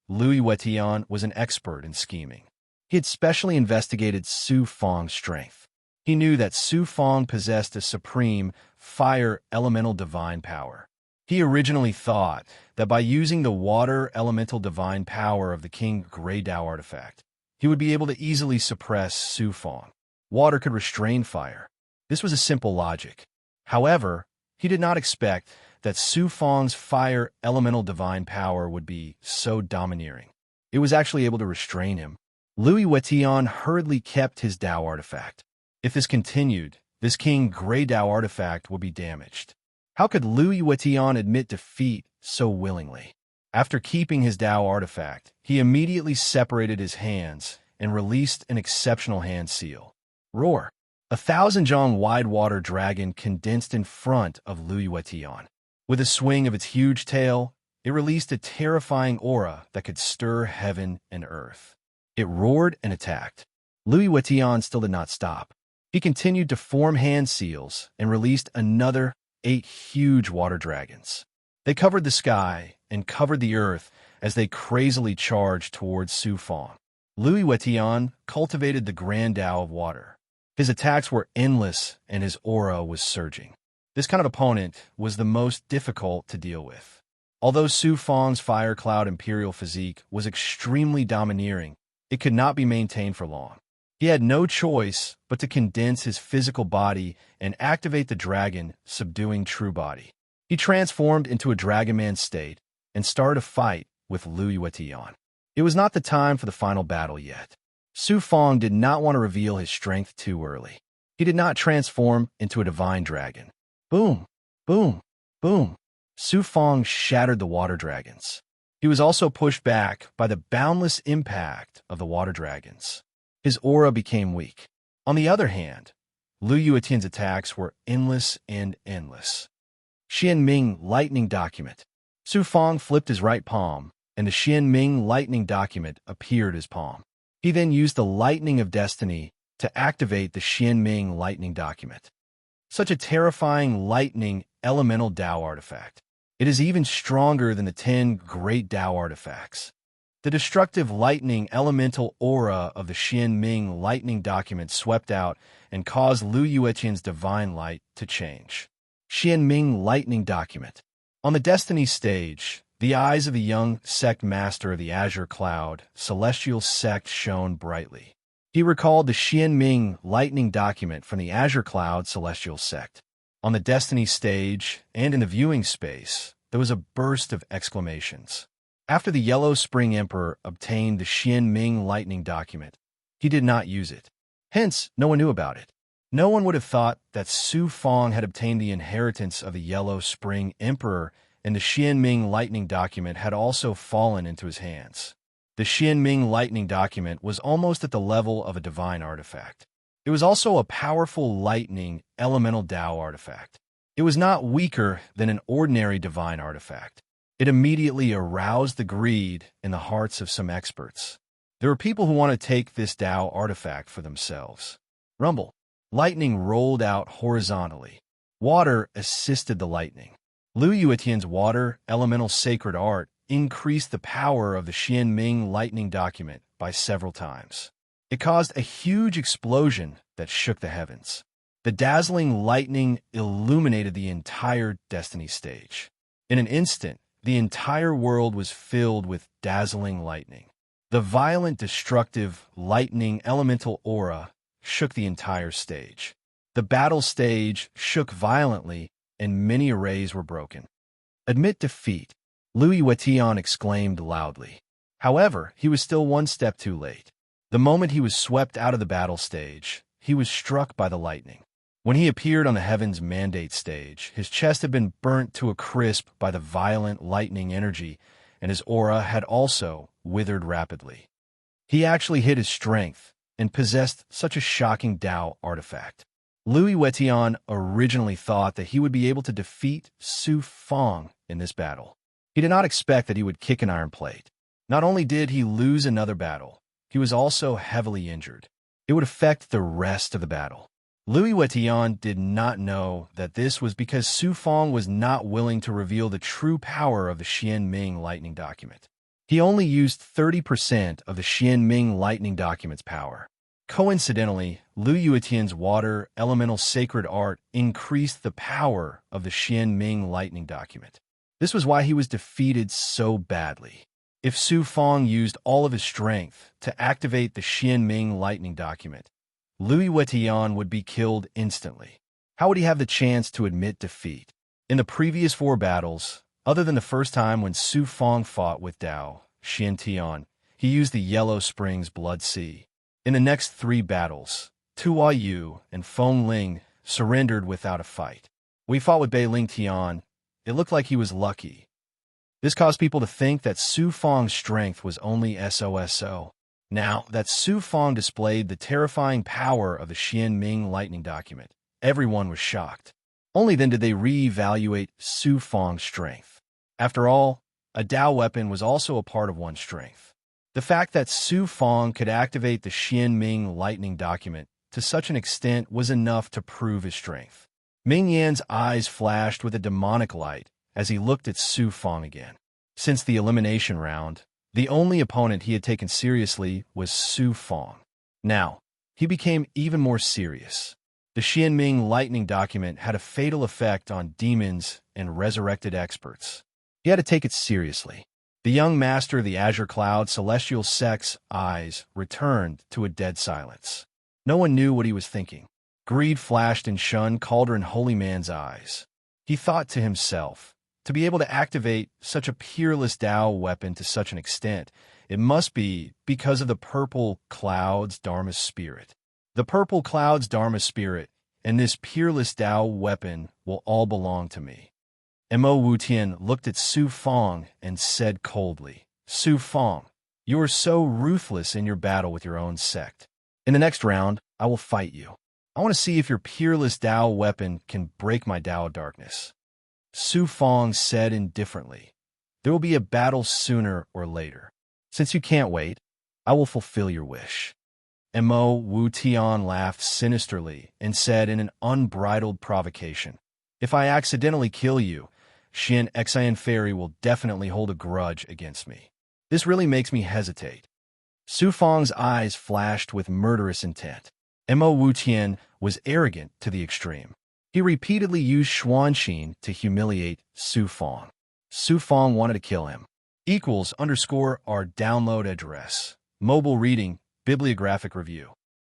Louis Vuitton was an expert in scheming. He had specially investigated Su Fong's strength. He knew that Su Fong possessed a supreme fire elemental divine power. He originally thought that by using the water elemental divine power of the King Grey Tao artifact, he would be able to easily suppress Su Fong. Water could restrain fire. This was a simple logic. However, he did not expect that Su Fong's fire elemental divine power would be so domineering. It was actually able to restrain him. Louis Vuitton hurriedly kept his Tao artifact. If this continued, this King Grey Tao artifact would be damaged. How could Louis Vuitton admit defeat so willingly? After keeping his Tao artifact, he immediately separated his hands and released an exceptional hand seal. Roar! 1,000 zhong wide water dragon condensed in front of Louis Vuitton. With a swing of its huge tail, it released a terrifying aura that could stir heaven and earth. It roared and attacked. Louis Vuitton still did not stop. He continued to form hand seals and released another 8 huge water dragons. They covered the sky and covered the earth as they crazily charged towards Su Fong. Louis Vuitton cultivated the grand Tao of water. His attacks were endless and his aura was surging. This kind of opponent was the most difficult to deal with. Although Su Fong's Fire Cloud Imperial physique was extremely domineering, it could not be maintained for long. He had no choice but to condense his physical body and activate the dragon, subduing true body. He transformed into a Dragon-Man state and started a fight with Louis Vuitton. It was not the time for the final battle yet. Su Fong did not want to reveal his strength too early. He did not transform into a divine dragon. Boom! Boom! Boom! Su Fong shattered the water dragons. He was also pushed back by the boundless impact of the water dragons. His aura became weak. On the other hand, Lu Yuetin's attacks were endless and endless. Xianming Lightning Document. Su Fong flipped his right palm, and the Xianming Lightning Document appeared his palm. He then used the Lightning of Destiny to activate the Xianming Lightning Document. Such a terrifying lightning elemental Tao artifact. It is even stronger than the 10 great Tao artifacts. The destructive lightning elemental aura of the Xianming Lightning Document swept out and caused Lu Yueqian's divine light to change. Xianming Lightning Document. On the Destiny stage, the eyes of the young sect master of the Azure Cloud, Celestial Sect shone brightly. He recalled the Xianming Lightning Document from the Azure Cloud Celestial Sect. On the Destiny stage and in the viewing space, there was a burst of exclamations. After the Yellow Spring Emperor obtained the Xian Ming lightning document, he did not use it. Hence, no one knew about it. No one would have thought that Su Fong had obtained the inheritance of the Yellow Spring Emperor, and the Xian Ming lightning document had also fallen into his hands. The Xian Ming lightning document was almost at the level of a divine artifact. It was also a powerful lightning elemental Dao artifact. It was not weaker than an ordinary divine artifact. It immediately aroused the greed in the hearts of some experts. There were people who want to take this Dao artifact for themselves. Rumble. Lightning rolled out horizontally. Water assisted the lightning. Lu Yuetian's water elemental sacred art increased the power of the Xian Ming lightning document by several times. It caused a huge explosion that shook the heavens. The dazzling lightning illuminated the entire destiny stage. In an instant, the entire world was filled with dazzling lightning. The violent, destructive, lightning elemental aura shook the entire stage. The battle stage shook violently, and many arrays were broken. Admit defeat, Lu Yuetian exclaimed loudly. However, he was still one step too late. The moment he was swept out of the battle stage, he was struck by the lightning. When he appeared on the Heaven's Mandate stage, his chest had been burnt to a crisp by the violent lightning energy, and his aura had also withered rapidly. He actually hid his strength and possessed such a shocking Dao artifact. Lu Yuetian originally thought that he would be able to defeat Su Fong in this battle. He did not expect that he would kick an iron plate. Not only did he lose another battle, he was also heavily injured. It would affect the rest of the battle. Lu Yuetian did not know that this was because Su Fong was not willing to reveal the true power of the Xian Ming lightning document. He only used 30% of the Xian Ming lightning document's power. Coincidentally, Lu Yuetian's water elemental sacred art increased the power of the Xian Ming lightning document. This was why he was defeated so badly. If Su Fong used all of his strength to activate the Xian Ming lightning document, Lu Yuetian would be killed instantly. How would he have the chance to admit defeat? In the previous 4 battles, other than the first time when Su Fong fought with Dao Xiantian, he used the Yellow Springs Blood Sea. In the next 3 battles, Tua Yu and Feng Ling surrendered without a fight. When he fought with Bei Ling Tian, it looked like he was lucky. This caused people to think that Su Fong's strength was only SOSO. Now that Su Fong displayed the terrifying power of the Xian Ming lightning document, everyone was shocked. Only then did they re-evaluate Su Fong's strength. After all, a Dao weapon was also a part of one's strength. The fact that Su Fong could activate the Xian Ming lightning document to such an extent was enough to prove his strength. Ming Yan's eyes flashed with a demonic light as he looked at Su Fong again. Since the elimination round, the only opponent he had taken seriously was Su Fong. Now, he became even more serious. The Xian Ming lightning document had a fatal effect on demons and resurrected experts. He had to take it seriously. The young master of the Azure Cloud Celestial Sect's eyes returned to a dead silence. No one knew what he was thinking. Greed flashed in Shun Cauldron Holy Man's eyes. He thought to himself, to be able to activate such a peerless Dao weapon to such an extent, it must be because of the Purple Cloud's Dharma Spirit. The Purple Cloud's Dharma Spirit and this peerless Dao weapon will all belong to me. Mo Wutian looked at Su Fong and said coldly, Su Fong, you are so ruthless in your battle with your own sect. In the next round, I will fight you. I want to see if your peerless Dao weapon can break my Dao darkness. Su Fong said indifferently, there will be a battle sooner or later. Since you can't wait, I will fulfill your wish. Mo Wutian laughed sinisterly and said in an unbridled provocation, if I accidentally kill you, Xian Xian Fairy will definitely hold a grudge against me. This really makes me hesitate. Su Fong's eyes flashed with murderous intent. Mo Wutian was arrogant to the extreme. He repeatedly used Xuanxin to humiliate Su Fong. Su Fong wanted to kill him. == Our download address. Mobile reading, bibliographic review.